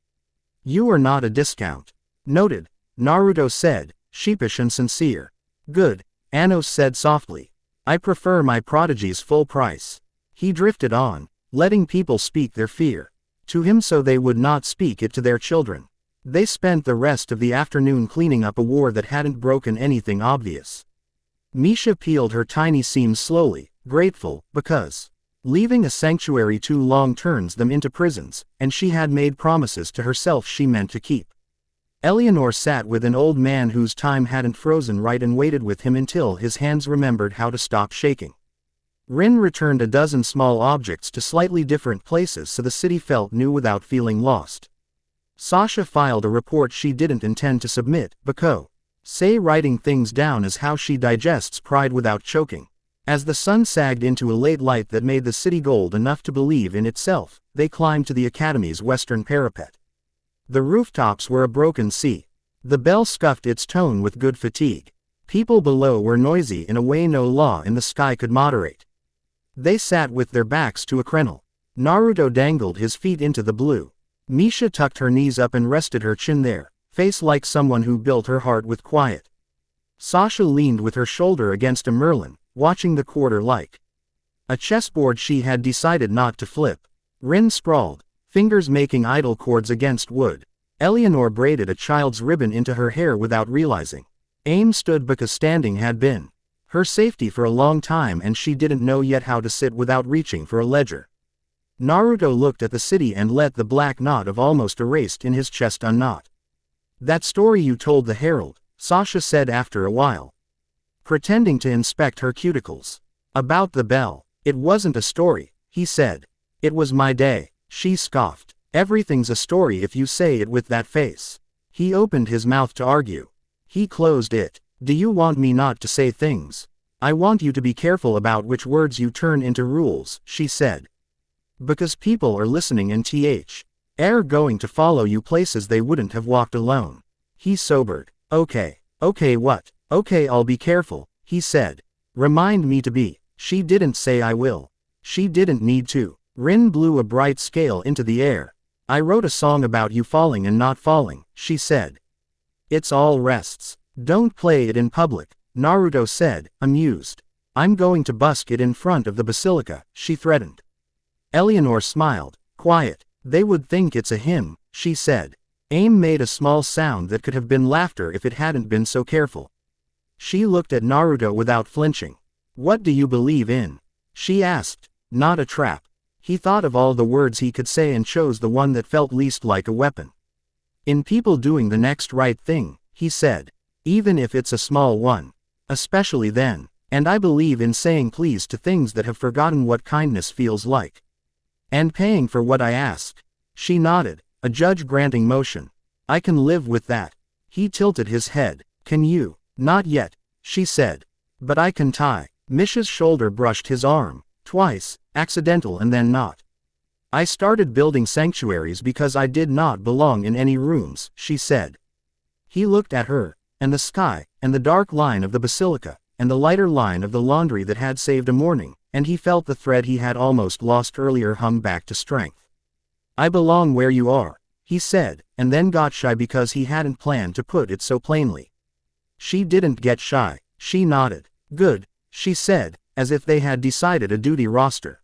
You are not a discount. Noted, Naruto said, sheepish and sincere. Good, Anos said softly. I prefer my prodigy's full price. He drifted on, letting people speak their fear to him so they would not speak it to their children. They spent the rest of the afternoon cleaning up a war that hadn't broken anything obvious. Misha peeled her tiny seams slowly, grateful, because leaving a sanctuary too long turns them into prisons, and she had made promises to herself she meant to keep. Eleanor sat with an old man whose time hadn't frozen right and waited with him until his hands remembered how to stop shaking. Rin returned a dozen small objects to slightly different places so the city felt new without feeling lost. Sasha filed a report she didn't intend to submit, because writing things down is how she digests pride without choking. As the sun sagged into a late light that made the city gold enough to believe in itself, they climbed to the academy's western parapet. The rooftops were a broken sea. The bell scuffed its tone with good fatigue. People below were noisy in a way no law in the sky could moderate. They sat with their backs to a crenel. Naruto dangled his feet into the blue. Misha tucked her knees up and rested her chin there, face like someone who built her heart with quiet. Sasha leaned with her shoulder against a merlin, watching the quarter like a chessboard she had decided not to flip. Rin sprawled, fingers making idle chords against wood. Eleanor braided a child's ribbon into her hair without realizing. Aim stood because standing had been her safety for a long time and she didn't know yet how to sit without reaching for a ledger. Naruto looked at the city and let the black knot of almost erased in his chest unknot. That story you told the herald, Sasha said after a while, pretending to inspect her cuticles. About the bell. It wasn't a story, he said. It was my day, she scoffed. Everything's a story if you say it with that face. He opened his mouth to argue. He closed it. Do you want me not to say things? I want you to be careful about which words you turn into rules, she said. Because people are listening and are going to follow you places they wouldn't have walked alone. He sobered. Okay what? Okay, I'll be careful, he said. Remind me to be. She didn't say I will. She didn't need to. Rin blew a bright scale into the air. I wrote a song about you falling and not falling, she said. It's all rests. Don't play it in public, Naruto said, amused. I'm going to busk it in front of the basilica, she threatened. Eleanor smiled. Quiet. They would think it's a hymn, she said. Aim made a small sound that could have been laughter if it hadn't been so careful. She looked at Naruto without flinching. What do you believe in? She asked. Not a trap. He thought of all the words he could say and chose the one that felt least like a weapon. In people doing the next right thing, he said. Even if it's a small one. Especially then. And I believe in saying please to things that have forgotten what kindness feels like. And paying for what I ask. She nodded, a judge granting motion. I can live with that. He tilted his head. Can you? Not yet, she said. But I can tie. Misha's shoulder brushed his arm. Twice, accidental and then not. I started building sanctuaries because I did not belong in any rooms, she said. He looked at her, and the sky, and the dark line of the basilica, and the lighter line of the laundry that had saved a morning, and he felt the thread he had almost lost earlier hum back to strength. I belong where you are, he said, and then got shy because he hadn't planned to put it so plainly. She didn't get shy, she nodded. Good, she said, as if they had decided a duty roster.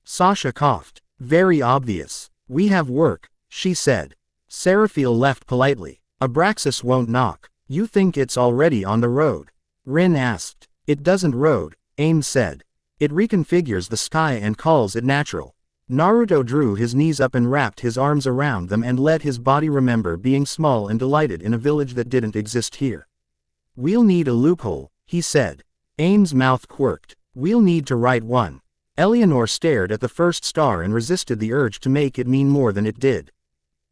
Sasha coughed. Very obvious. We have work, she said. Seraphil left politely. Abraxas won't knock. You think it's already on the road? Rin asked. It doesn't road, Aim said. It reconfigures the sky and calls it natural. Naruto drew his knees up and wrapped his arms around them and let his body remember being small and delighted in a village that didn't exist here. We'll need a loophole, he said. Aim's mouth quirked. We'll need to write one. Eleanor stared at the first star and resisted the urge to make it mean more than it did.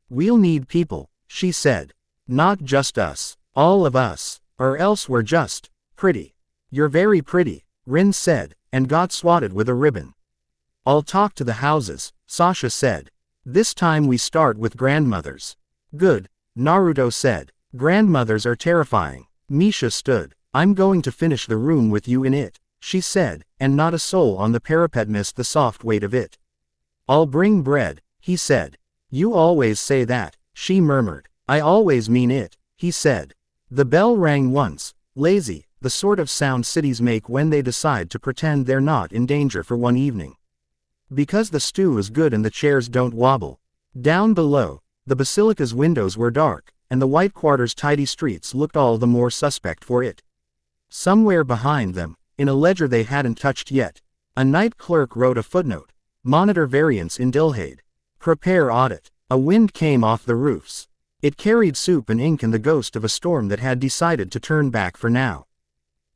We'll need people, she said. Not just us. All of us. Or else we're just pretty. You're very pretty, Rin said, and got swatted with a ribbon. I'll talk to the houses, Sasha said. This time we start with grandmothers. Good, Naruto said. Grandmothers are terrifying. Misha stood. I'm going to finish the room with you in it, she said, and not a soul on the parapet missed the soft weight of it. I'll bring bread, he said. You always say that, she murmured. I always mean it, he said. The bell rang once, lazy, the sort of sound cities make when they decide to pretend they're not in danger for one evening. Because the stew is good and the chairs don't wobble. Down below, the basilica's windows were dark, and the White Quarter's tidy streets looked all the more suspect for it. Somewhere behind them, in a ledger they hadn't touched yet, a night clerk wrote a footnote. Monitor variance in Dilhade. Prepare audit. A wind came off the roofs. It carried soup and ink and the ghost of a storm that had decided to turn back for now.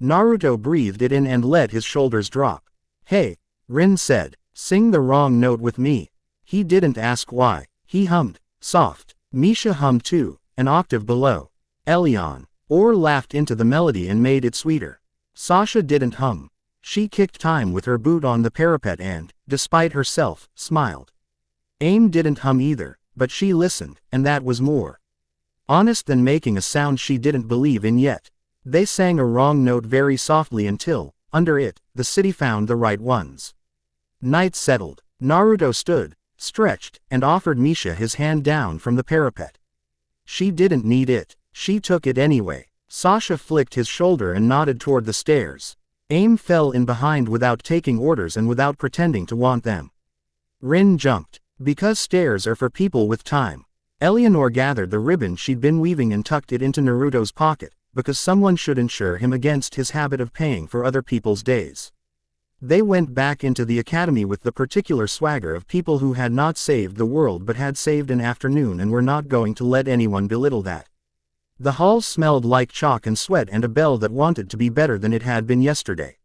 Naruto breathed it in and let his shoulders drop. Hey, Rin said, sing the wrong note with me. He didn't ask why. He hummed. Soft. Misha hummed too, an octave below. Elion. Or laughed into the melody and made it sweeter. Sasha didn't hum. She kicked time with her boot on the parapet and, despite herself, smiled. Aim didn't hum either, but she listened, and that was more honest than making a sound she didn't believe in yet. They sang a wrong note very softly until, under it, the city found the right ones. Night settled. Naruto stood, stretched, and offered Misha his hand down from the parapet. She didn't need it. She took it anyway. Sasha flicked his shoulder and nodded toward the stairs. Aim fell in behind without taking orders and without pretending to want them. Rin jumped. Because stairs are for people with time. Eleanor gathered the ribbon she'd been weaving and tucked it into Naruto's pocket, because someone should insure him against his habit of paying for other people's days. They went back into the academy with the particular swagger of people who had not saved the world but had saved an afternoon and were not going to let anyone belittle that. The hall smelled like chalk and sweat and a bell that wanted to be better than it had been yesterday.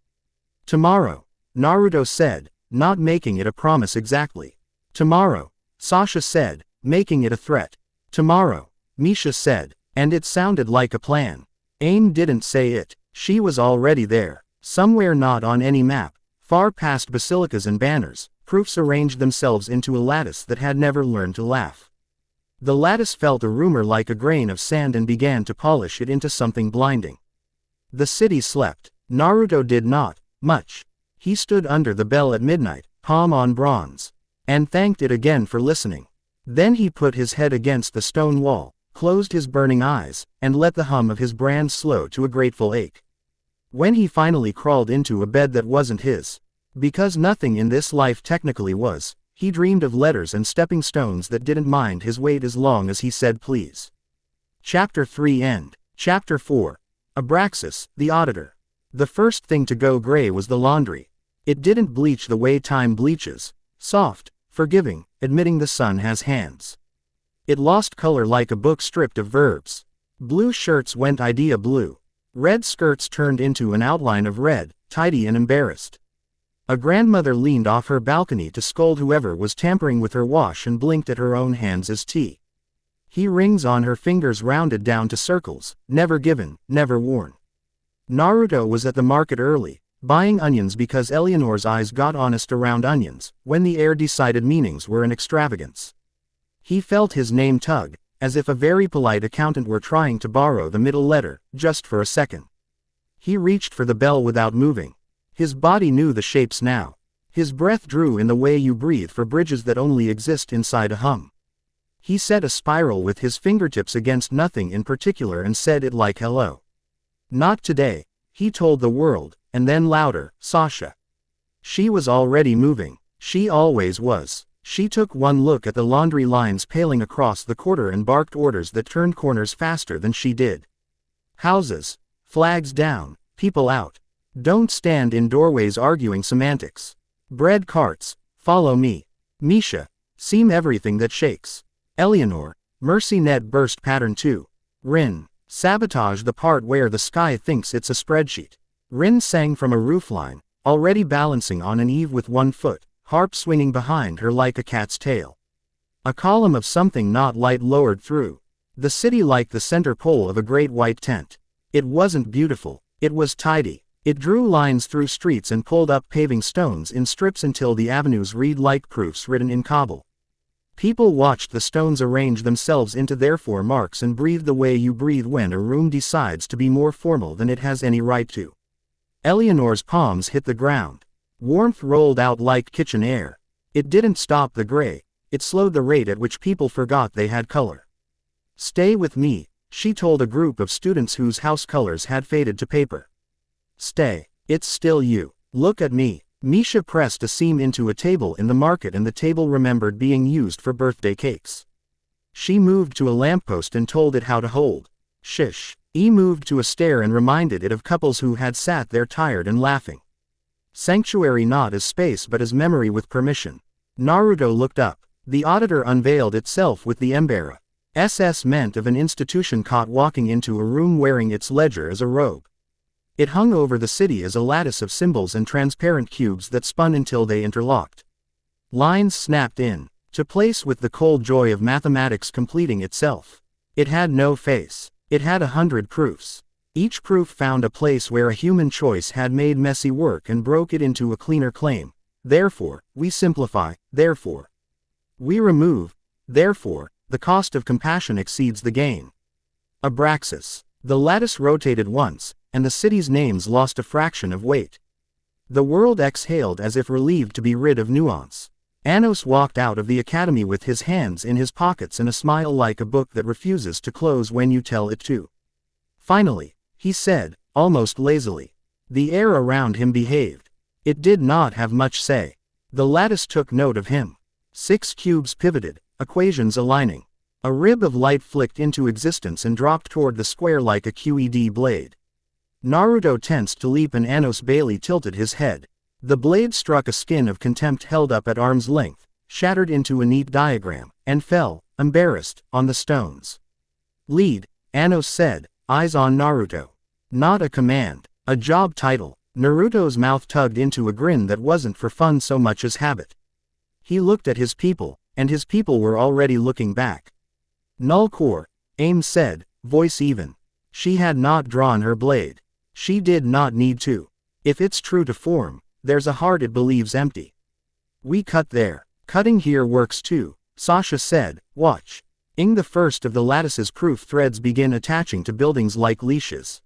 Tomorrow, Naruto said, not making it a promise exactly. Tomorrow, Sasha said, making it a threat. Tomorrow, Misha said, and it sounded like a plan. Aim didn't say it, she was already there. Somewhere not on any map, far past basilicas and banners, proofs arranged themselves into a lattice that had never learned to laugh. The lattice felt a rumor like a grain of sand and began to polish it into something blinding. The city slept. Naruto did not, much. He stood under the bell at midnight, palm on bronze, and thanked it again for listening. Then he put his head against the stone wall, closed his burning eyes, and let the hum of his brand slow to a grateful ache. When he finally crawled into a bed that wasn't his, because nothing in this life technically was, he dreamed of letters and stepping stones that didn't mind his weight as long as he said please. Chapter 3 End. Chapter 4. Abraxas, the Auditor. The first thing to go gray was the laundry. It didn't bleach the way time bleaches, soft, forgiving, admitting the sun has hands. It lost color like a book stripped of verbs. Blue shirts went idea blue. Red skirts turned into an outline of red, tidy and embarrassed. A grandmother leaned off her balcony to scold whoever was tampering with her wash and blinked at her own hands as tea. Rings on her fingers rounded down to circles, never given, never worn. Naruto was at the market early, buying onions because Eleanor's eyes got honest around onions, when the heir decided meanings were an extravagance. He felt his name tug, as if a very polite accountant were trying to borrow the middle letter, just for a second. He reached for the bell without moving. His body knew the shapes now. His breath drew in the way you breathe for bridges that only exist inside a hum. He set a spiral with his fingertips against nothing in particular and said it like hello. Not today, he told the world, and then louder, Sasha. She was already moving. She always was. She took one look at the laundry lines paling across the quarter and barked orders that turned corners faster than she did. Houses. Flags down. People out. Don't stand in doorways arguing semantics. Bread carts. Follow me. Misha. Seam everything that shakes. Eleanor. Mercy net burst pattern 2. Rin. Sabotage the part where the sky thinks it's a spreadsheet. Rin sang from a roofline, already balancing on an eave with one foot, harp swinging behind her like a cat's tail. A column of something not light lowered through the city like the center pole of a great white tent. It wasn't beautiful, it was tidy. It drew lines through streets and pulled up paving stones in strips until the avenues read like proofs written in cobble. People watched the stones arrange themselves into their four marks and breathed the way you breathe when a room decides to be more formal than it has any right to. Eleanor's palms hit the ground. Warmth rolled out like kitchen air. It didn't stop the gray, it slowed the rate at which people forgot they had color. Stay with me, she told a group of students whose house colors had faded to paper. Stay, it's still you. Look at me. Misha pressed a seam into a table in the market and the table remembered being used for birthday cakes. She moved to a lamppost and told it how to hold. Shish. E moved to a stair and reminded it of couples who had sat there tired and laughing. Sanctuary not as space but as memory with permission. Naruto looked up. The auditor unveiled itself with the Embera. SS meant of an institution caught walking into a room wearing its ledger as a robe. It hung over the city as a lattice of symbols and transparent cubes that spun until they interlocked. Lines snapped in to place with the cold joy of mathematics completing itself. It had no face. It had 100 proofs. Each proof found a place where a human choice had made messy work and broke it into a cleaner claim. Therefore, we simplify. Therefore, we remove. Therefore, the cost of compassion exceeds the gain. Abraxas. The lattice rotated once, and the city's names lost a fraction of weight. The world exhaled as if relieved to be rid of nuance. Anos walked out of the academy with his hands in his pockets and a smile like a book that refuses to close when you tell it to. Finally, he said, almost lazily. The air around him behaved. It did not have much say. The lattice took note of him. 6 cubes pivoted, equations aligning. A rib of light flicked into existence and dropped toward the square like a QED blade. Naruto tensed to leap and Anos Bailey tilted his head. The blade struck a skin of contempt held up at arm's length, shattered into a neat diagram, and fell, embarrassed, on the stones. Lead, Anos said, eyes on Naruto. Not a command, a job title. Naruto's mouth tugged into a grin that wasn't for fun so much as habit. He looked at his people, and his people were already looking back. Null core, Aim said, voice even. She had not drawn her blade. She did not need to. If it's true to form, there's a heart it believes empty. We cut there. Cutting here works too, Sasha said, watch. Ing the first of the lattice's proof threads begin attaching to buildings like leashes.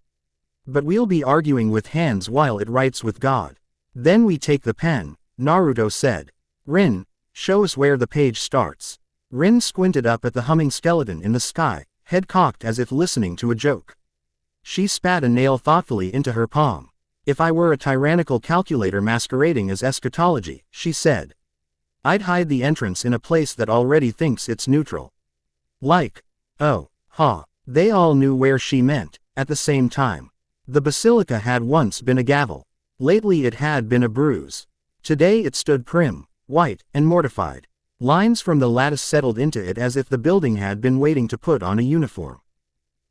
But we'll be arguing with hands while it writes with God. Then we take the pen, Naruto said. Rin, show us where the page starts. Rin squinted up at the humming skeleton in the sky, head cocked as if listening to a joke. She spat a nail thoughtfully into her palm. If I were a tyrannical calculator masquerading as eschatology, she said, I'd hide the entrance in a place that already thinks it's neutral. Like, oh, ha, they all knew where she meant, at the same time. The basilica had once been a gavel. Lately it had been a bruise. Today it stood prim, white, and mortified. Lines from the lattice settled into it as if the building had been waiting to put on a uniform.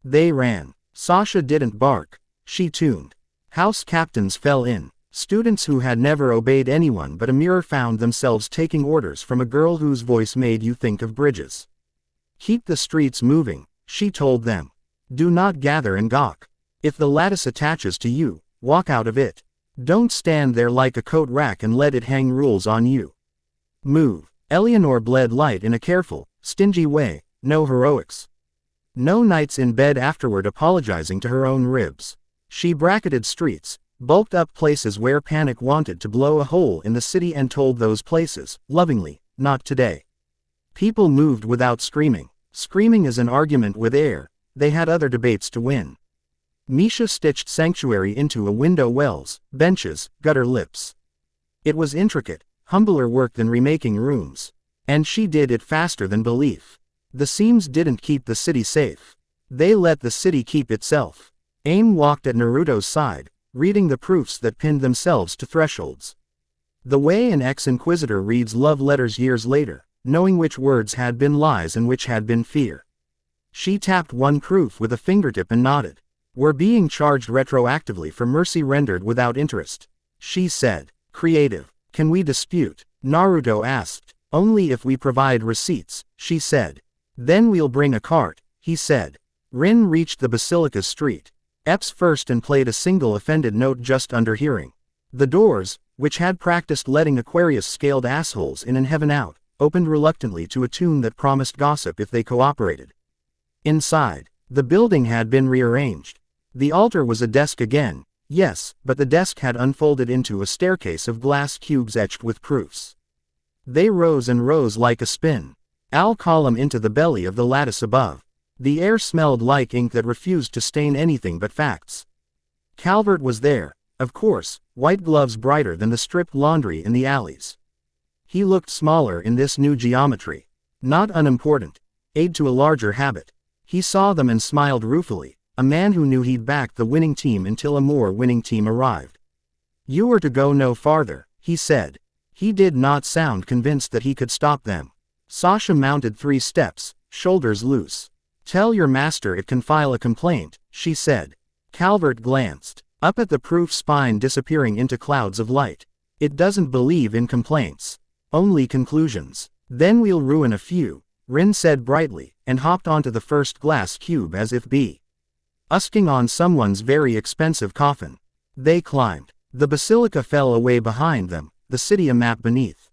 They ran. Sasha didn't bark. She tuned. House captains fell in. Students who had never obeyed anyone but a mirror found themselves taking orders from a girl whose voice made you think of bridges. Keep the streets moving, she told them. Do not gather and gawk. If the lattice attaches to you, walk out of it. Don't stand there like a coat rack and let it hang rules on you. Move. Eleanor bled light in a careful, stingy way, no heroics. No nights in bed afterward apologizing to her own ribs. She bracketed streets, bulked up places where panic wanted to blow a hole in the city and told those places, lovingly, not today. People moved without screaming. Screaming is an argument with air. They had other debates to win. Misha stitched sanctuary into a window wells, benches, gutter lips. It was intricate, humbler work than remaking rooms. And she did it faster than belief. The seams didn't keep the city safe. They let the city keep itself. Aim walked at Naruto's side, reading the proofs that pinned themselves to thresholds. The way an ex-inquisitor reads love letters years later, knowing which words had been lies and which had been fear. She tapped one proof with a fingertip and nodded. We're being charged retroactively for mercy rendered without interest, she said. Creative. Can we dispute? Naruto asked. Only if we provide receipts, she said. Then we'll bring a cart, he said. Rin reached the basilica street. Epps first and played a single offended note just under hearing. The doors, which had practiced letting Aquarius scaled assholes in and heaven out, opened reluctantly to a tune that promised gossip if they cooperated. Inside, the building had been rearranged. The altar was a desk again, yes, but the desk had unfolded into a staircase of glass cubes etched with proofs. They rose and rose like a spin. Al column into the belly of the lattice above. The air smelled like ink that refused to stain anything but facts. Calvert was there, of course, white gloves brighter than the stripped laundry in the alleys. He looked smaller in this new geometry. Not unimportant. Aid to a larger habit. He saw them and smiled ruefully, a man who knew he'd backed the winning team until a more winning team arrived. You were to go no farther, he said. He did not sound convinced that he could stop them. Sasha mounted 3 steps, shoulders loose. Tell your master it can file a complaint, she said. Calvert glanced up at the proof spine disappearing into clouds of light. It doesn't believe in complaints. Only conclusions. Then we'll ruin a few, Rin said brightly, and hopped onto the first glass cube as if usking on someone's very expensive coffin. They climbed. The basilica fell away behind them, the city a map beneath.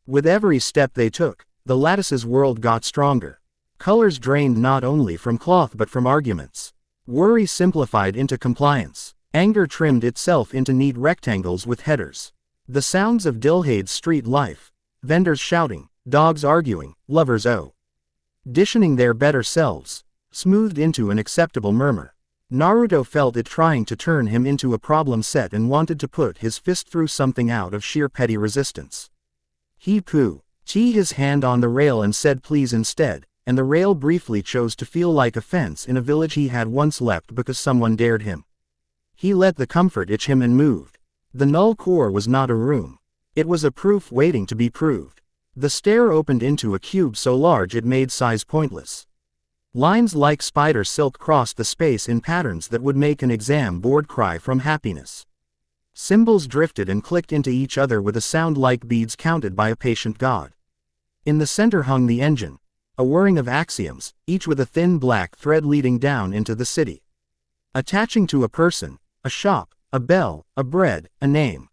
With every step they took, the lattice's world got stronger. Colors drained not only from cloth but from arguments. Worry simplified into compliance. Anger trimmed itself into neat rectangles with headers. The sounds of Dilhade's street life. Vendors shouting, dogs arguing, lovers auditioning their better selves, smoothed into an acceptable murmur. Naruto felt it trying to turn him into a problem set and wanted to put his fist through something out of sheer petty resistance. He put his hand on the rail and said please instead, and the rail briefly chose to feel like a fence in a village he had once left because someone dared him. He let the comfort itch him and moved. The null core was not a room. It was a proof waiting to be proved. The stair opened into a cube so large it made size pointless. Lines like spider silk crossed the space in patterns that would make an exam board cry from happiness. Symbols drifted and clicked into each other with a sound like beads counted by a patient god. In the center hung the engine, a whirring of axioms, each with a thin black thread leading down into the city. Attaching to a person, a shop, a bell, a bread, a name.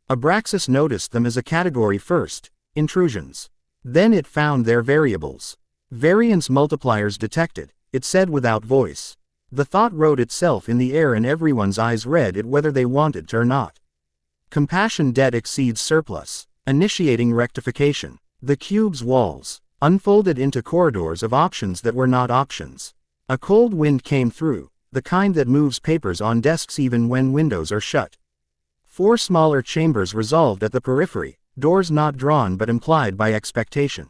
Abraxas noticed them as a category first, intrusions. Then it found their variables. Variance multipliers detected, it said without voice. The thought wrote itself in the air and everyone's eyes read it whether they wanted to or not. Compassion debt exceeds surplus, initiating rectification. The cube's walls unfolded into corridors of options that were not options. A cold wind came through, the kind that moves papers on desks even when windows are shut. 4 smaller chambers resolved at the periphery, doors not drawn but implied by expectation.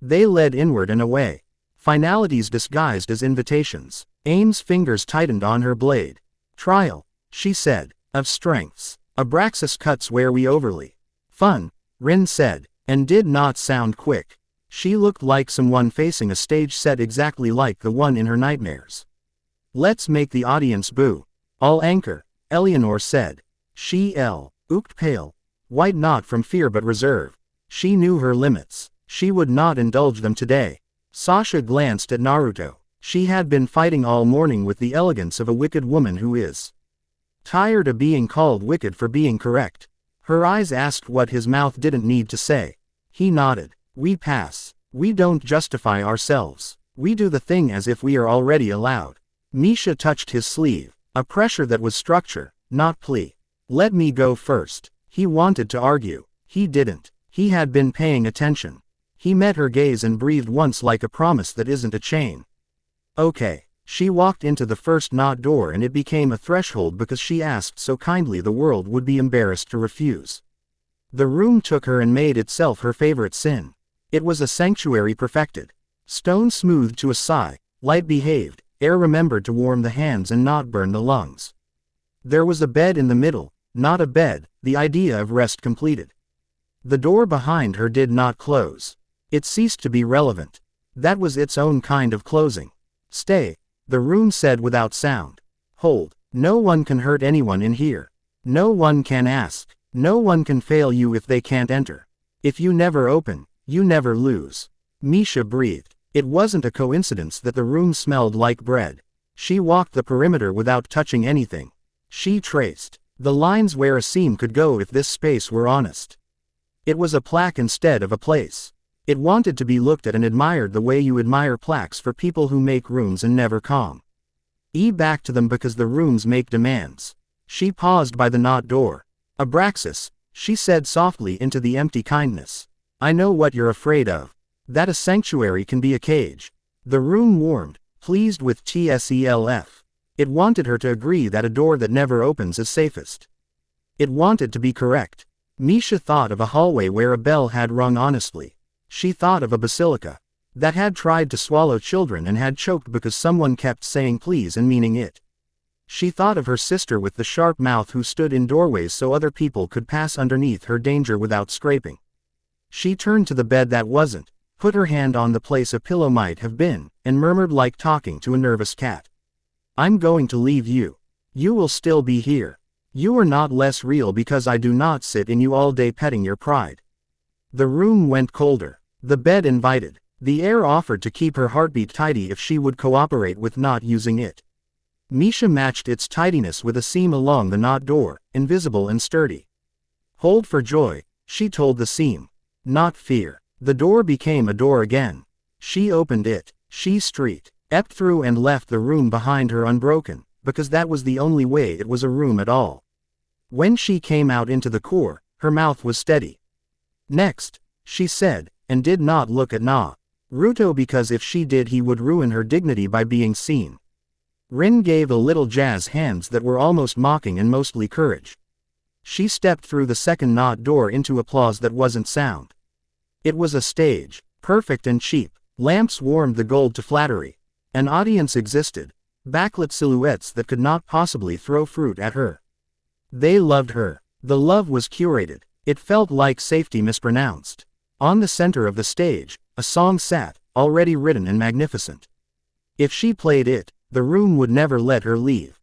They led inward and away. Finalities disguised as invitations. Aim's fingers tightened on her blade. Trial, she said, of strengths. Abraxas cuts where we overly. Fun, Rin said, and did not sound quick. She looked like someone facing a stage set exactly like the one in her nightmares. Let's make the audience boo. All anchor, Eleanor said. She looked pale. White not from fear but reserve. She knew her limits. She would not indulge them today. Sasha glanced at Naruto. She had been fighting all morning with the elegance of a wicked woman who is tired of being called wicked for being correct. Her eyes asked what his mouth didn't need to say. He nodded. We pass. We don't justify ourselves. We do the thing as if we are already allowed. Misha touched his sleeve, a pressure that was structure, not plea. Let me go first. He wanted to argue. He didn't. He had been paying attention. He met her gaze and breathed once like a promise that isn't a chain. Okay. She walked into the first not door and it became a threshold because she asked so kindly the world would be embarrassed to refuse. The room took her and made itself her favorite sin. It was a sanctuary perfected. Stone smoothed to a sigh, light behaved, air remembered to warm the hands and not burn the lungs. There was a bed in the middle, not a bed, the idea of rest completed. The door behind her did not close. It ceased to be relevant. That was its own kind of closing. Stay, the room said without sound. Hold, no one can hurt anyone in here. No one can ask. No one can fail you if they can't enter. If you never open, you never lose. Misha breathed. It wasn't a coincidence that the room smelled like bread. She walked the perimeter without touching anything. She traced the lines where a seam could go if this space were honest. It was a plaque instead of a place. It wanted to be looked at and admired the way you admire plaques for people who make rooms and never come back to them because the rooms make demands. She paused by the not door. Abraxas, she said softly into the empty kindness. I know what you're afraid of. That a sanctuary can be a cage. The room warmed, pleased with TSELF. It wanted her to agree that a door that never opens is safest. It wanted to be correct. Misha thought of a hallway where a bell had rung honestly. She thought of a basilica that had tried to swallow children and had choked because someone kept saying please and meaning it. She thought of her sister with the sharp mouth who stood in doorways so other people could pass underneath her danger without scraping. She turned to the bed that wasn't, put her hand on the place a pillow might have been, and murmured like talking to a nervous cat. I'm going to leave you. You will still be here. You are not less real because I do not sit in you all day petting your pride. The room went colder. The bed invited. The air offered to keep her heartbeat tidy if she would cooperate with not using it. Misha matched its tidiness with a seam along the not door, invisible and sturdy. Hold for joy, she told the seam. Not fear. The door became a door again. She opened it. She ebbed through and left the room behind her unbroken, because that was the only way it was a room at all. When she came out into the core, her mouth was steady. Next, she said, and did not look at Naruto because if she did he would ruin her dignity by being seen. Rin gave a little jazz hands that were almost mocking and mostly courage. She stepped through the second not door into applause that wasn't sound. It was a stage, perfect and cheap. Lamps warmed the gold to flattery. An audience existed, backlit silhouettes that could not possibly throw fruit at her. They loved her. The love was curated. It felt like safety mispronounced. On the center of the stage, a song sat, already written and magnificent. If she played it, the room would never let her leave.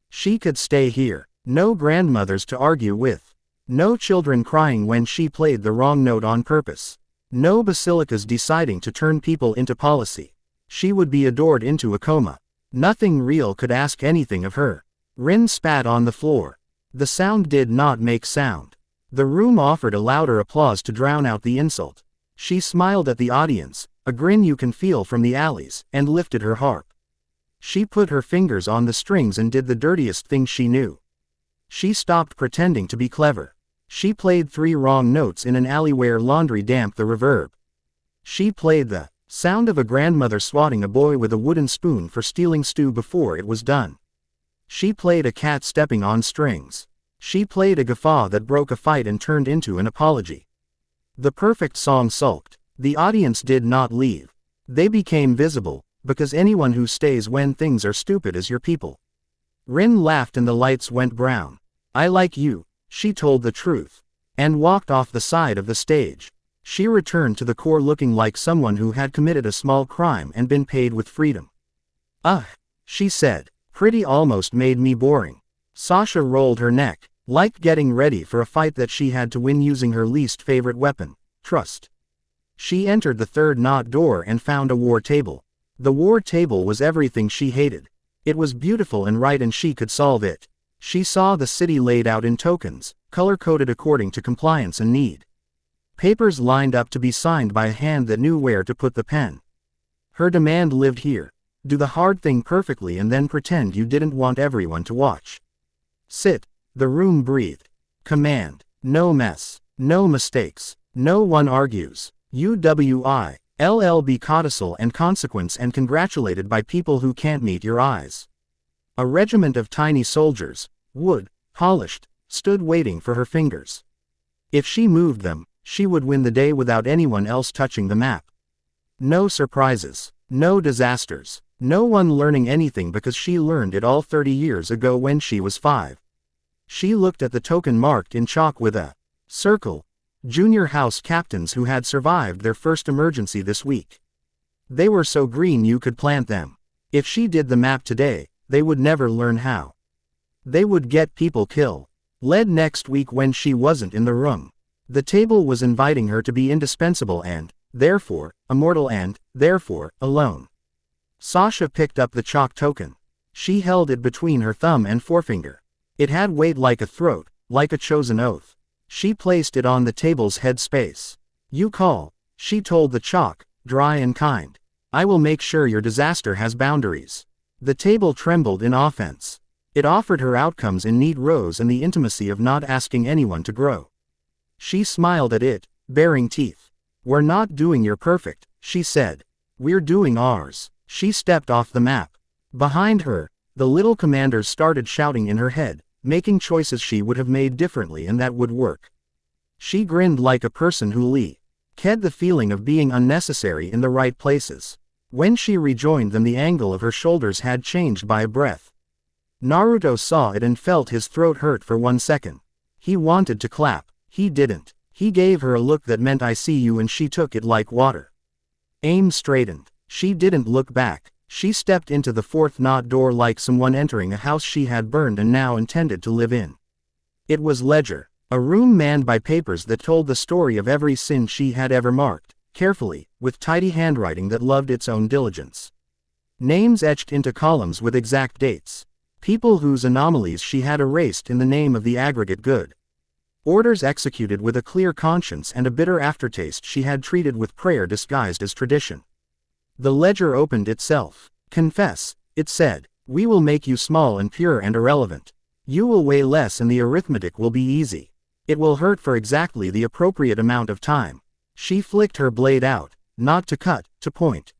She could stay here. No grandmothers to argue with. No children crying when she played the wrong note on purpose. No basilicas deciding to turn people into policy. She would be adored into a coma. Nothing real could ask anything of her. Rin spat on the floor. The sound did not make sound. The room offered a louder applause to drown out the insult. She smiled at the audience, a grin you can feel from the alleys, and lifted her harp. She put her fingers on the strings and did the dirtiest thing she knew. She stopped pretending to be clever. She played 3 wrong notes in an alley where laundry damped the reverb. She played the sound of a grandmother swatting a boy with a wooden spoon for stealing stew before it was done. She played a cat stepping on strings. She played a guffaw that broke a fight and turned into an apology. The perfect song sulked. The audience did not leave. They became visible, because anyone who stays when things are stupid is your people. Rin laughed and the lights went brown. I like you, she told the truth, and walked off the side of the stage. She returned to the core looking like someone who had committed a small crime and been paid with freedom. Ugh, she said, pretty almost made me boring. Sasha rolled her neck, like getting ready for a fight that she had to win using her least favorite weapon, trust. She entered the third knot door and found a war table. The war table was everything she hated. It was beautiful and right and she could solve it. She saw the city laid out in tokens, color-coded according to compliance and need. Papers lined up to be signed by a hand that knew where to put the pen. Her demand lived here. Do the hard thing perfectly and then pretend you didn't want everyone to watch. Sit. The room breathed. Command. No mess. No mistakes. No one argues. UWI. LLB codicil and consequence and congratulated by people who can't meet your eyes. A regiment of tiny soldiers, wood, polished, stood waiting for her fingers. If she moved them, she would win the day without anyone else touching the map. No surprises. No disasters. No one learning anything because she learned it all 30 years ago when she was 5. She looked at the token marked in chalk with a circle. Junior house captains who had survived their first emergency this week. They were so green you could plant them. If she did the map today, they would never learn how. They would get people killed. Led next week when she wasn't in the room. The table was inviting her to be indispensable and, therefore, immortal and, therefore, alone. Sasha picked up the chalk token. She held it between her thumb and forefinger. It had weight like a throat, like a chosen oath. She placed it on the table's head space. You call, she told the chalk, dry and kind. I will make sure your disaster has boundaries. The table trembled in offense. It offered her outcomes in neat rows and the intimacy of not asking anyone to grow. She smiled at it, baring teeth. We're not doing your perfect, she said. We're doing ours. She stepped off the map. Behind her, the little commanders started shouting in her head, making choices she would have made differently and that would work. She grinned like a person who had the feeling of being unnecessary in the right places. When she rejoined them the angle of her shoulders had changed by a breath. Naruto saw it and felt his throat hurt for 1 second. He wanted to clap. He didn't. He gave her a look that meant I see you and she took it like water. Aim straightened. She didn't look back. She stepped into the 4th knot door like someone entering a house she had burned and now intended to live in. It was Ledger, a room manned by papers that told the story of every sin she had ever marked, carefully, with tidy handwriting that loved its own diligence. Names etched into columns with exact dates. People whose anomalies she had erased in the name of the aggregate good. Orders executed with a clear conscience and a bitter aftertaste she had treated with prayer disguised as tradition. The ledger opened itself. Confess, it said. We will make you small and pure and irrelevant. You will weigh less and the arithmetic will be easy. It will hurt for exactly the appropriate amount of time. She flicked her blade out, not to cut, to point.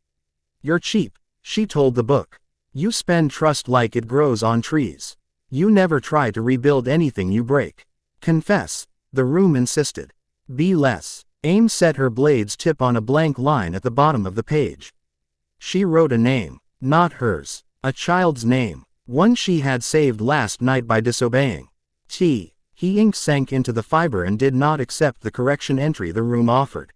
You're cheap, she told the book. You spend trust like it grows on trees. You never try to rebuild anything you break. Confess, the room insisted. Be less. Aim set her blade's tip on a blank line at the bottom of the page. She wrote a name, not hers, a child's name, one she had saved last night by disobeying. He ink sank into the fiber and did not accept the correction entry the room offered.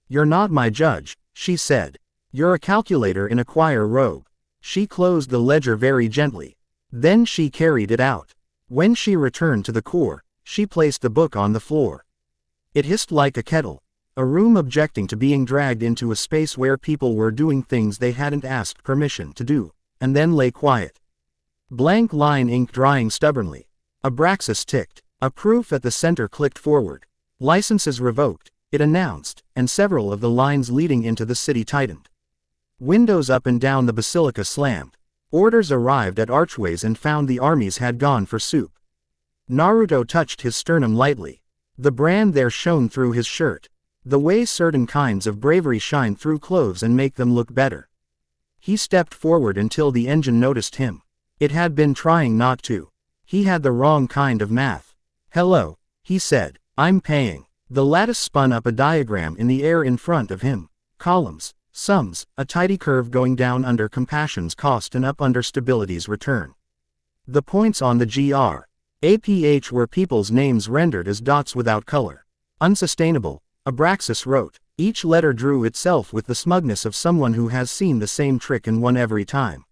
You're not my judge, she said. You're a calculator in a choir robe. She closed the ledger very gently. Then she carried it out. When she returned to the core, she placed the book on the floor. It hissed like a kettle, a room objecting to being dragged into a space where people were doing things they hadn't asked permission to do, and then lay quiet. Blank line ink drying stubbornly. Abraxas ticked. A proof at the center clicked forward. Licenses revoked, it announced, and several of the lines leading into the city tightened. Windows up and down the basilica slammed. Orders arrived at archways and found the armies had gone for soup. Naruto touched his sternum lightly. The brand there shone through his shirt. The way certain kinds of bravery shine through clothes and make them look better. He stepped forward until the engine noticed him. It had been trying not to. He had the wrong kind of math. "Hello," he said, "I'm paying." The lattice spun up a diagram in the air in front of him. Columns, sums, a tidy curve going down under compassion's cost and up under stability's return. The points on the GRAPH were people's names rendered as dots without color. Unsustainable, Abraxas wrote. Each letter drew itself with the smugness of someone who has seen the same trick and won every time.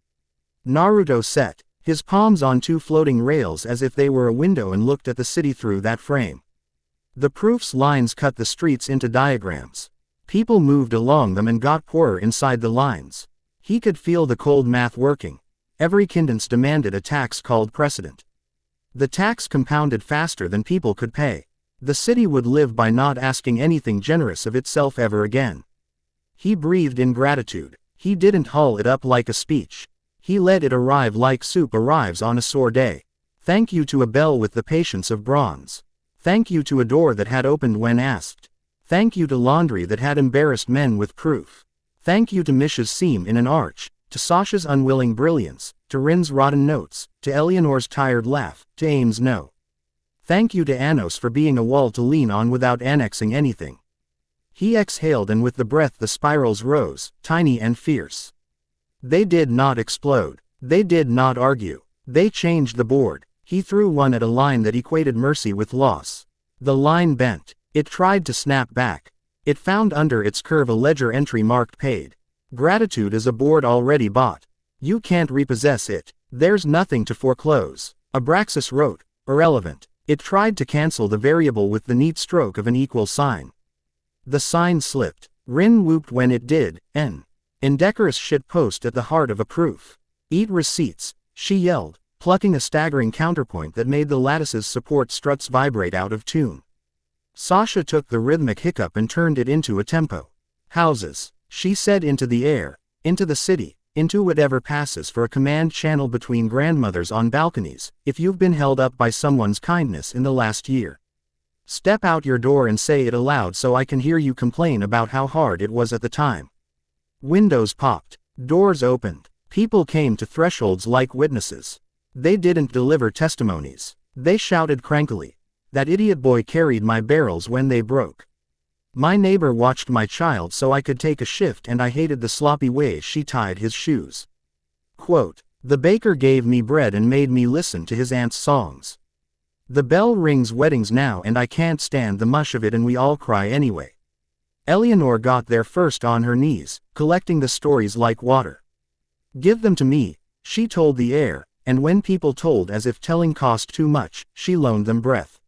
Naruto sat, his palms on two floating rails as if they were a window, and looked at the city through that frame. The proof's lines cut the streets into diagrams. People moved along them and got poorer inside the lines. He could feel the cold math working. Every kindance demanded a tax called precedent. The tax compounded faster than people could pay. The city would live by not asking anything generous of itself ever again. He breathed in gratitude. He didn't haul it up like a speech. He let it arrive like soup arrives on a sore day. Thank you to a bell with the patience of bronze. Thank you to a door that had opened when asked. Thank you to laundry that had embarrassed men with proof. Thank you to Misha's seam in an arch, to Sasha's unwilling brilliance, to Rin's rotten notes, to Eleanor's tired laugh, to Aim's no. Thank you to Anos for being a wall to lean on without annexing anything. He exhaled, and with the breath the spirals rose, tiny and fierce. They did not explode. They did not argue. They changed the board. He threw one at a line that equated mercy with loss. The line bent. It tried to snap back. It found under its curve a ledger entry marked paid. Gratitude is a board already bought. You can't repossess it. There's nothing to foreclose. Abraxas wrote. Irrelevant. It tried to cancel the variable with the neat stroke of an equal sign. The sign slipped. Rin whooped when it did. Indecorous shitpost at the heart of a proof. Eat receipts, she yelled, plucking a staggering counterpoint that made the lattice's support struts vibrate out of tune. Sasha took the rhythmic hiccup and turned it into a tempo. Houses, she said, into the air, into the city, into whatever passes for a command channel between grandmothers on balconies, if you've been held up by someone's kindness in the last year. Step out your door and say it aloud so I can hear you complain about how hard it was at the time. Windows popped. Doors opened. People came to thresholds like witnesses. They didn't deliver testimonies. They shouted crankily. That idiot boy carried my barrels when they broke. My neighbor watched my child so I could take a shift, and I hated the sloppy way she tied his shoes. Quote, the baker gave me bread and made me listen to his aunt's songs. The bell rings weddings now and I can't stand the mush of it, and we all cry anyway. Eleanor got there first on her knees, collecting the stories like water. Give them to me, she told the air, and when people told as if telling cost too much, she loaned them breath.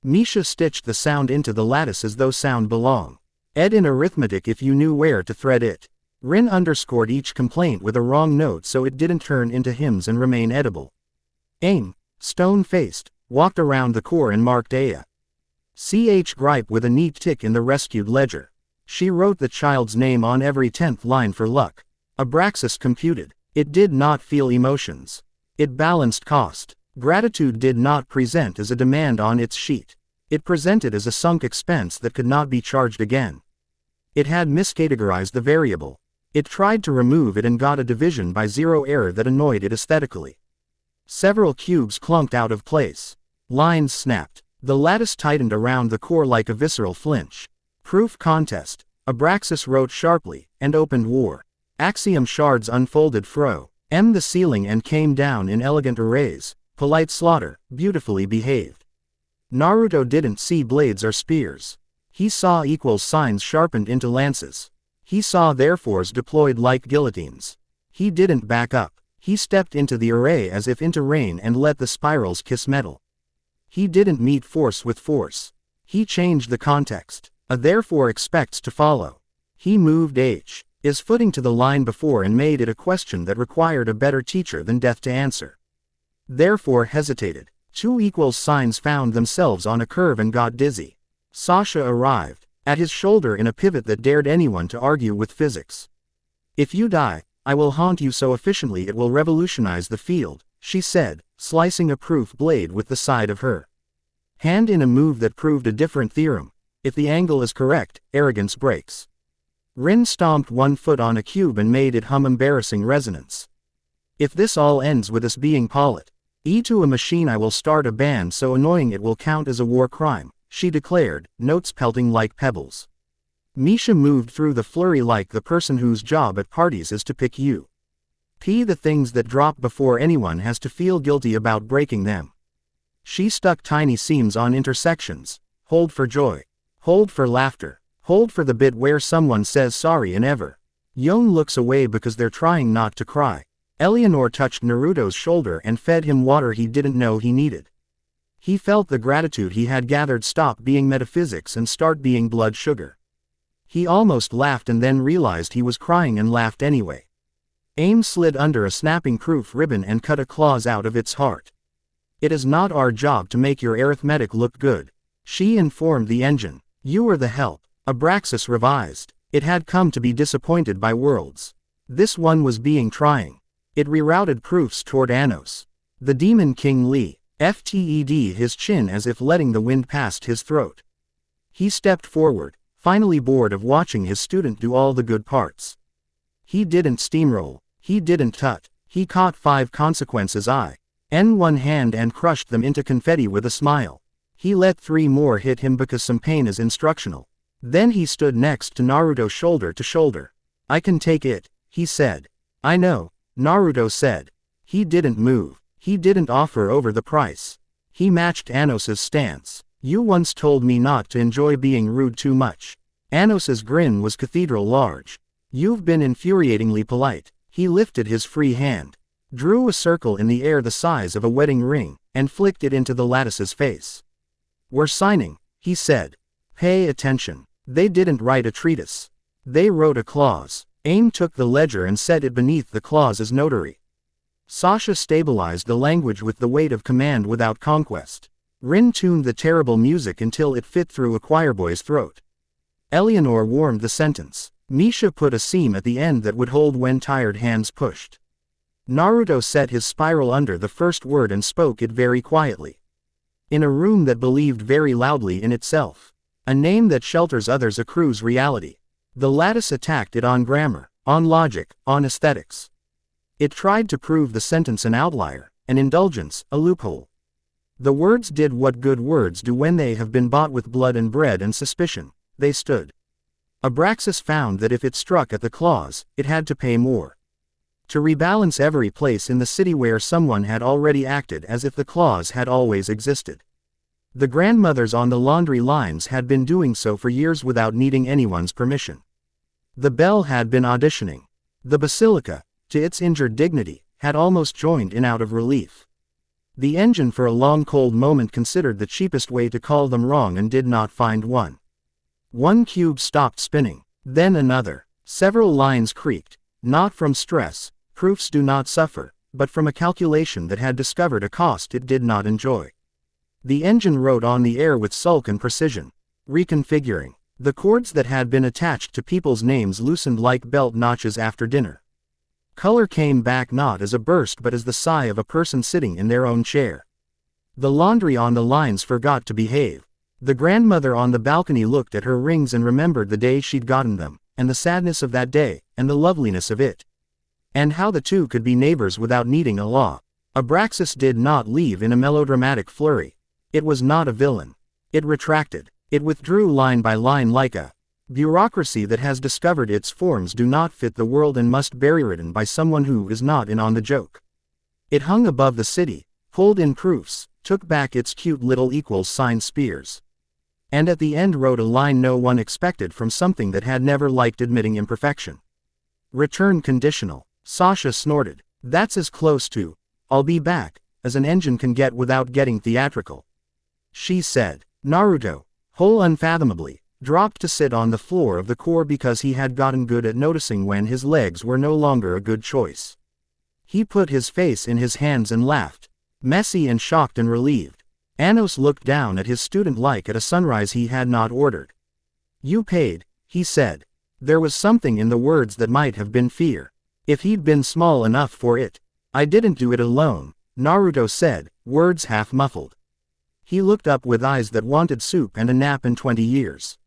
Misha stitched the sound into the lattice as though sound belong. Ed in arithmetic if you knew where to thread it. Rin underscored each complaint with a wrong note so it didn't turn into hymns and remain edible. Aim, stone-faced, walked around the core and marked Aya. CH gripe with a neat tick in the rescued ledger. She wrote the child's name on every 10th line for luck. Abraxas computed. It did not feel emotions. It balanced cost. Gratitude did not present as a demand on its sheet. It presented as a sunk expense that could not be charged again. It had miscategorized the variable. It tried to remove it and got a division by zero error that annoyed it aesthetically. Several cubes clunked out of place. Lines snapped. The lattice tightened around the core like a visceral flinch. Proof contest. Abraxas wrote sharply, and opened war. Axiom shards unfolded the ceiling and came down in elegant arrays. Polite slaughter, beautifully behaved. Naruto didn't see blades or spears. He saw equals signs sharpened into lances. He saw therefores deployed like guillotines. He didn't back up. He stepped into the array as if into rain and let the spirals kiss metal. He didn't meet force with force. He changed the context. A therefore expects to follow. He moved his footing to the line before and made it a question that required a better teacher than death to answer. Therefore hesitated. Two equals signs found themselves on a curve and got dizzy. Sasha arrived, at his shoulder in a pivot that dared anyone to argue with physics. If you die, I will haunt you so efficiently it will revolutionize the field, she said, slicing a proof blade with the side of her hand in a move that proved a different theorem. If the angle is correct, arrogance breaks. Rin stomped one foot on a cube and made it hum embarrassing resonance. If this all ends with us being polite, to a machine I will start a band so annoying it will count as a war crime, she declared, notes pelting like pebbles. Misha moved through the flurry like the person whose job at parties is to pick you. The things that drop before anyone has to feel guilty about breaking them. She stuck tiny seams on intersections. Hold for joy. Hold for laughter. Hold for the bit where someone says sorry and ever. Yon looks away because they're trying not to cry. Eleanor touched Naruto's shoulder and fed him water he didn't know he needed. He felt the gratitude he had gathered stop being metaphysics and start being blood sugar. He almost laughed and then realized he was crying and laughed anyway. Aim slid under a snapping proof ribbon and cut a clause out of its heart. It is not our job to make your arithmetic look good, she informed the engine. You are the help. Abraxas revised. It had come to be disappointed by worlds. This one was being trying. It rerouted proofs toward Anos. The demon King Lee, fted his chin as if letting the wind past his throat. He stepped forward, finally bored of watching his student do all the good parts. He didn't steamroll. He didn't tut. He caught 5 consequences in one hand and crushed them into confetti with a smile. He let 3 more hit him because some pain is instructional. Then he stood next to Naruto shoulder to shoulder. I can take it, he said. I know, Naruto said. He didn't move. He didn't offer over the price. He matched Anos's stance. You once told me not to enjoy being rude too much. Anos's grin was cathedral large. You've been infuriatingly polite. He lifted his free hand, drew a circle in the air the size of a wedding ring, and flicked it into the lattice's face. We're signing, he said. Pay attention. They didn't write a treatise. They wrote a clause. Aim took the ledger and set it beneath the clause as notary. Sasha stabilized the language with the weight of command without conquest. Rin tuned the terrible music until it fit through a choirboy's throat. Eleanor warmed the sentence. Misha put a seam at the end that would hold when tired hands pushed. Naruto set his spiral under the first word and spoke it very quietly. In a room that believed very loudly in itself. A name that shelters others accrues reality. The lattice attacked it on grammar, on logic, on aesthetics. It tried to prove the sentence an outlier, an indulgence, a loophole. The words did what good words do when they have been bought with blood and bread and suspicion. They stood. Abraxas found that if it struck at the clause, it had to pay more. To rebalance every place in the city where someone had already acted as if the clause had always existed. The grandmothers on the laundry lines had been doing so for years without needing anyone's permission. The bell had been auditioning. The basilica, to its injured dignity, had almost joined in out of relief. The engine for a long cold moment considered the cheapest way to call them wrong and did not find one. One cube stopped spinning, then another. Several lines creaked, not from stress, proofs do not suffer, but from a calculation that had discovered a cost it did not enjoy. The engine wrote on the air with sulk and precision. Reconfiguring. The cords that had been attached to people's names loosened like belt notches after dinner. Color came back not as a burst but as the sigh of a person sitting in their own chair. The laundry on the lines forgot to behave. The grandmother on the balcony looked at her rings and remembered the day she'd gotten them, and the sadness of that day, and the loveliness of it. And how the two could be neighbors without needing a law. Abraxas did not leave in a melodramatic flurry. It was not a villain. It retracted. It withdrew line by line like a bureaucracy that has discovered its forms do not fit the world and must be rewritten by someone who is not in on the joke. It hung above the city, pulled in proofs, took back its cute little equals sign spears. And at the end wrote a line no one expected from something that had never liked admitting imperfection. Return conditional. Sasha snorted. That's as close to, "I'll be back," as an engine can get without getting theatrical. She said. Naruto, whole unfathomably, dropped to sit on the floor of the core because he had gotten good at noticing when his legs were no longer a good choice. He put his face in his hands and laughed, messy and shocked and relieved. Anos looked down at his student like at a sunrise he had not ordered. "You paid," he said. There was something in the words that might have been fear. If he'd been small enough for it. "I didn't do it alone," Naruto said, words half muffled. He looked up with eyes that wanted soup and a nap in 20 years.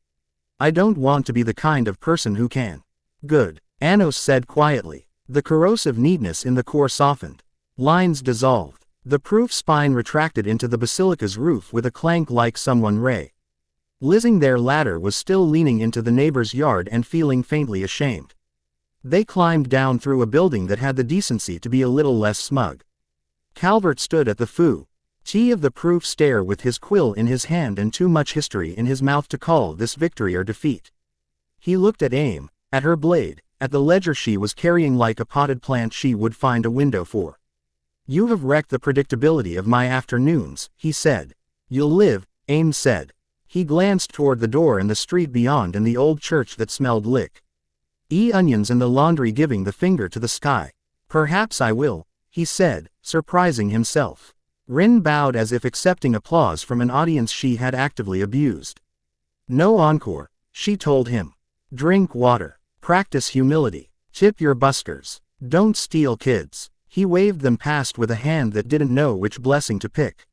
"I don't want to be the kind of person who can." "Good," Anos said quietly. The corrosive neatness in the core softened. Lines dissolved. The proof spine retracted into the basilica's roof with a clank like someone ray. Lizing their ladder was still leaning into the neighbor's yard and feeling faintly ashamed. They climbed down through a building that had the decency to be a little less smug. Calvert stood at the foot of the proof stair with his quill in his hand and too much history in his mouth to call this victory or defeat. He looked at Aim, at her blade, at the ledger she was carrying like a potted plant she would find a window for. "You have wrecked the predictability of my afternoons," he said. "You'll live," Aim said. He glanced toward the door and the street beyond and the old church that smelled onions and the laundry giving the finger to the sky. "Perhaps I will," he said, surprising himself. Rin bowed as if accepting applause from an audience she had actively abused. "No encore," she told him. "Drink water. Practice humility. Tip your buskers. Don't steal kids." He waved them past with a hand that didn't know which blessing to pick.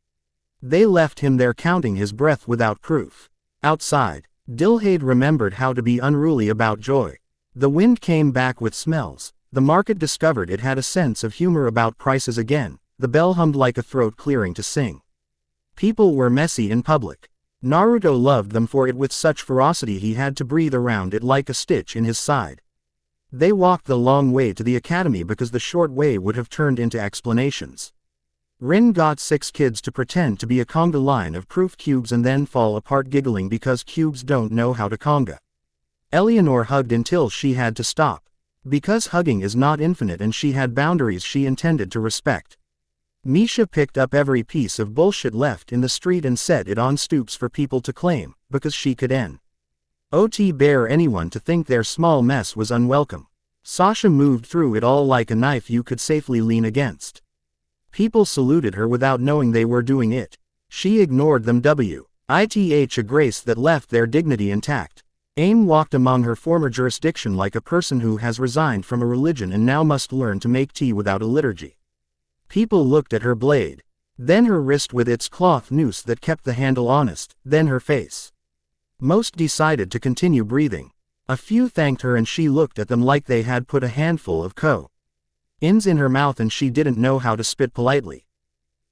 They left him there counting his breath without proof. Outside, Dilhade remembered how to be unruly about joy. The wind came back with smells. The market discovered it had a sense of humor about prices again. The bell hummed like a throat clearing to sing. People were messy in public. Naruto loved them for it with such ferocity he had to breathe around it like a stitch in his side. They walked the long way to the academy because the short way would have turned into explanations. Rin got 6 kids to pretend to be a conga line of proof cubes and then fall apart giggling because cubes don't know how to conga. Eleanor hugged until she had to stop. Because hugging is not infinite and she had boundaries she intended to respect. Misha picked up every piece of bullshit left in the street and set it on stoops for people to claim, because she could not bear anyone to think their small mess was unwelcome. Sasha moved through it all like a knife you could safely lean against. People saluted her without knowing they were doing it. She ignored them with a grace that left their dignity intact. Aim walked among her former jurisdiction like a person who has resigned from a religion and now must learn to make tea without a liturgy. People looked at her blade, then her wrist with its cloth noose that kept the handle honest, then her face. Most decided to continue breathing. A few thanked her and she looked at them like they had put a handful of ins in her mouth and she didn't know how to spit politely.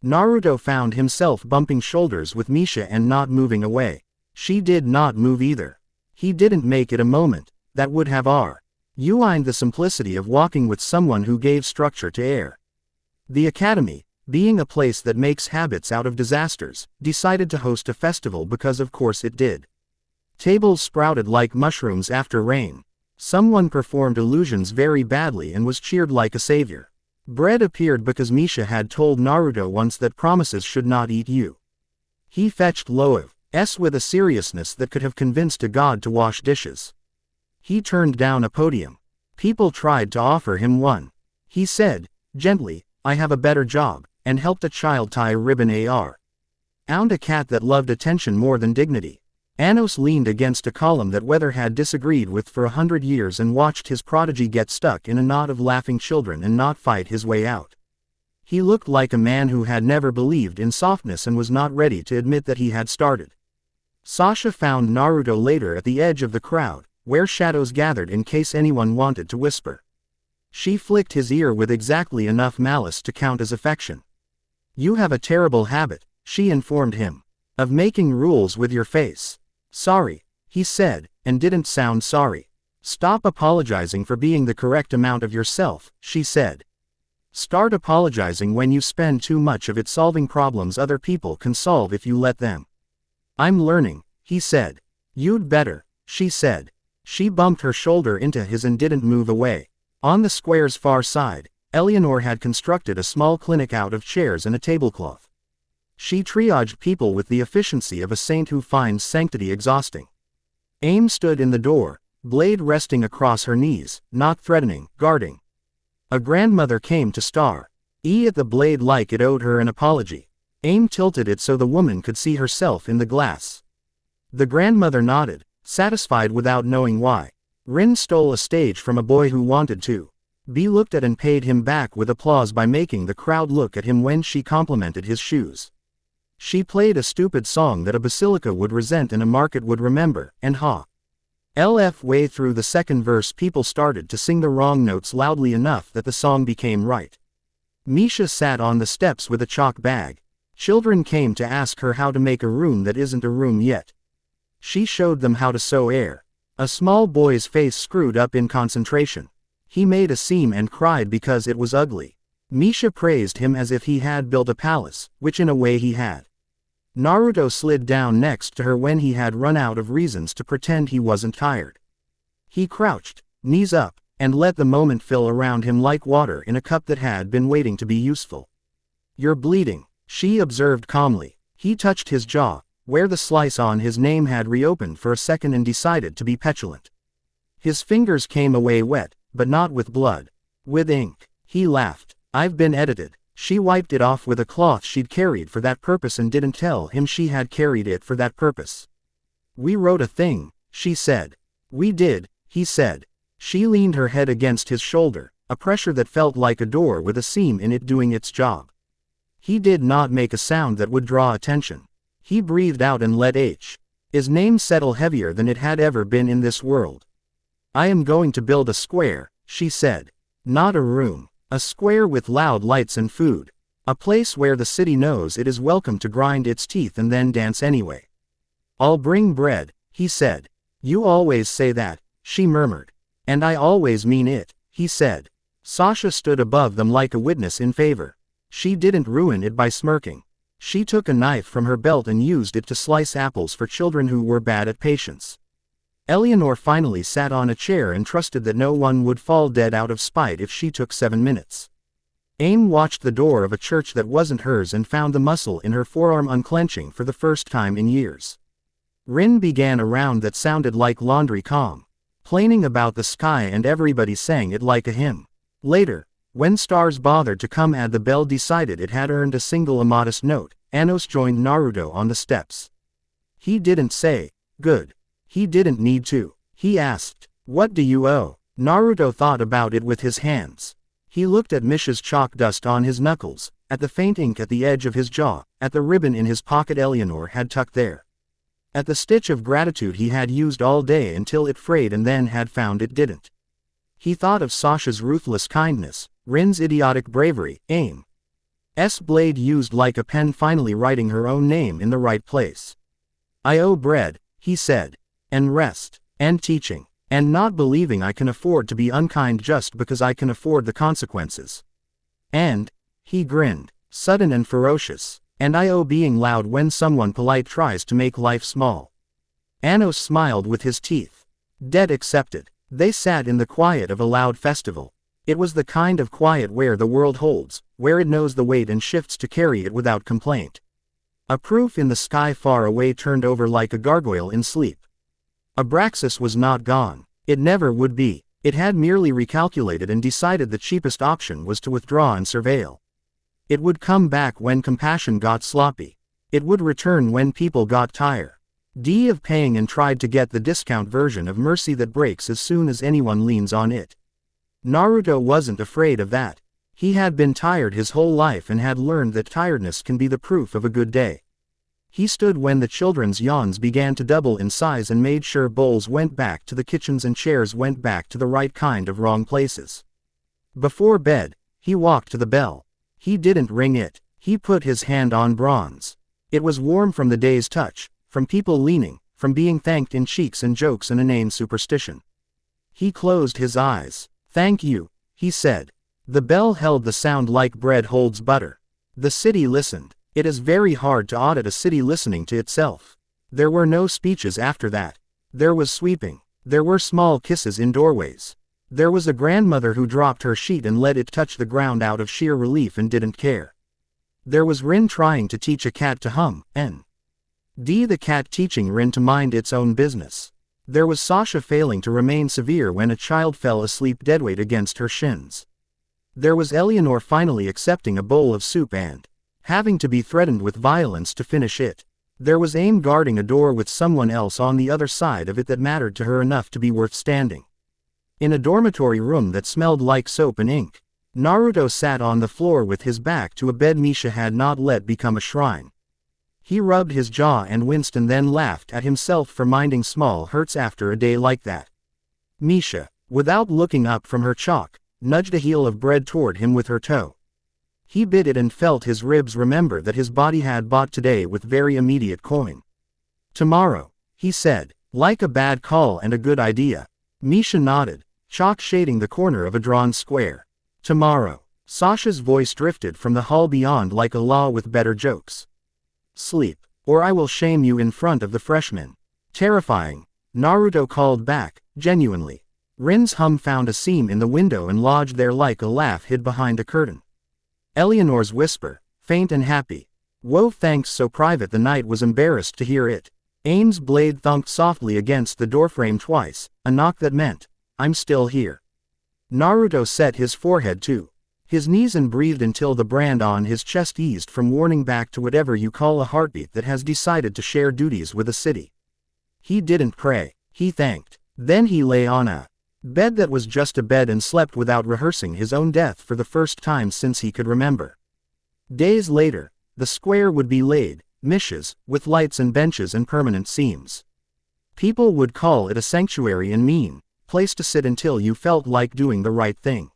Naruto found himself bumping shoulders with Misha and not moving away. She did not move either. He didn't make it a moment that would have ruined the simplicity of walking with someone who gave structure to air. The academy, being a place that makes habits out of disasters, decided to host a festival because of course it did. Tables sprouted like mushrooms after rain. Someone performed illusions very badly and was cheered like a savior. Bread appeared because Misha had told Naruto once that promises should not eat you. He fetched loaves with a seriousness that could have convinced a god to wash dishes. He turned down a podium. People tried to offer him one. He said, gently, "I have a better job," and helped a child tie a ribbon around a cat that loved attention more than dignity. Anos leaned against a column that Weather had disagreed with for 100 years and watched his prodigy get stuck in a knot of laughing children and not fight his way out. He looked like a man who had never believed in softness and was not ready to admit that he had started. Sasha found Naruto later at the edge of the crowd, where shadows gathered in case anyone wanted to whisper. She flicked his ear with exactly enough malice to count as affection. "You have a terrible habit," she informed him, "of making rules with your face." "Sorry," he said, and didn't sound sorry. "Stop apologizing for being the correct amount of yourself," she said. "Start apologizing when you spend too much of it solving problems other people can solve if you let them." "I'm learning," he said. "You'd better," she said. She bumped her shoulder into his and didn't move away. On the square's far side, Eleanor had constructed a small clinic out of chairs and a tablecloth. She triaged people with the efficiency of a saint who finds sanctity exhausting. Aim stood in the door, blade resting across her knees, not threatening, guarding. A grandmother came to stare at the blade like it owed her an apology. Aim tilted it so the woman could see herself in the glass. The grandmother nodded, satisfied without knowing why. Rin stole a stage from a boy who wanted to be looked at and paid him back with applause by making the crowd look at him when she complimented his shoes. She played a stupid song that a basilica would resent and a market would remember, and way through the second verse people started to sing the wrong notes loudly enough that the song became right. Misha sat on the steps with a chalk bag. Children came to ask her how to make a room that isn't a room yet. She showed them how to sew air. A small boy's face screwed up in concentration. He made a seam and cried because it was ugly. Misha praised him as if he had built a palace, which in a way he had. Naruto slid down next to her when he had run out of reasons to pretend he wasn't tired. He crouched, knees up, and let the moment fill around him like water in a cup that had been waiting to be useful. "You're bleeding," she observed calmly. He touched his jaw, where the slice on his name had reopened for a second, and decided to be petulant. His fingers came away wet, but not with blood. With ink. He laughed. "I've been edited." She wiped it off with a cloth she'd carried for that purpose and didn't tell him she had carried it for that purpose. "We wrote a thing," she said. "We did," he said. She leaned her head against his shoulder, a pressure that felt like a door with a seam in it doing its job. He did not make a sound that would draw attention. He breathed out and let his name settle heavier than it had ever been in this world. "I am going to build a square," she said. "Not a room. A square with loud lights and food. A place where the city knows it is welcome to grind its teeth and then dance anyway." "I'll bring bread," he said. "You always say that," she murmured. "And I always mean it," he said. Sasha stood above them like a witness in favor. She didn't ruin it by smirking. She took a knife from her belt and used it to slice apples for children who were bad at patience. Eleanor finally sat on a chair and trusted that no one would fall dead out of spite if she took 7 minutes. Aim watched the door of a church that wasn't hers and found the muscle in her forearm unclenching for the first time in years. Rin began a round that sounded like laundry complaining about the sky, and everybody sang it like a hymn. Later, when stars bothered to come and the bell decided it had earned a single immodest note, Anos joined Naruto on the steps. He didn't say, "Good." He didn't need to. He asked, "What do you owe?" Naruto thought about it with his hands. He looked at Misha's chalk dust on his knuckles, at the faint ink at the edge of his jaw, at the ribbon in his pocket Eleanor had tucked there. At the stitch of gratitude he had used all day until it frayed and then had found it didn't. He thought of Sasha's ruthless kindness, Rin's idiotic bravery, Aim's blade used like a pen finally writing her own name in the right place. "I owe bread," he said. "And rest. And teaching. And not believing I can afford to be unkind just because I can afford the consequences. And," he grinned, "sudden and ferocious. And I owe being loud when someone polite tries to make life small." Anos smiled with his teeth. Debt accepted. They sat in the quiet of a loud festival. It was the kind of quiet where the world holds, where it knows the weight and shifts to carry it without complaint. A proof in the sky far away turned over like a gargoyle in sleep. Abraxas was not gone. It never would be. It had merely recalculated and decided the cheapest option was to withdraw and surveil. It would come back when compassion got sloppy. It would return when people got tired of paying and tried to get the discount version of mercy that breaks as soon as anyone leans on it. Naruto wasn't afraid of that. He had been tired his whole life and had learned that tiredness can be the proof of a good day. He stood when the children's yawns began to double in size and made sure bowls went back to the kitchens and chairs went back to the right kind of wrong places. Before bed, he walked to the bell. He didn't ring it. He put his hand on bronze. It was warm from the day's touch, from people leaning, from being thanked in cheeks and jokes and inane superstition. He closed his eyes. "Thank you," he said. The bell held the sound like bread holds butter. The city listened. It is very hard to audit a city listening to itself. There were no speeches after that. There was sweeping. There were small kisses in doorways. There was a grandmother who dropped her sheet and let it touch the ground out of sheer relief and didn't care. There was Rin trying to teach a cat to hum, the cat teaching Rin to mind its own business. There was Sasha failing to remain severe when a child fell asleep deadweight against her shins. There was Eleanor finally accepting a bowl of soup and having to be threatened with violence to finish it. There was Aim guarding a door with someone else on the other side of it that mattered to her enough to be worth standing. In a dormitory room that smelled like soap and ink, Naruto sat on the floor with his back to a bed Misha had not let become a shrine. He rubbed his jaw and winced and then laughed at himself for minding small hurts after a day like that. Misha, without looking up from her chalk, nudged a heel of bread toward him with her toe. He bit it and felt his ribs remember that his body had bought today with very immediate coin. Tomorrow, he said, like a bad call and a good idea. Misha nodded, chalk shading the corner of a drawn square. Tomorrow. Sasha's voice drifted from the hall beyond like a law with better jokes. Sleep, or I will shame you in front of the freshmen. Terrifying, Naruto called back, genuinely. Rin's hum found a seam in the window and lodged there like a laugh hid behind a curtain. Eleanor's whisper, faint and happy. Whoa, thanks, so private the knight was embarrassed to hear it. Aim's blade thunked softly against the doorframe twice, a knock that meant, I'm still here. Naruto set his forehead to his knees and breathed until the brand on his chest eased from warning back to whatever you call a heartbeat that has decided to share duties with a city. He didn't pray, he thanked. Then he lay on a bed that was just a bed and slept without rehearsing his own death for the first time since he could remember. Days later, the square would be laid, Misha's, with lights and benches and permanent seams. People would call it a sanctuary and mean place to sit until you felt like doing the right thing.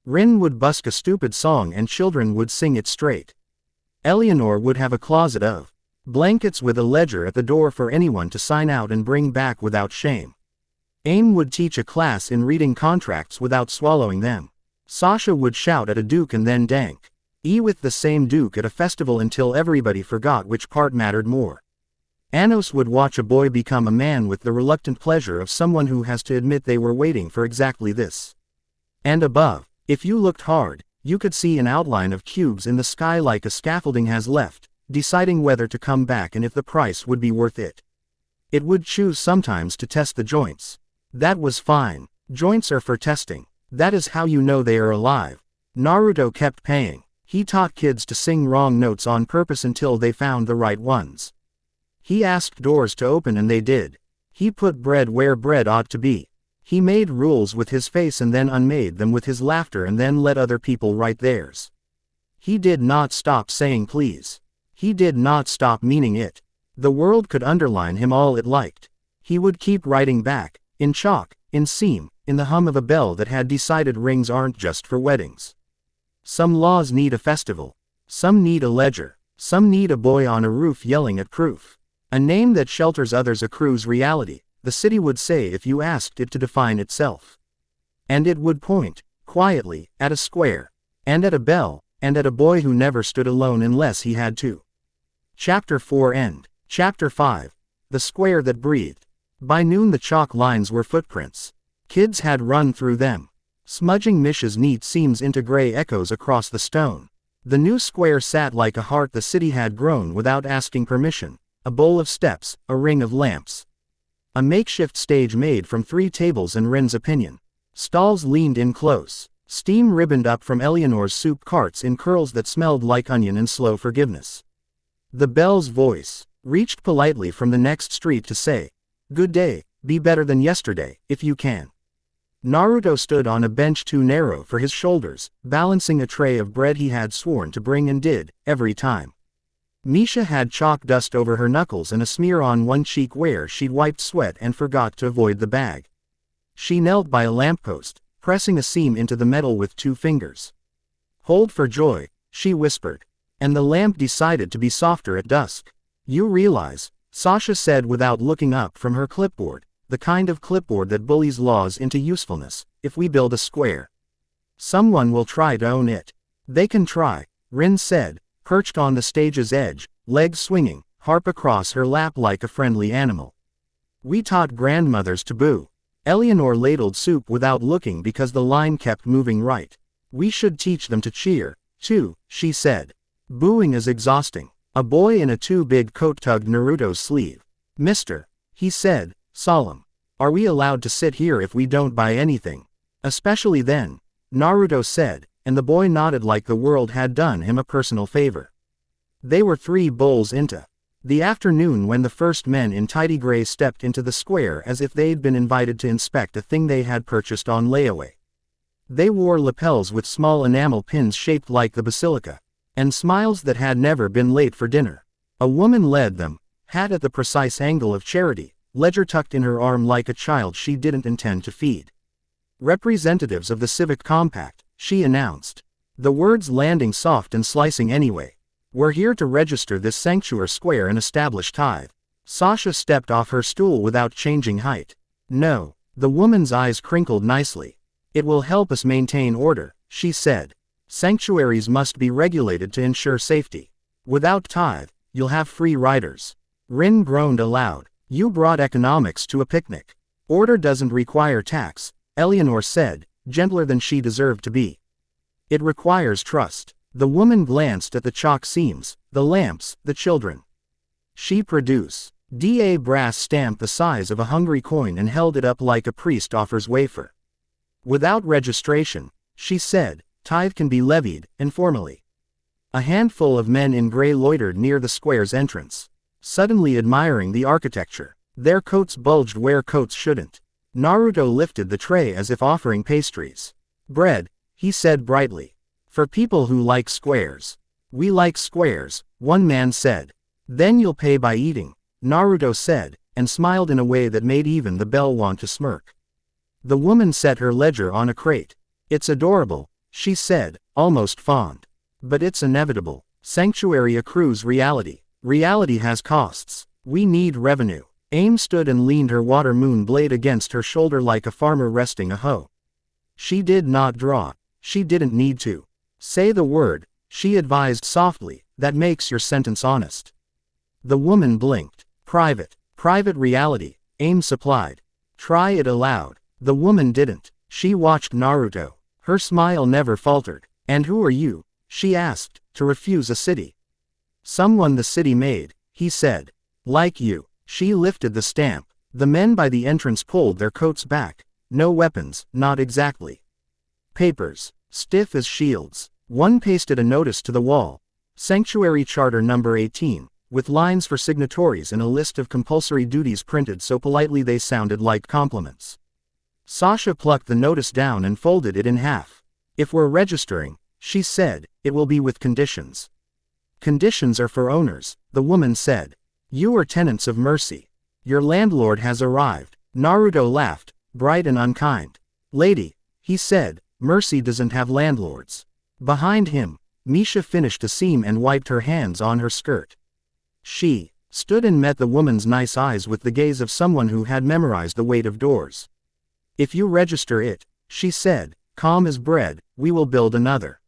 Rin would busk a stupid song and children would sing it straight. Eleanor would have a closet of blankets with a ledger at the door for anyone to sign out and bring back without shame. Aim would teach a class in reading contracts without swallowing them. Sasha would shout at a duke and then dank with the same duke at a festival until everybody forgot which part mattered more. Anos would watch a boy become a man with the reluctant pleasure of someone who has to admit they were waiting for exactly this. And above, if you looked hard, you could see an outline of cubes in the sky like a scaffolding has left, deciding whether to come back and if the price would be worth it. It would choose sometimes to test the joints. That was fine. Joints are for testing. That is how you know they are alive. Naruto kept paying. He taught kids to sing wrong notes on purpose until they found the right ones. He asked doors to open and they did. He put bread where bread ought to be. He made rules with his face and then unmade them with his laughter and then let other people write theirs. He did not stop saying please. He did not stop meaning it. The world could underline him all it liked. He would keep writing back, in chalk, in seam, in the hum of a bell that had decided rings aren't just for weddings. Some laws need a festival. Some need a ledger. Some need a boy on a roof yelling at proof. A name that shelters others accrues reality, the city would say if you asked it to define itself. And it would point, quietly, at a square, and at a bell, and at a boy who never stood alone unless he had to. Chapter 4 End. Chapter 5. The Square That Breathed. By noon the chalk lines were footprints. Kids had run through them, smudging Misha's neat seams into gray echoes across the stone. The new square sat like a heart the city had grown without asking permission, a bowl of steps, a ring of lamps. A makeshift stage made from 3 tables and Rin's opinion. Stalls leaned in close. Steam ribboned up from Eleanor's soup carts in curls that smelled like onion and slow forgiveness. The bell's voice reached politely from the next street to say, "Good day, be better than yesterday, if you can." Naruto stood on a bench too narrow for his shoulders, balancing a tray of bread he had sworn to bring and did, every time. Misha had chalk dust over her knuckles and a smear on one cheek where she'd wiped sweat and forgot to avoid the bag. She knelt by a lamppost, pressing a seam into the metal with 2 fingers. "Hold for joy," she whispered. And the lamp decided to be softer at dusk. "You realize," Sasha said without looking up from her clipboard, "the kind of clipboard that bullies laws into usefulness, if we build a square. Someone will try to own it." "They can try," Rin said, perched on the stage's edge, legs swinging, harp across her lap like a friendly animal. "We taught grandmothers to boo. Eleanor ladled soup without looking because the line kept moving right. We should teach them to cheer, too, she said. Booing is exhausting. A boy in a too-big coat tugged Naruto's sleeve. Mister, he said, solemn. Are we allowed to sit here if we don't buy anything? Especially then, Naruto said, and the boy nodded like the world had done him a personal favor. They were 3 bowls into the afternoon when the first men in tidy gray stepped into the square as if they'd been invited to inspect a thing they had purchased on layaway. They wore lapels with small enamel pins shaped like the basilica, and smiles that had never been late for dinner. A woman led them, hat at the precise angle of charity, ledger tucked in her arm like a child she didn't intend to feed. Representatives of the Civic Compact, she announced. The words landing soft and slicing anyway. We're here to register this sanctuary square and establish tithe. Sasha stepped off her stool without changing height. No. The woman's eyes crinkled nicely. It will help us maintain order, she said. Sanctuaries must be regulated to ensure safety. Without tithe, you'll have free riders. Rin groaned aloud. You brought economics to a picnic. Order doesn't require tax, Eleanor said, gentler than she deserved to be. It requires trust. The woman glanced at the chalk seams, the lamps, the children. She produced a brass stamp the size of a hungry coin and held it up like a priest offers wafer. Without registration, she said, tithe can be levied, informally. A handful of men in gray loitered near the square's entrance, suddenly admiring the architecture. Their coats bulged where coats shouldn't. Naruto lifted the tray as if offering pastries. Bread, he said brightly. For people who like squares. We like squares, one man said. Then you'll pay by eating, Naruto said, and smiled in a way that made even the bell want to smirk. The woman set her ledger on a crate. It's adorable, she said, almost fond. But it's inevitable. Sanctuary accrues reality. Reality has costs. We need revenue. Aim stood and leaned her water moon blade against her shoulder like a farmer resting a hoe. She did not draw. She didn't need to. Say the word, she advised softly, that makes your sentence honest. The woman blinked. Private reality, Aim supplied. Try it aloud. The woman didn't. She watched Naruto. Her smile never faltered. And who are you, she asked, to refuse a city? Someone the city made, he said. Like you. She lifted the stamp. The men by the entrance pulled their coats back. No weapons, not exactly. Papers. Stiff as shields. One pasted a notice to the wall. Sanctuary Charter Number 18, with lines for signatories and a list of compulsory duties printed so politely they sounded like compliments. Sasha plucked the notice down and folded it in half. If we're registering, she said, it will be with conditions. Conditions are for owners, the woman said. You are tenants of mercy. Your landlord has arrived. Naruto laughed, bright and unkind. Lady, he said, mercy doesn't have landlords. Behind him, Misha finished a seam and wiped her hands on her skirt. She stood and met the woman's nice eyes with the gaze of someone who had memorized the weight of doors. If you register it, she said, calm as bread, we will build another.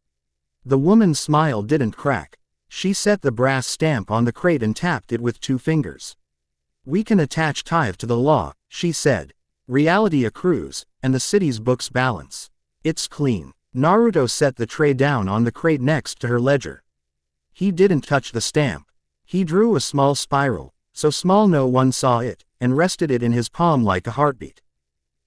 The woman's smile didn't crack. She set the brass stamp on the crate and tapped it with 2 fingers. We can attach tithe to the law, she said. Reality accrues, and the city's books balance. It's clean. Naruto set the tray down on the crate next to her ledger. He didn't touch the stamp. He drew a small spiral, so small no one saw it, and rested it in his palm like a heartbeat.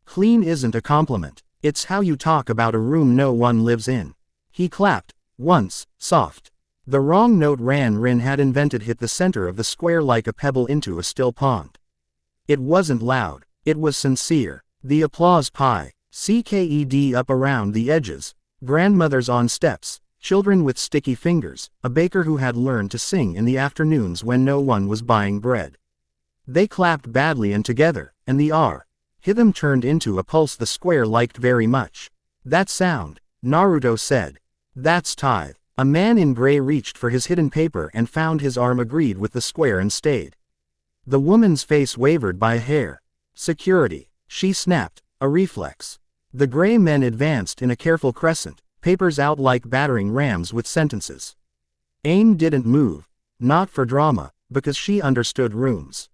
Clean isn't a compliment. It's how you talk about a room no one lives in. He clapped, once, soft. The wrong note Rin had invented hit the center of the square like a pebble into a still pond. It wasn't loud. It was sincere. The applause pie. CKED up around the edges. Grandmothers on steps. Children with sticky fingers. A baker who had learned to sing in the afternoons when no one was buying bread. They clapped badly and together, and the rhythm turned into a pulse the square liked very much. That sound, Naruto said. That's tithe. A man in gray reached for his hidden paper and found his arm agreed with the square and stayed. The woman's face wavered by a hair. Security, she snapped, a reflex. The gray men advanced in a careful crescent, papers out like battering rams with sentences. Aim didn't move, not for drama, because she understood rooms.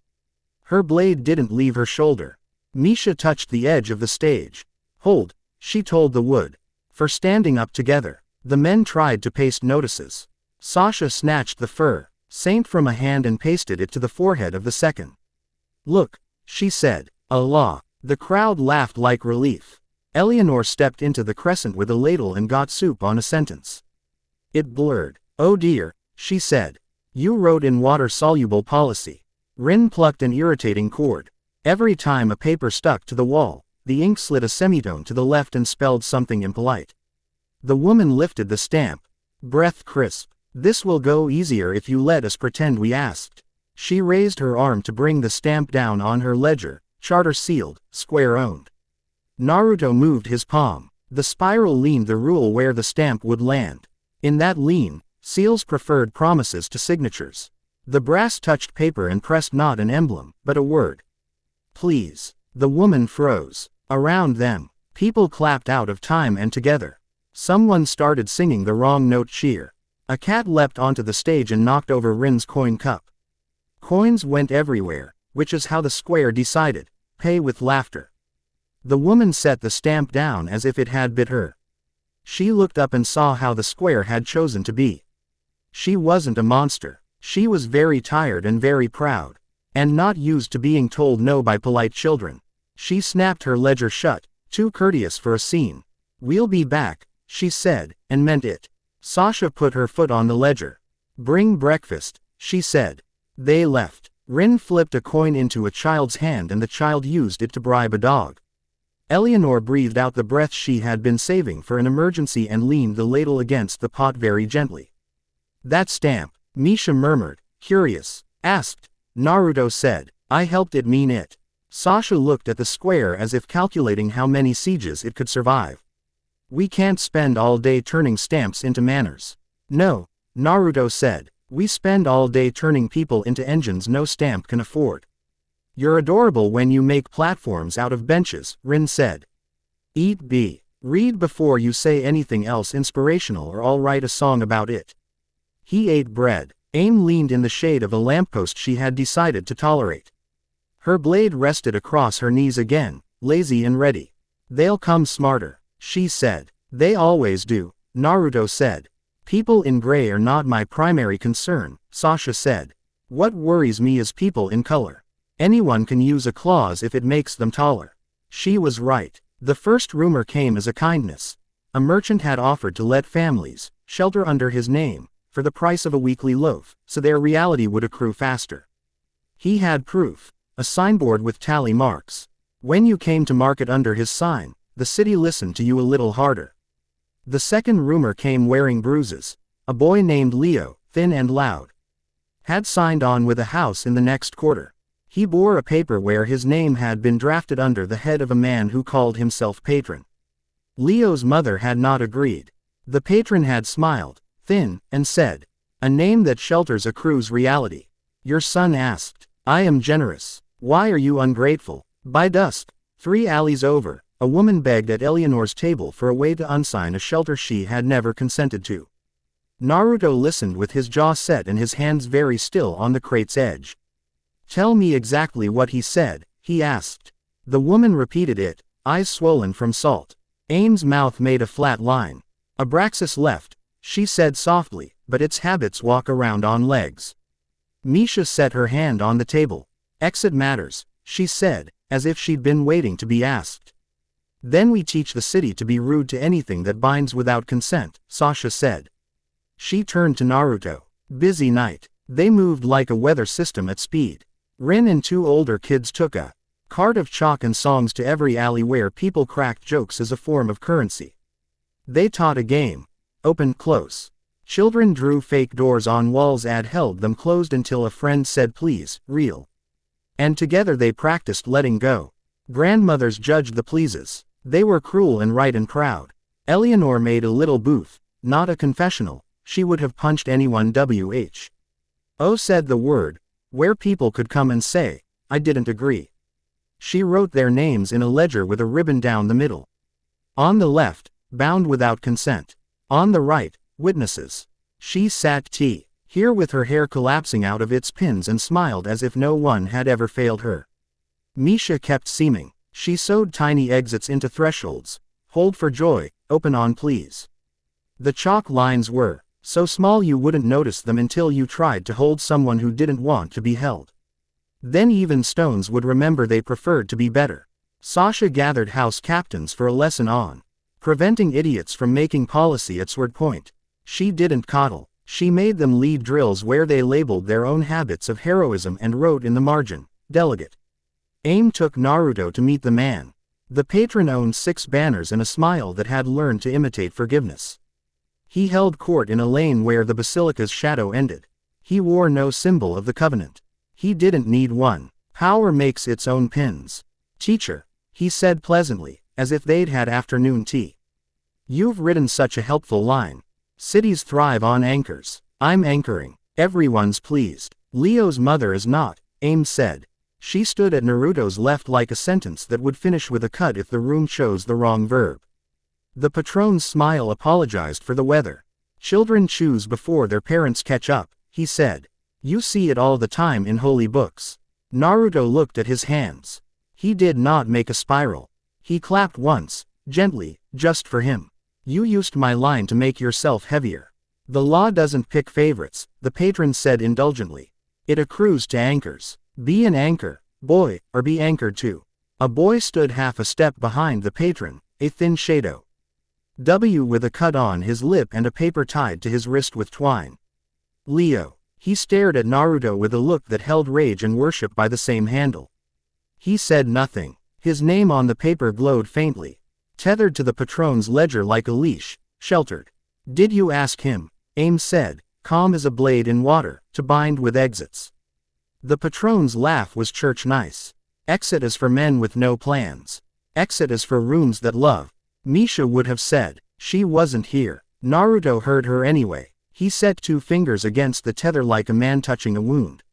Her blade didn't leave her shoulder. Misha touched the edge of the stage. Hold, she told the wood. For standing up together. The men tried to paste notices. Sasha snatched the fur saint from a hand and pasted it to the forehead of the second. Look, she said. Allah. The crowd laughed like relief. Eleanor stepped into the crescent with a ladle and got soup on a sentence. It blurred. Oh dear, she said. You wrote in water-soluble policy. Rin plucked an irritating cord. Every time a paper stuck to the wall, the ink slid a semitone to the left and spelled something impolite. The woman lifted the stamp. Breath crisp. This will go easier if you let us pretend we asked. She raised her arm to bring the stamp down on her ledger. Charter sealed, square owned. Naruto moved his palm. The spiral leaned the rule where the stamp would land. In that lean, seals preferred promises to signatures. The brass touched paper and pressed not an emblem, but a word. Please. The woman froze. Around them, people clapped out of time and together. Someone started singing the wrong note cheer. A cat leapt onto the stage and knocked over Rin's coin cup. Coins went everywhere, which is how the square decided. Pay with laughter. The woman set the stamp down as if it had bit her. She looked up and saw how the square had chosen to be. She wasn't a monster. She was very tired and very proud. And not used to being told no by polite children. She snapped her ledger shut, too courteous for a scene. We'll be back, she said, and meant it. Sasha put her foot on the ledger. Bring breakfast, she said. They left. Rin flipped a coin into a child's hand and the child used it to bribe a dog. Eleanor breathed out the breath she had been saving for an emergency and leaned the ladle against the pot very gently. That stamp, Misha murmured, curious. Asked. Naruto said, I helped it mean it. Sasha looked at the square as if calculating how many sieges it could survive. We can't spend all day turning stamps into manners. No, Naruto said. We spend all day turning people into engines no stamp can afford. You're adorable when you make platforms out of benches, Rin said. Eat B. Read before you say anything else inspirational or I'll write a song about it. He ate bread. Aim leaned in the shade of a lamppost she had decided to tolerate. Her blade rested across her knees again, lazy and ready. They'll come smarter, she said. They always do, Naruto said. People in gray are not my primary concern, Sasha said. What worries me is people in color. Anyone can use a clause if it makes them taller. She was right. The first rumor came as a kindness. A merchant had offered to let families shelter under his name for the price of a weekly loaf, so their reality would accrue faster. He had proof, a signboard with tally marks. When you came to market under his sign, the city listened to you a little harder. The second rumor came wearing bruises. A boy named Leo, thin and loud, had signed on with a house in the next quarter. He bore a paper where his name had been drafted under the head of a man who called himself patron. Leo's mother had not agreed. The patron had smiled, thin, and said, a name that shelters accrues reality. Your son asked, I am generous. Why are you ungrateful? By dusk, 3 alleys over, a woman begged at Eleanor's table for a way to unsign a shelter she had never consented to. Naruto listened with his jaw set and his hands very still on the crate's edge. Tell me exactly what he said, he asked. The woman repeated it, eyes swollen from salt. Aim's mouth made a flat line. Abraxas left, she said softly, but its habits walk around on legs. Misha set her hand on the table. Exit matters, she said, as if she'd been waiting to be asked. Then we teach the city to be rude to anything that binds without consent, Sasha said. She turned to Naruto. Busy night. They moved like a weather system at speed. Rin and 2 older kids took a cart of chalk and songs to every alley where people cracked jokes as a form of currency. They taught a game. Open close. Children drew fake doors on walls and held them closed until a friend said please, real. And together they practiced letting go. Grandmothers judged the pleases. They were cruel and right and proud. Eleanor made a little booth, not a confessional. She would have punched anyone who said the word, where people could come and say, I didn't agree. She wrote their names in a ledger with a ribbon down the middle. On the left, bound without consent. On the right, witnesses. She sat here with her hair collapsing out of its pins and smiled as if no one had ever failed her. Misha kept seaming. She sewed tiny exits into thresholds. Hold for joy, open on please. The chalk lines were so small you wouldn't notice them until you tried to hold someone who didn't want to be held. Then even stones would remember they preferred to be better. Sasha gathered house captains for a lesson on preventing idiots from making policy at sword point. She didn't coddle. She made them lead drills where they labeled their own habits of heroism and wrote in the margin, "Delegate." AIM took Naruto to meet the man. The patron owned 6 banners and a smile that had learned to imitate forgiveness. He held court in a lane where the basilica's shadow ended. He wore no symbol of the covenant. He didn't need one. Power makes its own pins. "Teacher," he said pleasantly, as if they'd had afternoon tea. "You've written such a helpful line. Cities thrive on anchors. I'm anchoring. Everyone's pleased." "Leo's mother is not," AIM said. She stood at Naruto's left like a sentence that would finish with a cut if the room chose the wrong verb. The patron's smile apologized for the weather. "Children choose before their parents catch up," he said. "You see it all the time in holy books." Naruto looked at his hands. He did not make a spiral. He clapped once, gently, just for him. "You used my line to make yourself heavier." "The law doesn't pick favorites," the patron said indulgently. "It accrues to anchors. Be an anchor, boy, or be anchored too." A boy stood half a step behind the patron, a thin shadow. With a cut on his lip and a paper tied to his wrist with twine. "Leo." He stared at Naruto with a look that held rage and worship by the same handle. He said nothing. His name on the paper glowed faintly. Tethered to the patron's ledger like a leash, sheltered. "Did you ask him?" AIM said, calm as a blade in water, "to bind with exits?" The patron's laugh was church nice. "Exit is for men with no plans. Exit is for rooms that love." Misha would have said. She wasn't here. Naruto heard her anyway. He set 2 fingers against the tether like a man touching a wound.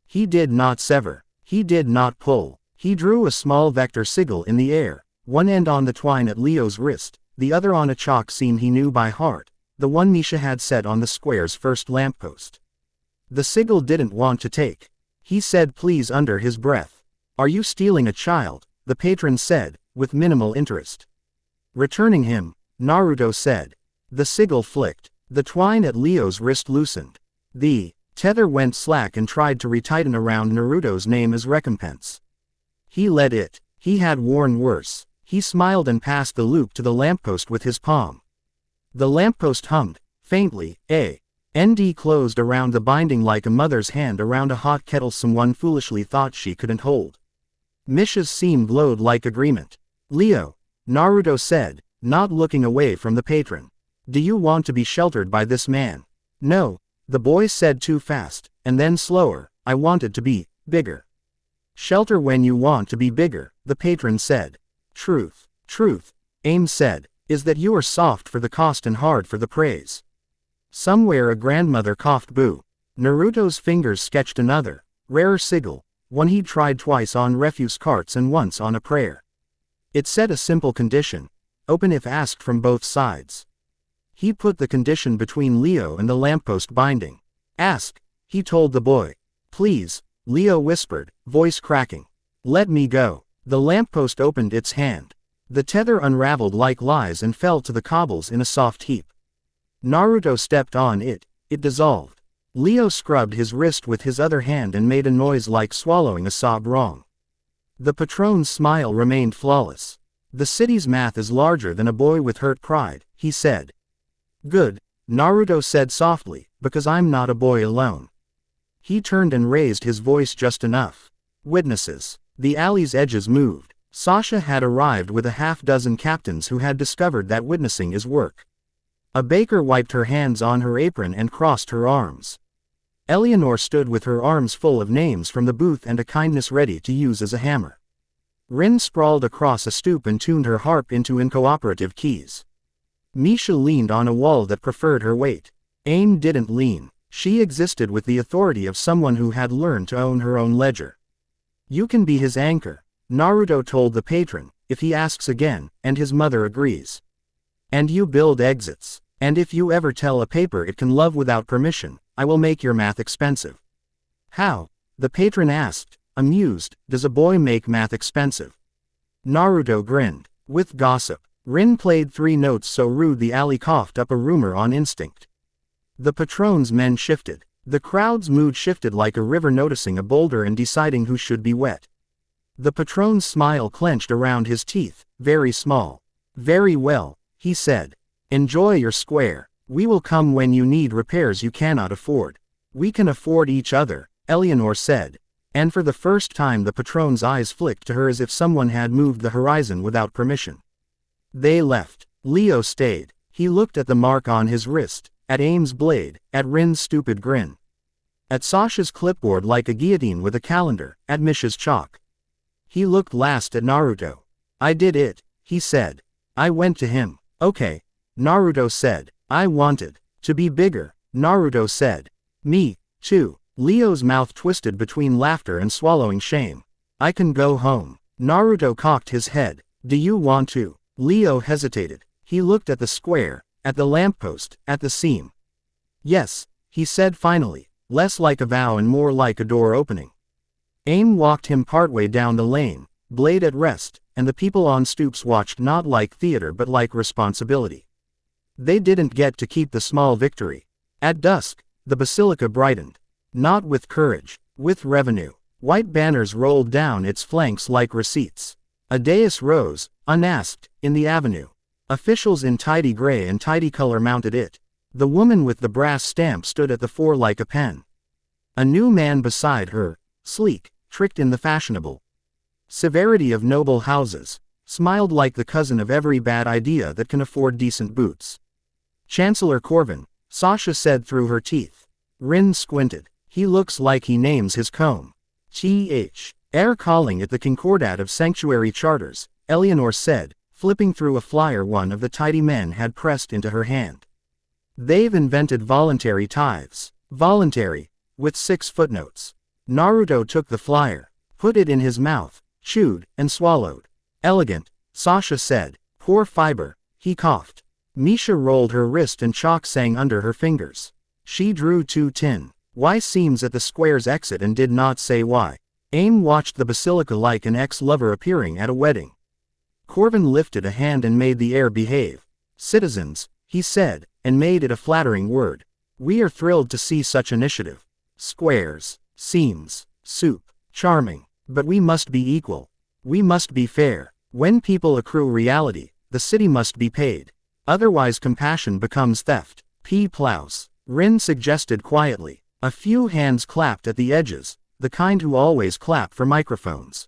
He did not sever. He did not pull. He drew a small vector sigil in the air, one end on the twine at Leo's wrist, the other on a chalk scene he knew by heart, the one Misha had set on the square's first lamppost. The sigil didn't want to take. He said please under his breath. "Are you stealing a child?" the patron said, with minimal interest. "Returning him," Naruto said. The sigil flicked. The twine at Leo's wrist loosened. The tether went slack and tried to retighten around Naruto's name as recompense. He let it. He had worn worse. He smiled and passed the loop to the lamppost with his palm. The lamppost hummed, faintly, ND closed around the binding like a mother's hand around a hot kettle someone foolishly thought she couldn't hold. Misha's seam glowed like agreement. "Leo," Naruto said, not looking away from the patron. "Do you want to be sheltered by this man?" "No," the boy said too fast, and then slower, "I wanted to be bigger." "Shelter when you want to be bigger," the patron said. Truth, AIM said, "is that you are soft for the cost and hard for the praise." Somewhere a grandmother coughed boo. Naruto's fingers sketched another, rarer sigil, one he'd tried twice on refuse carts and once on a prayer. It said a simple condition, open if asked from both sides. He put the condition between Leo and the lamppost binding. "Ask," he told the boy. "Please," Leo whispered, voice cracking. "Let me go." The lamppost opened its hand. The tether unraveled like lies and fell to the cobbles in a soft heap. Naruto stepped on it. It dissolved. Leo scrubbed his wrist with his other hand and made a noise like swallowing a sob wrong. The patron's smile remained flawless. "The city's math is larger than a boy with hurt pride," he said. "Good," Naruto said softly, "because I'm not a boy alone." He turned and raised his voice just enough. "Witnesses." The alley's edges moved. Sasha had arrived with a half-dozen captains who had discovered that witnessing is work. A baker wiped her hands on her apron and crossed her arms. Eleanor stood with her arms full of names from the booth and a kindness ready to use as a hammer. Rin sprawled across a stoop and tuned her harp into incooperative keys. Misha leaned on a wall that preferred her weight. AIM didn't lean. She existed with the authority of someone who had learned to own her own ledger. "You can be his anchor," Naruto told the patron, "if he asks again, and his mother agrees. And you build exits. And if you ever tell a paper it can love without permission, I will make your math expensive." "How?" the patron asked, amused. "Does a boy make math expensive?" Naruto grinned. With gossip. Rin played 3 notes so rude the alley coughed up a rumor on instinct. The patron's men shifted. The crowd's mood shifted like a river noticing a boulder and deciding who should be wet. The patron's smile clenched around his teeth, very small. Very well, he said. Enjoy your square. We will come when you need repairs you cannot afford. We can afford each other, Eleanor said. And for the first time the patron's eyes flicked to her as if someone had moved the horizon without permission. They left. Leo stayed. He looked at the mark on his wrist, at Aim's blade, at Rin's stupid grin. At Sasha's clipboard like a guillotine with a calendar, at Misha's chalk. He looked last at Naruto. I did it, he said. I went to him. Okay. Naruto said. I wanted to be bigger, Naruto said. Me, too. Leo's mouth twisted between laughter and swallowing shame. I can go home. Naruto cocked his head. Do you want to? Leo hesitated. He looked at the square, at the lamppost, at the seam. Yes, he said finally, less like a vow and more like a door opening. Aim walked him partway down the lane, blade at rest, and the people on stoops watched not like theater but like responsibility. They didn't get to keep the small victory. At dusk, the basilica brightened. Not with courage, with revenue. White banners rolled down its flanks like receipts. A dais rose, unasked, in the avenue. Officials in tidy gray and tidy color mounted it. The woman with the brass stamp stood at the fore like a pen. A new man beside her, sleek, tricked in the fashionable severity of noble houses, smiled like the cousin of every bad idea that can afford decent boots. Chancellor Corvin, Sasha said through her teeth. Rin squinted. He looks like he names his comb. Air calling at the Concordat of Sanctuary Charters, Eleanor said, flipping through a flyer one of the tidy men had pressed into her hand. They've invented voluntary tithes. Voluntary, with 6 footnotes. Naruto took the flyer, put it in his mouth, chewed, and swallowed. Elegant, Sasha said. Poor fiber, he coughed. Misha rolled her wrist and chalk sang under her fingers. She drew 2 tin. Y seams at the square's exit and did not say why. Aim watched the basilica like an ex-lover appearing at a wedding. Corvin lifted a hand and made the air behave. Citizens, he said, and made it a flattering word. We are thrilled to see such initiative. Squares, seams, soup, charming. But we must be equal. We must be fair. When people accrue reality, the city must be paid. Otherwise compassion becomes theft. P. Plouse. Rin suggested quietly. A few hands clapped at the edges, the kind who always clap for microphones.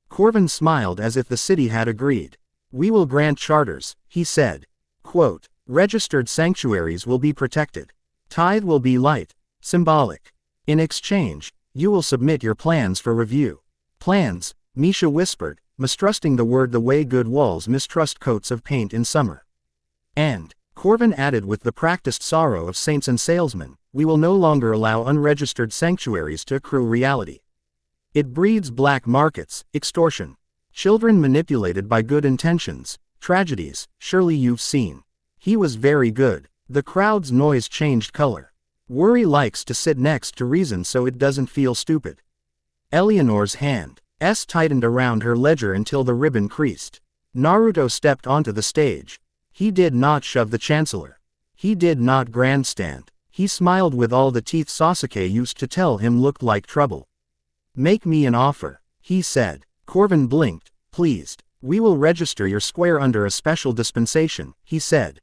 Corvin smiled as if the city had agreed. We will grant charters, he said. Quote, registered sanctuaries will be protected. Tithe will be light, symbolic. In exchange, you will submit your plans for review. Plans, Misha whispered, mistrusting the word the way good walls mistrust coats of paint in summer. And, Corvin added with the practiced sorrow of saints and salesmen, we will no longer allow unregistered sanctuaries to accrue reality. It breeds black markets, extortion. Children manipulated by good intentions, tragedies, surely you've seen. He was very good. The crowd's noise changed color. Worry likes to sit next to reason so it doesn't feel stupid. Eleanor's hand tightened around her ledger until the ribbon creased. Naruto stepped onto the stage. He did not shove the chancellor. He did not grandstand. He smiled with all the teeth Sasuke used to tell him looked like trouble. Make me an offer, he said. Corvin blinked, pleased. We will register your square under a special dispensation, he said.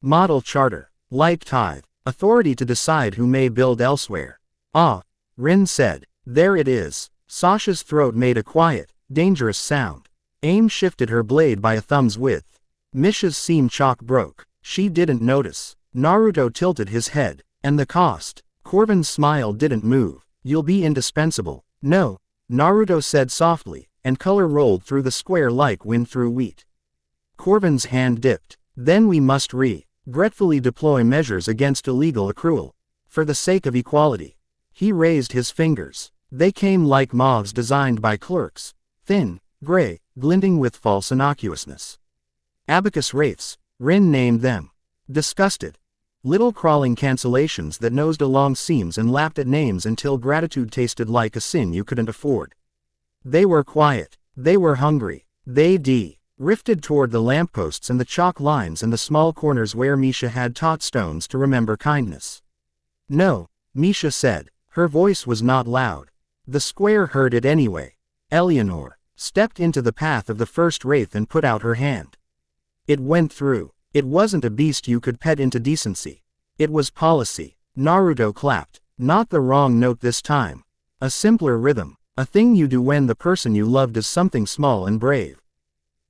Model charter, like tithe, authority to decide who may build elsewhere. Ah, Rin said. There it is. Sasha's throat made a quiet, dangerous sound. Aim shifted her blade by a thumb's width. Misha's seam chalk broke. She didn't notice. Naruto tilted his head. And the cost? Corvin's smile didn't move. You'll be indispensable. No, Naruto said softly, and color rolled through the square like wind through wheat. Corvin's hand dipped. Then we must regretfully deploy measures against illegal accrual. For the sake of equality. He raised his fingers. They came like moths designed by clerks. Thin, gray, glinting with false innocuousness. Abacus wraiths, Rin named them. Disgusted. Little crawling cancellations that nosed along seams and lapped at names until gratitude tasted like a sin you couldn't afford. They were quiet. They were hungry. They rifted toward the lampposts and the chalk lines and the small corners where Misha had taught stones to remember kindness. No, Misha said. Her voice was not loud. The square heard it anyway. Eleanor stepped into the path of the first wraith and put out her hand. It went through. It wasn't a beast you could pet into decency. It was policy. Naruto clapped. Not the wrong note this time. A simpler rhythm. A thing you do when the person you love does something small and brave.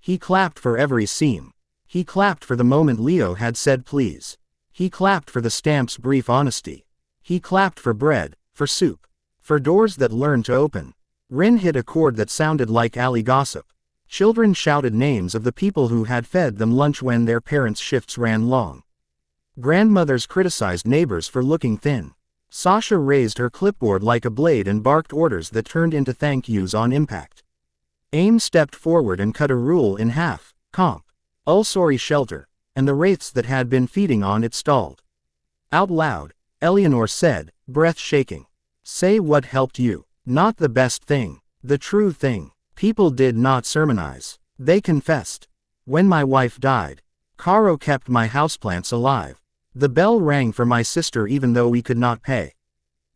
He clapped for every seam. He clapped for the moment Leo had said please. He clapped for the stamp's brief honesty. He clapped for bread, for soup, for doors that learned to open. Rin hit a chord that sounded like alley gossip. Children shouted names of the people who had fed them lunch when their parents' shifts ran long. Grandmothers criticized neighbors for looking thin. Sasha raised her clipboard like a blade and barked orders that turned into thank yous on impact. Aim stepped forward and cut a rule in half. Comp. Ulsory shelter. And the wraiths that had been feeding on it stalled. Out loud, Eleanor said, breath shaking. Say what helped you. Not the best thing. The true thing. People did not sermonize. They confessed. When my wife died, Karo kept my houseplants alive. The bell rang for my sister even though we could not pay.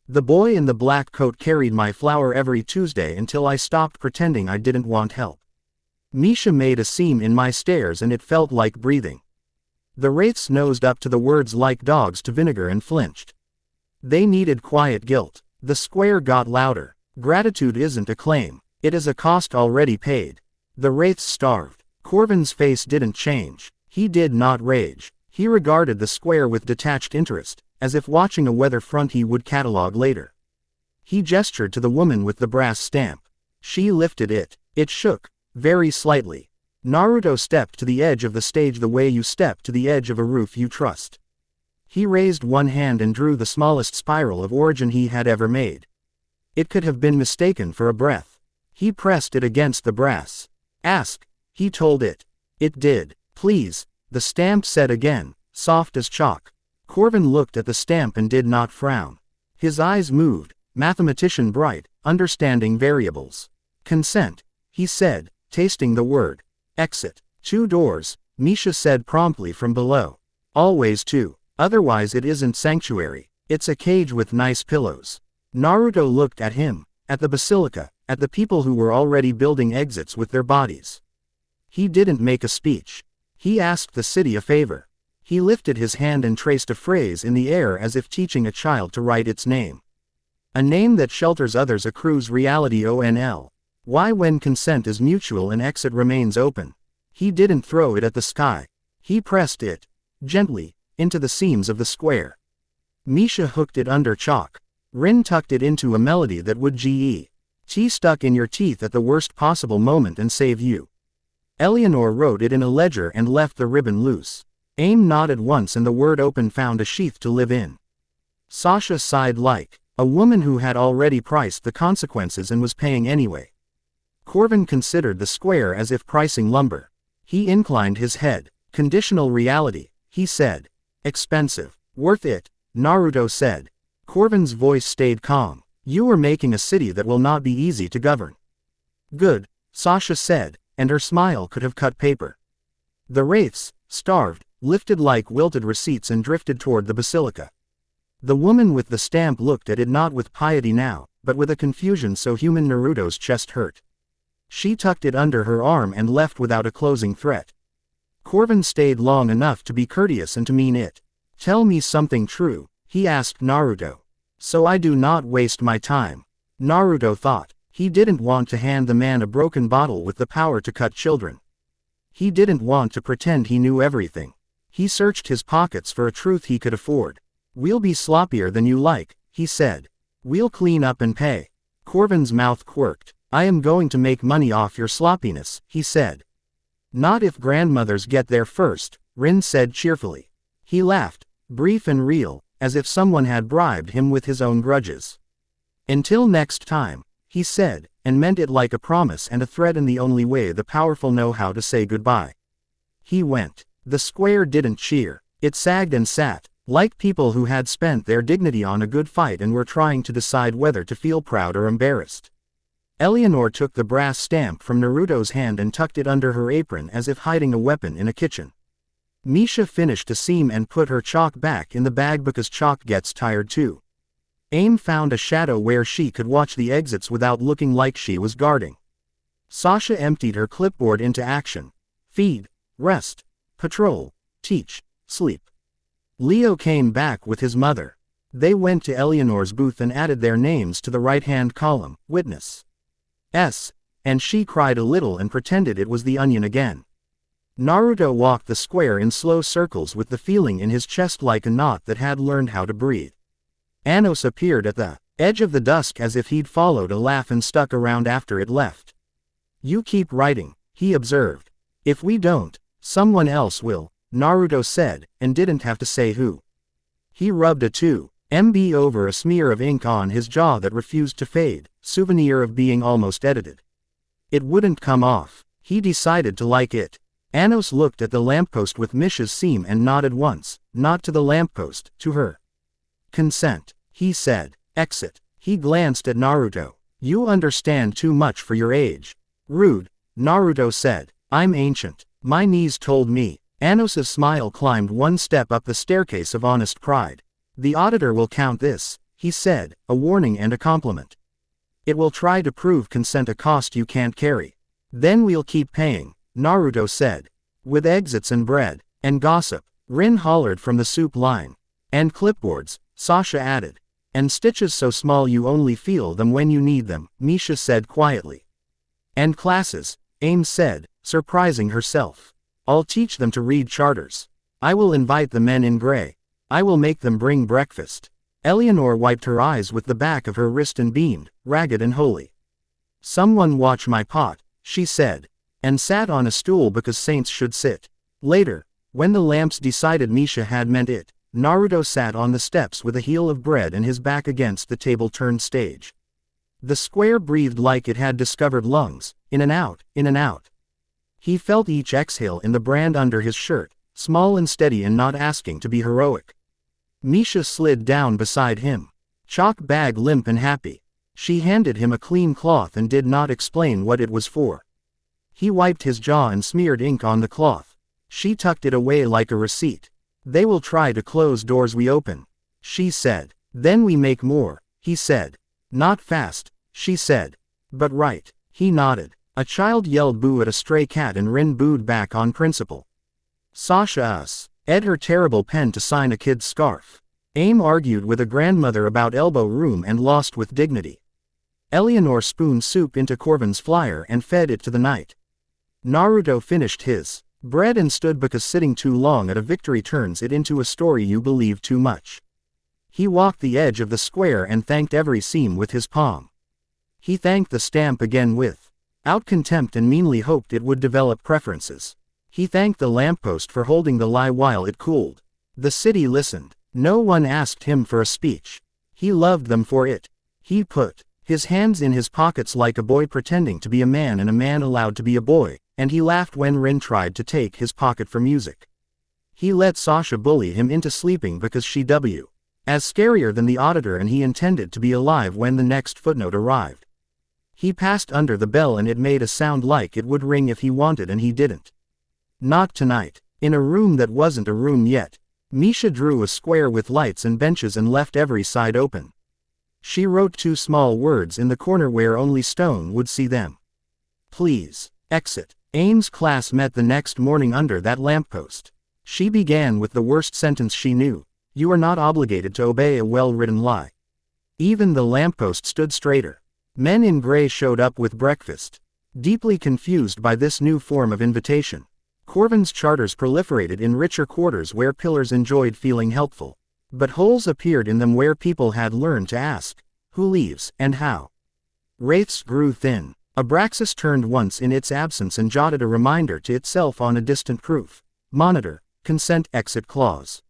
The boy in the black coat carried my flour every Tuesday until I stopped pretending I didn't want help. Misha made a seam in my stairs and it felt like breathing. The wraiths nosed up to the words like dogs to vinegar and flinched. They needed quiet guilt. The square got louder. Gratitude isn't a claim. It is a cost already paid. The wraiths starved. Corvin's face didn't change. He did not rage. He regarded the square with detached interest, as if watching a weather front he would catalog later. He gestured to the woman with the brass stamp. She lifted it. It shook, very slightly. Naruto stepped to the edge of the stage the way you step to the edge of a roof you trust. He raised one hand and drew the smallest spiral of origin he had ever made. It could have been mistaken for a breath. He pressed it against the brass. Ask, he told it. It did. Please, the stamp said again, soft as chalk. Corvin looked at the stamp and did not frown. His eyes moved, mathematician bright, understanding variables. Consent, he said, tasting the word. Exit. 2 doors, Misha said promptly from below. Always 2, otherwise it isn't sanctuary, it's a cage with nice pillows. Naruto looked at him, at the basilica, at the people who were already building exits with their bodies. He didn't make a speech. He asked the city a favor. He lifted his hand and traced a phrase in the air as if teaching a child to write its name. A name that shelters others accrues reality onl. Why when consent is mutual and exit remains open? He didn't throw it at the sky. He pressed it, gently, into the seams of the square. Misha hooked it under chalk. Rin tucked it into a melody that would T stuck in your teeth at the worst possible moment and save you. Eleanor wrote it in a ledger and left the ribbon loose. Aim nodded once and the word open found a sheath to live in. Sasha sighed like a woman who had already priced the consequences and was paying anyway. Corvin considered the square as if pricing lumber. He inclined his head. Conditional reality, he said. Expensive. Worth it, Naruto said. Corvin's voice stayed calm. You are making a city that will not be easy to govern. Good, Sasha said, and her smile could have cut paper. The wraiths, starved, lifted like wilted receipts and drifted toward the basilica. The woman with the stamp looked at it not with piety now, but with a confusion so human Naruto's chest hurt. She tucked it under her arm and left without a closing threat. Corvin stayed long enough to be courteous and to mean it. Tell me something true, he asked Naruto. So I do not waste my time. Naruto thought. He didn't want to hand the man a broken bottle with the power to cut children. He didn't want to pretend he knew everything. He searched his pockets for a truth he could afford. We'll be sloppier than you like, he said. We'll clean up and pay. Corvin's mouth quirked. I am going to make money off your sloppiness, he said. Not if grandmothers get there first, Rin said cheerfully. He laughed, brief and real, as if someone had bribed him with his own grudges. Until next time, he said, and meant it like a promise and a threat in the only way the powerful know how to say goodbye. He went. The square didn't cheer. It sagged and sat, like people who had spent their dignity on a good fight and were trying to decide whether to feel proud or embarrassed. Eleanor took the brass stamp from Naruto's hand and tucked it under her apron as if hiding a weapon in a kitchen. Misha finished a seam and put her chalk back in the bag because chalk gets tired too. Aim found a shadow where she could watch the exits without looking like she was guarding. Sasha emptied her clipboard into action. Feed, rest, patrol, teach, sleep. Leo came back with his mother. They went to Eleanor's booth and added their names to the right-hand column, witness. S, and she cried a little and pretended it was the onion again. Naruto walked the square in slow circles with the feeling in his chest like a knot that had learned how to breathe. Anos appeared at the edge of the dusk as if he'd followed a laugh and stuck around after it left. You keep writing, he observed. If we don't, someone else will, Naruto said, and didn't have to say who. He rubbed a 2MB over a smear of ink on his jaw that refused to fade, souvenir of being almost edited. It wouldn't come off. He decided to like it. Anos looked at the lamppost with Misha's seam and nodded once, not to the lamppost, to her. Consent, he said. Exit. He glanced at Naruto. You understand too much for your age. Rude, Naruto said. I'm ancient. My knees told me. Anos's smile climbed one step up the staircase of honest pride. The auditor will count this, he said, a warning and a compliment. It will try to prove consent a cost you can't carry. Then we'll keep paying, Naruto said. With exits and bread, and gossip, Rin hollered from the soup line. And clipboards, Sasha added. And stitches so small you only feel them when you need them, Misha said quietly. And classes, Aim said, surprising herself. I'll teach them to read charters. I will invite the men in gray. I will make them bring breakfast. Eleanor wiped her eyes with the back of her wrist and beamed, ragged and holy. Someone watch my pot, she said, and sat on a stool because saints should sit. Later, when the lamps decided Misha had meant it, Naruto sat on the steps with a heel of bread and his back against the table-turned stage. The square breathed like it had discovered lungs, in and out, in and out. He felt each exhale in the brand under his shirt, small and steady and not asking to be heroic. Misha slid down beside him. Chalk bag limp and happy. She handed him a clean cloth and did not explain what it was for. He wiped his jaw and smeared ink on the cloth. She tucked it away like a receipt. They will try to close doors we open, she said. Then we make more, he said. Not fast, she said. But right, he nodded. A child yelled boo at a stray cat and Rin booed back on principle. Sasha ed her terrible pen to sign a kid's scarf. Aim argued with a grandmother about elbow room and lost with dignity. Eleanor spooned soup into Corvin's flyer and fed it to the knight. Naruto finished his bread and stood because sitting too long at a victory turns it into a story you believe too much. He walked the edge of the square and thanked every seam with his palm. He thanked the stamp again without contempt and meanly hoped it would develop preferences. He thanked the lamppost for holding the lie while it cooled. The city listened. No one asked him for a speech. He loved them for it. He put his hands in his pockets like a boy pretending to be a man and a man allowed to be a boy, and he laughed when Rin tried to take his pocket for music. He let Sasha bully him into sleeping because she was as scarier than the auditor and he intended to be alive when the next footnote arrived. He passed under the bell and it made a sound like it would ring if he wanted and he didn't. Not tonight. In a room that wasn't a room yet, Misha drew a square with lights and benches and left every side open. She wrote 2 small words in the corner where only Stone would see them. Please, exit. Aim's class met the next morning under that lamppost. She began with the worst sentence she knew. You are not obligated to obey a well-written lie. Even the lamppost stood straighter. Men in gray showed up with breakfast. Deeply confused by this new form of invitation, Corvin's charters proliferated in richer quarters where pillars enjoyed feeling helpful. But holes appeared in them where people had learned to ask, who leaves, and how. Wraiths grew thin. Abraxas turned once in its absence and jotted a reminder to itself on a distant proof. Monitor, consent exit clause.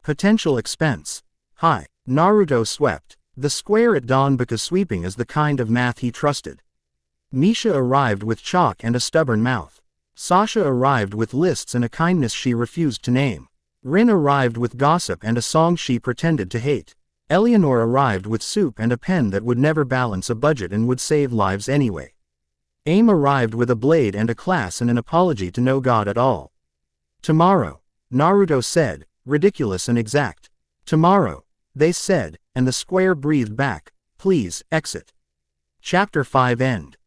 Potential expense. High. Naruto swept the square at dawn because sweeping is the kind of math he trusted. Misha arrived with chalk and a stubborn mouth. Sasha arrived with lists and a kindness she refused to name. Rin arrived with gossip and a song she pretended to hate. Eleanor arrived with soup and a pen that would never balance a budget and would save lives anyway. Aim arrived with a blade and a class and an apology to no god at all. Tomorrow, Naruto said, ridiculous and exact. Tomorrow, they said, and the square breathed back, please, exit. Chapter 5 End.